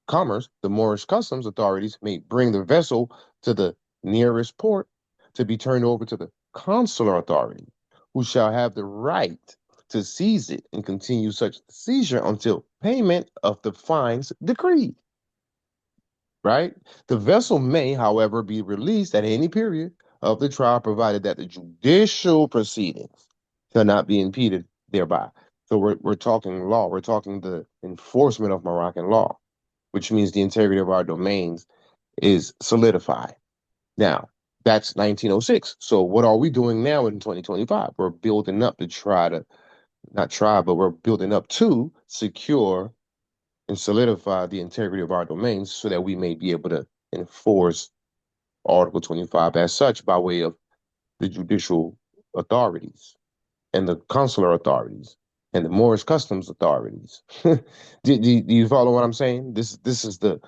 commerce, the Moorish customs authorities may bring the vessel to the nearest port to be turned over to the consular authority, who shall have the right to seize it and continue such seizure until payment of the fines decreed. Right? The vessel may, however, be released at any period of the trial, provided that the judicial proceedings shall not be impeded thereby. So we're talking law. We're talking the enforcement of Moroccan law, which means the integrity of our domains is solidified. Now, that's 1906. So what are we doing now in 2025? We're building up to but we're building up to secure and solidify the integrity of our domains so that we may be able to enforce Article 25 as such by way of the judicial authorities and the consular authorities and the Moorish customs authorities. Do you follow what I'm saying? This is the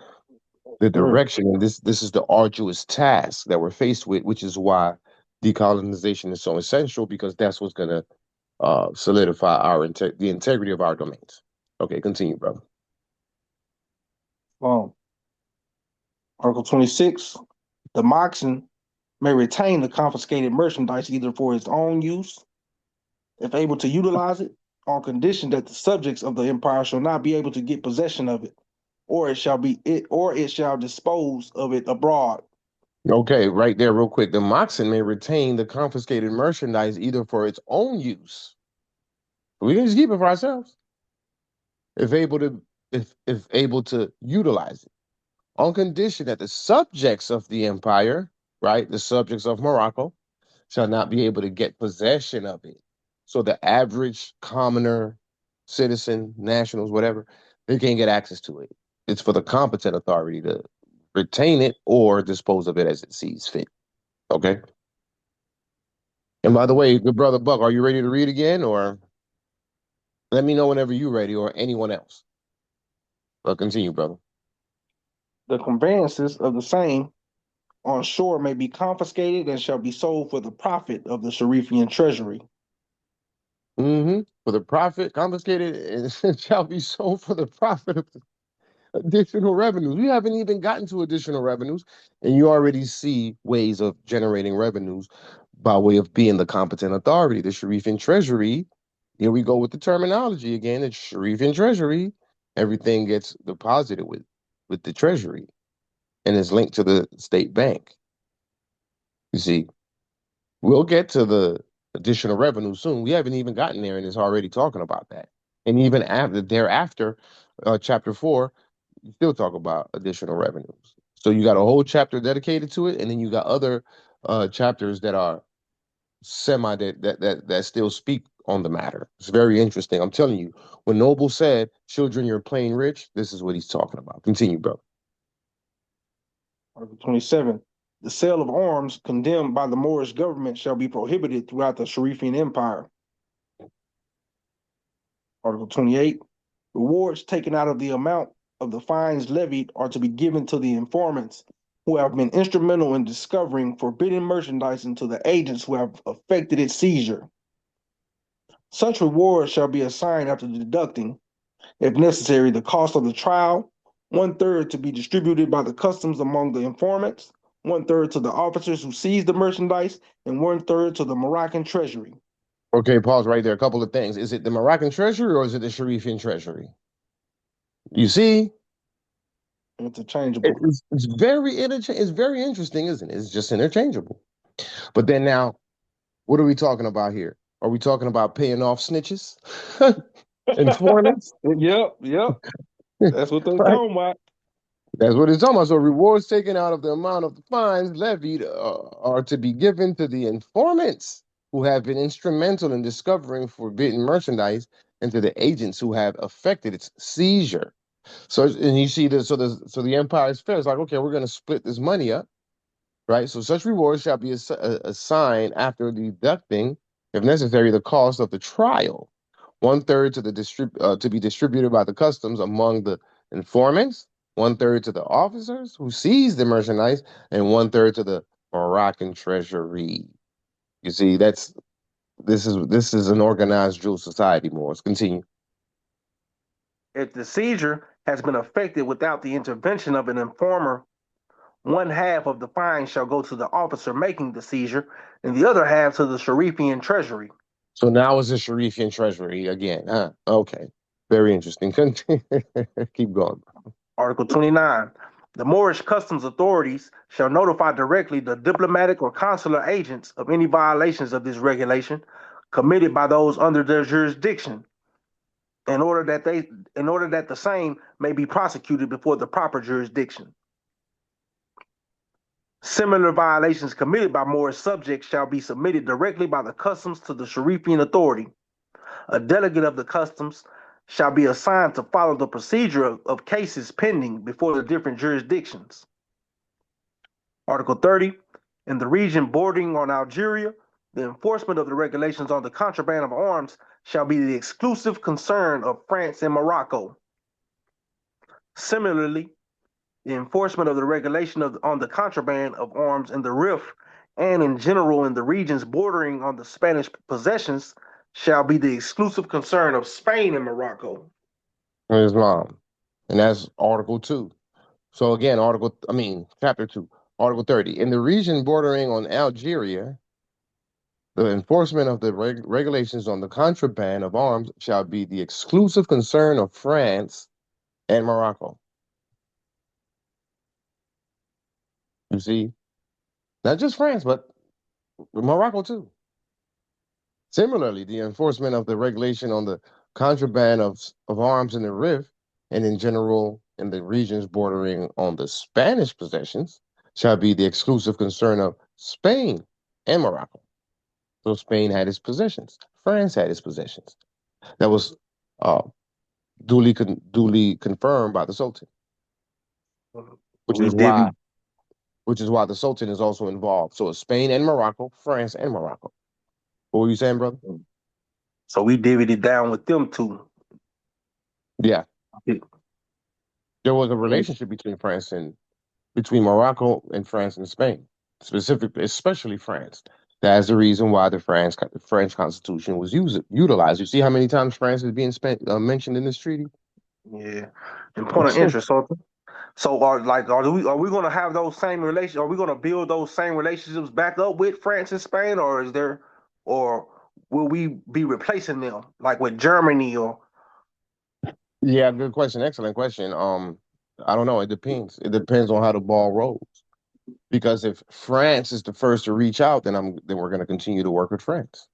direction, and this is the arduous task that we're faced with, which is why decolonization is so essential, because that's what's going to solidify the integrity of our domains. Okay, continue, brother. Article 26, the Moxen may retain the confiscated merchandise either for its own use, if able to utilize it, on condition that the subjects of the empire shall not be able to get possession of it, or it shall dispose of it abroad. Okay, right there, real quick. The Moxen may retain the confiscated merchandise either for its own use. We can just keep it for ourselves, if able to utilize it, on condition that the subjects of the empire, right, the subjects of Morocco, shall not be able to get possession of it. So the average commoner, citizen, nationals, whatever, they can't get access to it. It's for the competent authority to retain it or dispose of it as it sees fit. Okay. And by the way, good brother Buck, are you ready to read again, or let me know whenever you're ready, or anyone else? But continue, brother. The conveyances of the same on shore may be confiscated and shall be sold for the profit of the Sharifian treasury. For the profit, confiscated, and shall be sold for the profit of the additional revenues. We haven't even gotten to additional revenues, and you already see ways of generating revenues by way of being the competent authority. The Sharifian treasury, here we go with the terminology again. The Sharifian treasury, everything gets deposited with the treasury and is linked to the state bank. You see, we'll get to the additional revenue soon. We haven't even gotten there, and it's already talking about that. And even thereafter, chapter 4, you still talk about additional revenues. So you got a whole chapter dedicated to it, and then you got other chapters that are that still speak on the matter. It's very interesting. I'm telling you, when Noble said, "Children, you're plain rich," this is what he's talking about. Continue, brother. Article 27. The sale of arms condemned by the Moorish government shall be prohibited throughout the Sharifian Empire. Article 28. Rewards taken out of the amount of the fines levied are to be given to the informants who have been instrumental in discovering forbidden merchandise and to the agents who have effected its seizure. Such rewards shall be assigned after deducting, if necessary, the cost of the trial, 1/3 to be distributed by the customs among the informants, 1/3 to the officers who seized the merchandise, and 1/3 to the Moroccan treasury. Okay, pause right there. A couple of things. Is it the Moroccan treasury or is it the Sharifian treasury? You see, Interchangeable. it's very interesting, isn't it? It's just interchangeable. But then now, what are we talking about here? Are we talking about paying off snitches, informants? Yep. That's what they're Right. talking about. That's what it's talking about. So rewards taken out of the amount of the fines levied are to be given to the informants who have been instrumental in discovering forbidden merchandise and to the agents who have affected its seizure. So, and you see this, so the empire is fair. It's like, okay, we're going to split this money up, right? So such rewards shall be assigned after deducting, if necessary, the cost of the trial. 1/3 to to be distributed by the customs among the informants, 1/3 to the officers who seized the merchandise, and 1/3 to the Moroccan treasury. You see, this is an organized Jew society, Morris. Continue. If the seizure has been effected without the intervention of an informer, 1/2 of the fine shall go to the officer making the seizure, and the other half to the Sharifian treasury. So now it's the Sharifian treasury again, huh? Okay. Very interesting. Keep going. Article 29. The Moorish customs authorities shall notify directly the diplomatic or consular agents of any violations of this regulation committed by those under their jurisdiction, in order that the same may be prosecuted before the proper jurisdiction. Similar violations committed by Moorish subjects shall be submitted directly by the customs to the Sharifian authority. A delegate of the customs shall be assigned to follow the procedure of cases pending before the different jurisdictions. Article 30. In the region bordering on Algeria, the enforcement of the regulations on the contraband of arms shall be the exclusive concern of France and Morocco. Similarly, the enforcement of the regulation on the contraband of arms in the Rif and in general in the regions bordering on the Spanish possessions shall be the exclusive concern of Spain and Morocco. Islam. And that's Article 2. So again, Chapter 2, Article 30. In the region bordering on Algeria, the enforcement of the regulations on the contraband of arms shall be the exclusive concern of France and Morocco. You see, not just France, but Morocco too. Similarly, the enforcement of the regulation on the contraband of arms in the Rif and in general in the regions bordering on the Spanish possessions shall be the exclusive concern of Spain and Morocco. So Spain had its possessions. France had its possessions. That was duly confirmed by the Sultan, which is why the Sultan is also involved. So it's Spain and Morocco, France and Morocco. What were you saying, brother? So we divvied it down with them two. Yeah. There was a relationship between Morocco and France and Spain, especially France. That's the reason why the French Constitution was utilized. You see how many times France is being mentioned in this treaty? Yeah. And point of interest, so are we going to have those same relations? Are we going to build those same relationships back up with France and Spain, or will we be replacing them like with Germany or? Yeah, good question. Excellent question. I don't know. It depends. It depends on how the ball rolls. Because if France is the first to reach out, then we're going to continue to work with France.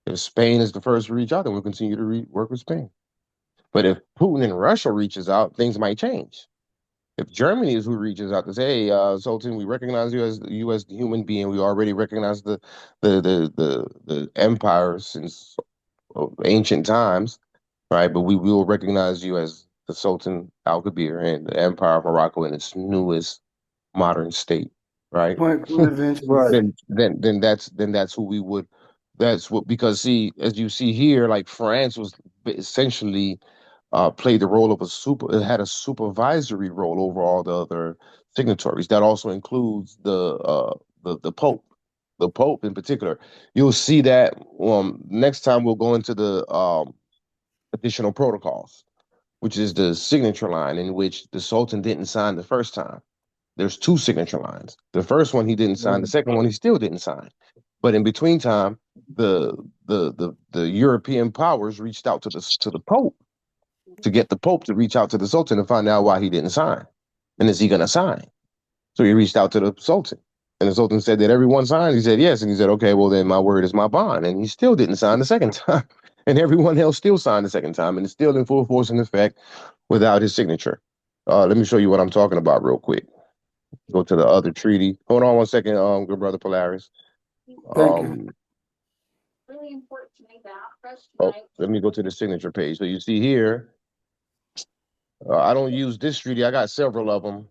If Spain is the first to reach out, then we'll continue to work with Spain. But if Putin and Russia reaches out, things might change. If Germany is who reaches out to say, "Hey, Sultan, we recognize you as the human being. We already recognize the empire since ancient times, right? But we will recognize you as the Sultan Al-Kabir and the Empire of Morocco in its newest modern state, right? Point of interest. Right. Then that's who we would. That's what, because see, as you see here, like France was essentially played the role of it had a supervisory role over all the other signatories. That also includes the Pope. The Pope in particular. You'll see that next time we'll go into the additional protocols, which is the signature line in which the Sultan didn't sign the first time. There's two signature lines. The first one he didn't sign, the second one he still didn't sign. But in between time, the European powers reached out to the Pope to get the Pope to reach out to the Sultan to find out why he didn't sign. And is he gonna sign? So he reached out to the Sultan. And the Sultan said, "Did everyone sign?" He said, "Yes." And he said, "Okay, well then my word is my bond." And he still didn't sign the second time. And everyone else still signed the second time, and it's still in full force and effect without his signature. Let me show you what I'm talking about real quick. Go to the other treaty. Hold on one second, good brother Polaris. Thank you. Let me go to the signature page. So you see here, I don't use this treaty. I got several of them.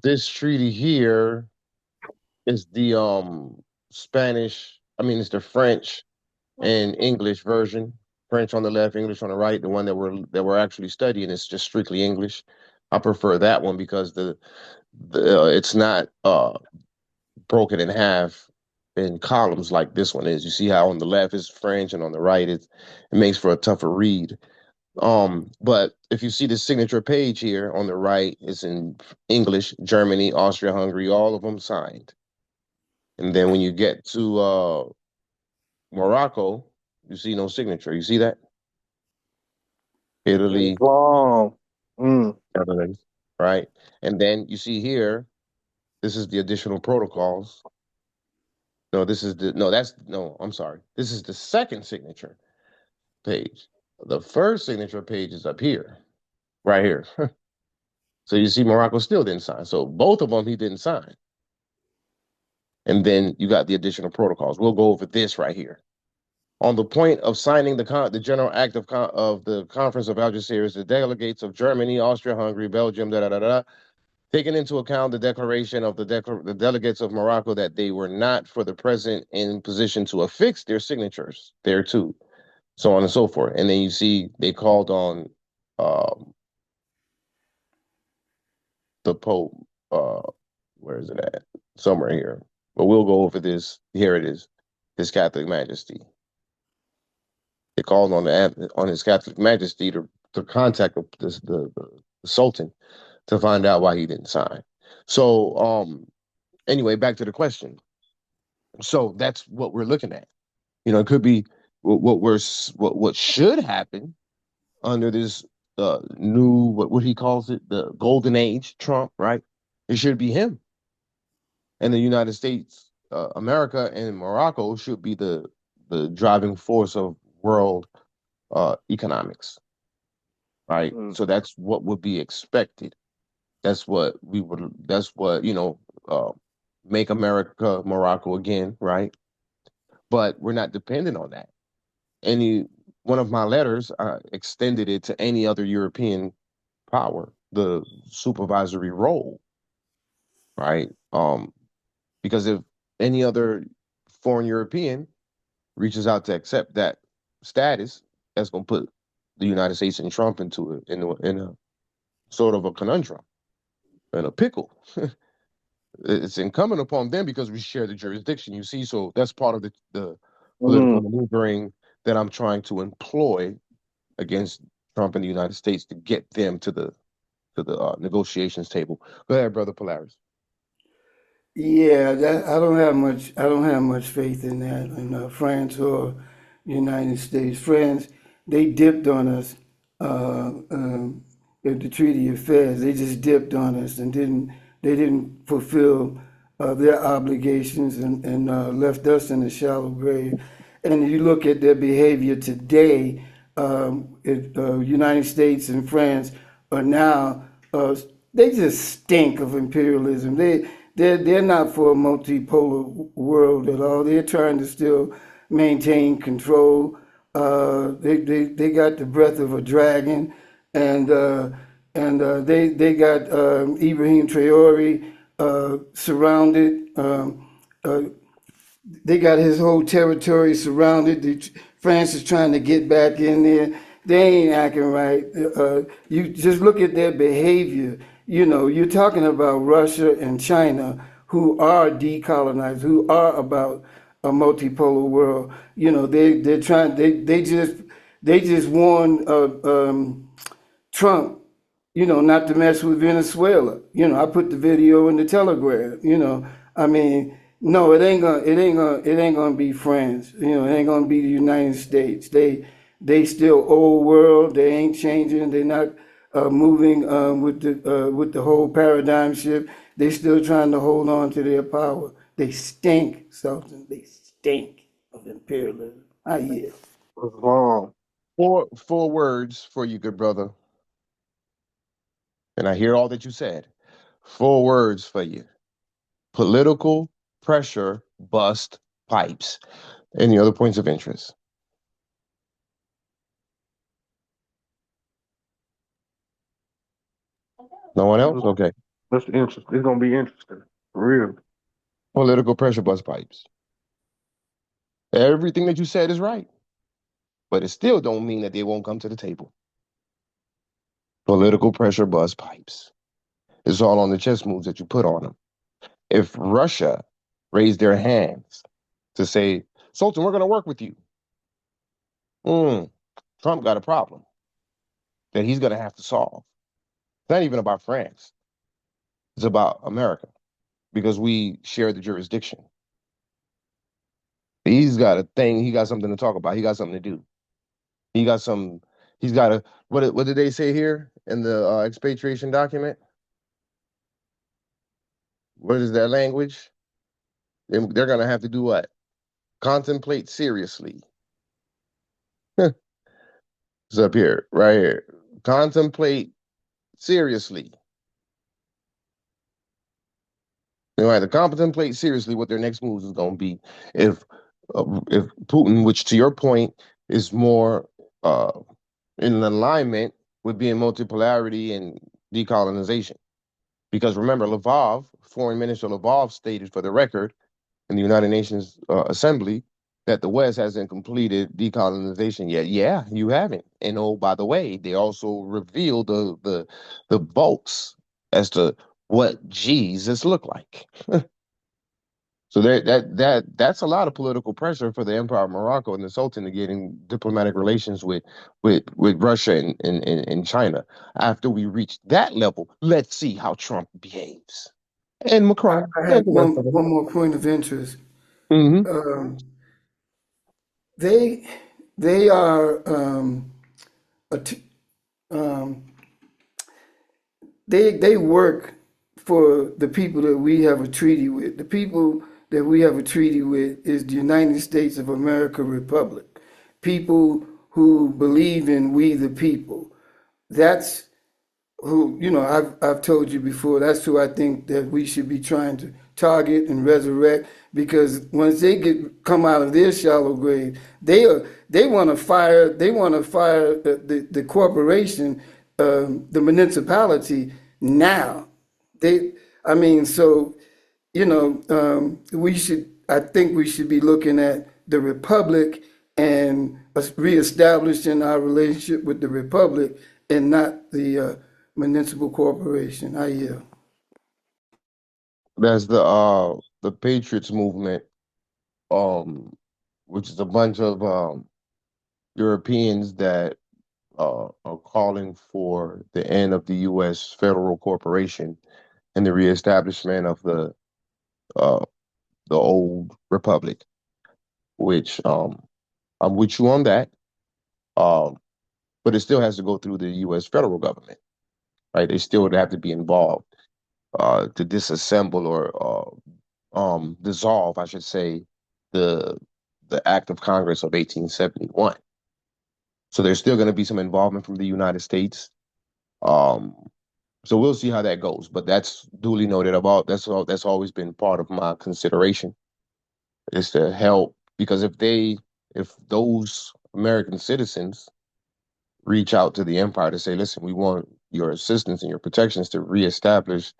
This treaty here is the Spanish. I mean, it's the French and English version. French on the left, English on the right. The one that we're actually studying is just strictly English. I prefer that one because it's not broken in half in columns like this one is. You see how on the left is French and on the right it makes for a tougher read. But if you see the signature page here on the right, it's in English, Germany, Austria, Hungary, all of them signed. And then when you get to Morocco, you see no signature. You see that? Italy, Netherlands, right? And then you see here, this is the additional protocols. No, I'm sorry. This is the second signature page. The first signature page is up here, right here. So you see Morocco still didn't sign. So both of them he didn't sign. And then you got the additional protocols. We'll go over this right here. On the point of signing the General Act of the Conference of Algeciras, the delegates of Germany, Austria, Hungary, Belgium, taking into account the declaration of the delegates of Morocco that they were not for the present in position to affix their signatures there too, so on and so forth. And then you see they called on the Pope. Where is it at? Somewhere here. But we'll go over this. Here it is. His Catholic Majesty. They called on His Catholic Majesty to contact the Sultan to find out why he didn't sign. So anyway, back to the question. So that's what we're looking at. It could be what should happen under this new what he calls it, the golden age, Trump, right? It should be him. And the United States, America and Morocco should be the driving force of world economics. Right? So that's what would be expected. That's what make America Morocco again, right? But we're not dependent on that. One of my letters, I extended it to any other European power, the supervisory role, right? Because if any other foreign European reaches out to accept that status, that's going to put the United States and Trump in a sort of a conundrum, in a pickle. It's incumbent upon them because we share the jurisdiction, you see. So that's part of the political maneuvering that I'm trying to employ against Trump and the United States to get them to the negotiations table. Go ahead, brother Polaris. Yeah, I don't have much faith in that, in France or United States. France, they dipped on us at the Treaty of Fez. They just dipped on us and they didn't fulfill their obligations and left us in a shallow grave. And you look at their behavior today, United States and France are now they just stink of imperialism. They're not for a multipolar world at all. They're trying to still maintain control. They got the breath of a dragon, and they got Ibrahim Traore surrounded. They got his whole territory surrounded. France is trying to get back in there. ain't acting right. You just look at their behavior. You know, you're talking about Russia and China, who are decolonized, who are about a multipolar world. You know, they're trying. They just warned Trump, you know, not to mess with Venezuela. You know, I put the video in the Telegram. You know, I mean, no, it ain't gonna be France. You know, it ain't gonna be the United States. They still old world. They ain't changing. They're not moving with the whole paradigm shift. They still trying to hold on to their power. They stink, Sultan. They stink of imperialism. I yield. Four words for you, good brother. And I hear all that you said. Four words for you. Political pressure bust pipes. Any other points of interest? No one else? Okay. That's interesting. It's gonna be interesting. For real. Political pressure bust pipes. Everything that you said is right. But it still don't mean that they won't come to the table. Political pressure bust pipes. It's all on the chess moves that you put on them. If Russia raised their hands to say, Sultan, we're going to work with you, Trump got a problem that he's going to have to solve. It's not even about France. It's about America because we share the jurisdiction. He's got a thing. He got something to talk about. He got something to do. He's got a, what did they say here in the expatriation document? What is that language? They're going to have to do what? Contemplate seriously. It's up here, right here. Contemplate seriously. They have to contemplate seriously what their next moves is going to be. If Putin, which to your point is more in alignment with being multipolarity and decolonization, because remember, Foreign Minister Lavrov stated for the record in the United Nations Assembly that the West hasn't completed decolonization yet. Yeah, you haven't. And oh, by the way, they also revealed the bolts as to what Jesus looked like. So that's a lot of political pressure for the Empire of Morocco and the Sultan to get in diplomatic relations with Russia and China. After we reach that level, let's see how Trump behaves. And Macron. I And had the rest of one more point of interest. them. They they are a t- um, they work for the people that we have a treaty with. The people that we have a treaty with is the United States of America Republic. People who believe in we the people. That's who, you know, I've told you before, that's who I think that we should be trying to target and resurrect, because once they come out of their shallow grave, they want to fire the corporation, the municipality now. They I mean, so you know, I think we should be looking at the republic and us reestablishing our relationship with the republic and not the municipal corporation. I yield. That's the Patriots movement, um, which is a bunch of Europeans that are calling for the end of the U.S. federal corporation and the reestablishment of uh, the old republic. Which I'm with you on that, um, but it still has to go through the U.S. federal government, right? They still would have to be involved to disassemble or dissolve, I should say, the Act of Congress of 1871. So there's still going to be some involvement from the United States. Um, so we'll see how that goes. But that's duly noted about. That's always been part of my consideration is to help, because if those American citizens reach out to the empire to say, listen, we want your assistance and your protections to reestablish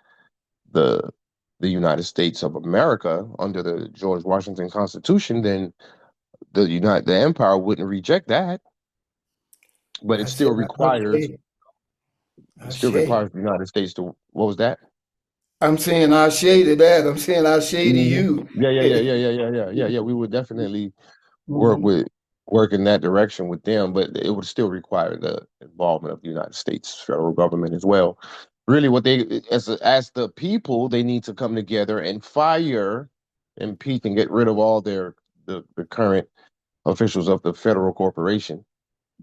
the United States of America under the George Washington Constitution, then the empire wouldn't reject that. But I said, it I still shade. requires the United States to, what was that? I'm saying I shaded that. I'm saying I shady Mhm. you. Yeah. We would definitely work Mhm. with work in that direction with them, but it would still require the involvement of the United States federal government as well. Really, what they as the people, they need to come together and fire, impeach, and get rid of all the current officials of the federal corporation,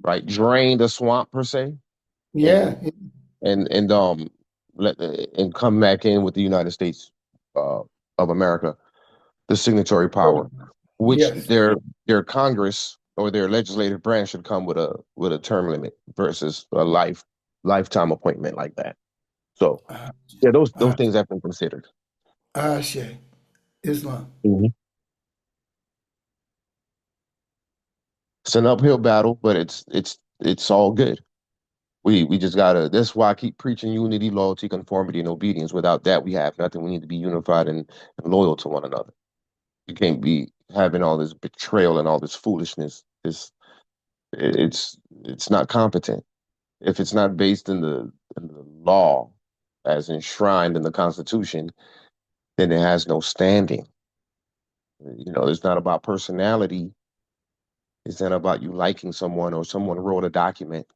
right? Drain the swamp per se, and Yeah, and let and come back in with the United States uh, of America, the signatory power, which yes. their Congress or their legislative branch should come with a term limit versus a lifetime appointment like that. So Uh, yeah, those uh, things have been considered. Ashe, Islam. Mhm. It's an uphill battle, but it's all good. We just gotta. That's why I keep preaching unity, loyalty, conformity, and obedience. Without that, we have nothing. We need to be unified and loyal to one another. You can't be having all this betrayal and all this foolishness. It's not competent. If it's not based in the law as enshrined in the Constitution, then it has no standing. You know, it's not about personality. It's not about you liking someone or someone wrote a document.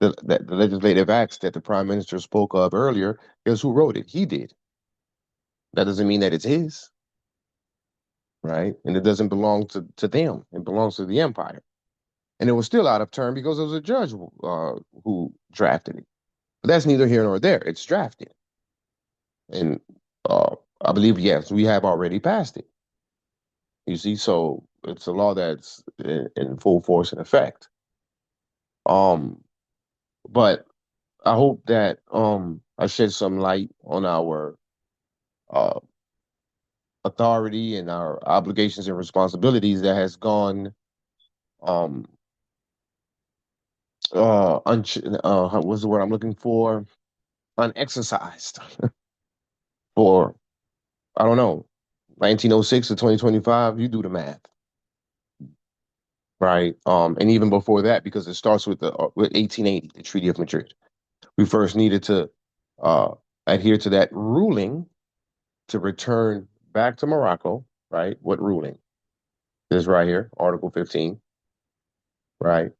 The legislative acts that the prime minister spoke of earlier, guess who wrote it? He did. That doesn't mean that it's his, right? And it doesn't belong to them. It belongs to the empire. And it was still out of turn because it was a judge who drafted it. But that's neither here nor there. It's drafted. And I believe, yes, we have already passed it. You see, so it's a law that's in full force and effect. Um, but I hope that I shed some light on our uh, authority and our obligations and responsibilities that has gone um what's the word I'm looking for? Unexercised for I don't know 1906 to 2025. You do the math, right? And even before that, because it starts with 1880, the Treaty of Madrid. We first needed to uh, adhere to that ruling to return back to Morocco, right? What ruling? This right here, Article 15, right?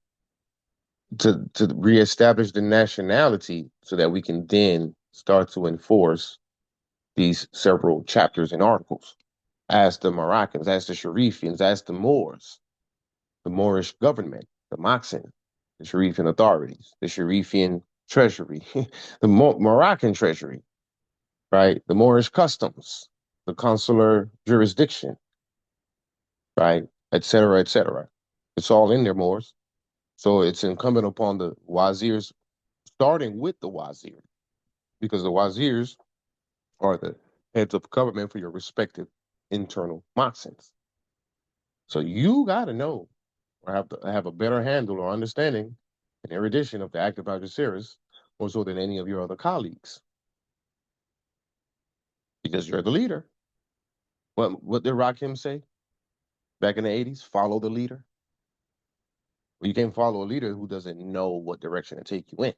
To reestablish the nationality so that we can then start to enforce these several chapters and articles as the Moroccans, as the Sharifians, as the Moors, the Moorish government, the Moxen, the Sharifian authorities, the Sharifian treasury, the Moroccan treasury, right? The Moorish customs, the consular jurisdiction, right? Et cetera, et cetera. It's all in there, Moors. So it's incumbent upon the wazirs, starting with the wazir, because the wazirs are the heads of government for your respective internal moxens. So you got to know or have to have a better handle or understanding and erudition of the Act of Algeciras more so than any of your other colleagues because you're the leader. What did Rakim say back in the 80s? Follow the leader. Well, you can't follow a leader who doesn't know what direction to take you in.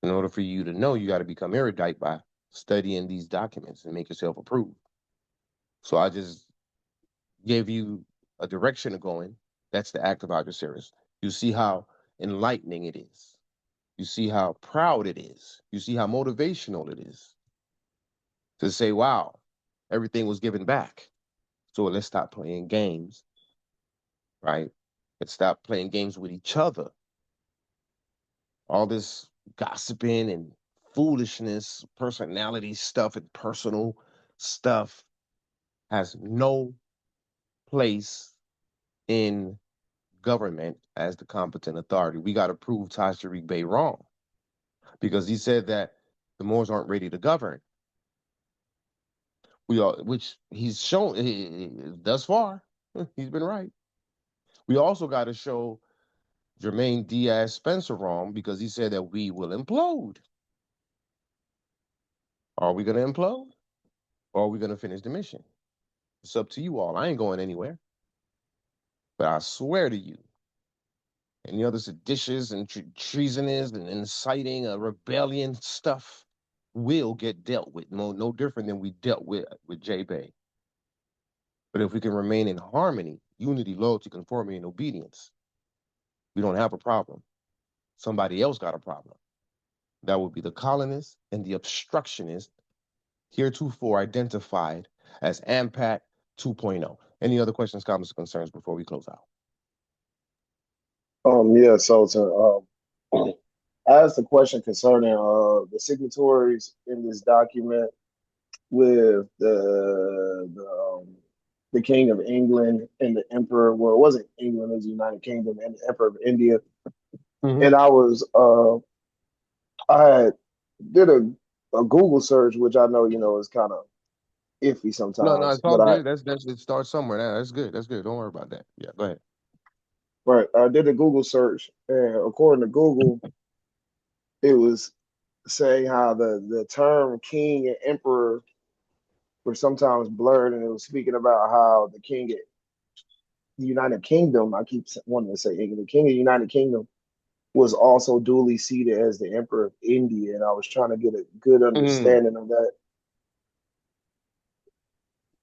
In order for you to know, you got to become erudite by studying these documents and make yourself approved. So I just gave you a direction to go in. That's the Act of Algeciras. You see how enlightening it is. You see how proud it is. You see how motivational it is to say, wow, everything was given back. So let's stop playing games, right? Let's stop playing games with each other. All this gossiping and foolishness, personality stuff, and personal stuff has no place in government as the competent authority. We got to prove Taj Tariq Bey wrong because he said that the Moors aren't ready to govern. We are, which he's shown thus far. He's been right. We also got to show Jermaine Diaz Spencer wrong because he said that we will implode. Are we going to implode? Or are we going to finish the mission? It's up to you all. I ain't going anywhere. But I swear to you, any other seditious and treasonous and inciting a rebellion stuff will get dealt with. No different than we dealt with J-Bay. But if we can remain in harmony, unity, loyalty, conformity, and obedience, we don't have a problem. Somebody else got a problem. That would be the colonists and the obstructionists heretofore identified as AMPAC 2.0. Any other questions, comments, or concerns before we close out? Yeah, so to ask a question concerning the signatories in this document with the King of England and the Emperor. Well, it wasn't England, it was the United Kingdom and the Emperor of India. And I did a Google search, which I know is kind of iffy sometimes. No, it's all good. That's it starts somewhere now. That's good. That's good. Don't worry about that. Yeah, go ahead. Right. I did a Google search, and according to Google, it was saying how the term king and emperor were sometimes blurred, and it was speaking about how the king of the United Kingdom, I keep wanting to say England, the king of the United Kingdom was also duly seated as the emperor of India, and I was trying to get a good understanding of that.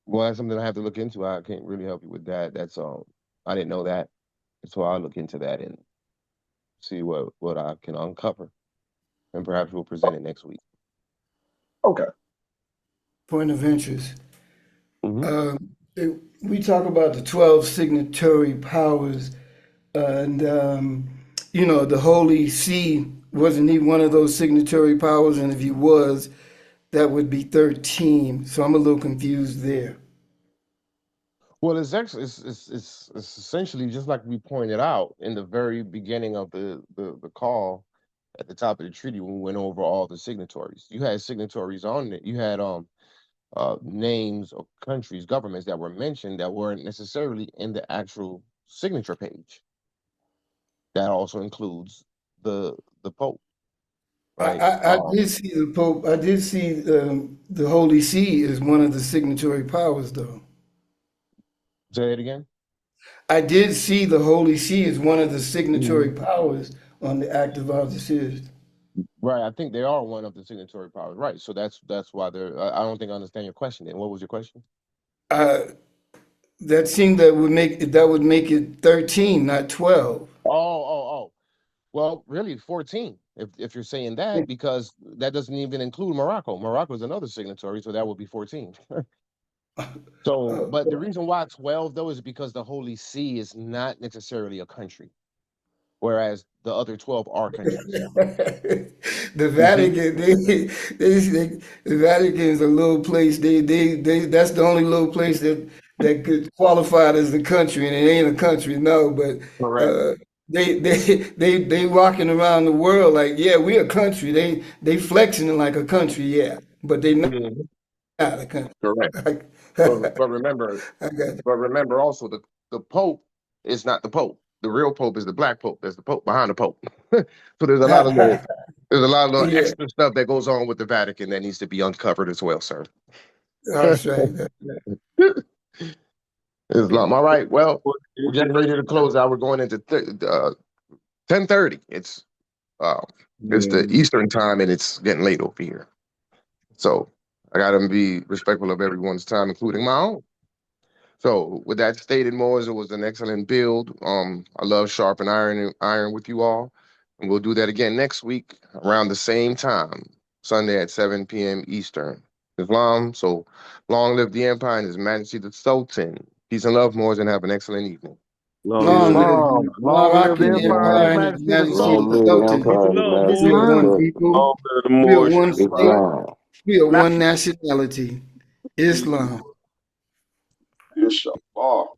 Well, that's something I have to look into. I can't really help you with that. That's I didn't know that, so I'll look into that and see what I can uncover, and perhaps we'll present it next week. Okay. Point of interest. We talk about the 12 signatory powers, and the Holy See, wasn't he one of those signatory powers? And if he was, that would be 13. So I'm a little confused there. Well, it's actually it's essentially just like we pointed out in the very beginning of the call at the top of the treaty when we went over all the signatories. You had signatories on it. You had names of countries, governments that were mentioned that weren't necessarily in the actual signature page. That also includes the Pope, right? I did see the Pope. I did see the Holy See is one of the signatory powers, though. Say it again. I did see the Holy See as one of the signatory powers on the Act of Algeciras. Right, I think they are one of the signatory powers. Right, so that's why they're. I don't think I understand your question. Then what was your question? That seemed that would make it 13, not 12. Oh. Well, really 14. If you're saying that, because that doesn't even include Morocco. Morocco is another signatory, so that would be 14. So, but the reason why 12 though is because the Holy See is not necessarily a country, whereas the other 12 are countries. The Vatican, the Vatican is a little place. They that's the only little place that could qualify it as a country, and it ain't a country, no. But Correct. They walking around the world like, yeah, we a country. They flexing it like a country, yeah, but they not a country. Correct. But remember also the Pope is not the Pope. The real Pope is the Black Pope. There's the Pope behind the Pope. So there's a lot of little Yeah. extra stuff that goes on with the Vatican that needs to be uncovered as well, sir. That's right. Islam. All right. Well, we're getting ready to close out. We're going into 10:30. It's the Eastern time, and it's getting late over here. So I got to be respectful of everyone's time, including my own. So with that stated, Moors, it was an excellent build. I love sharpen iron with you all, and we'll do that again next week around the same time, Sunday at 7 p.m. Eastern. Islam. So long live the empire and His Majesty the Sultan. Peace and love, Moors, and have an excellent evening. Long live the Moroccan Empire and His Majesty the Sultan. We are one people. We are one state. We are one nationality. Islam. Inshallah.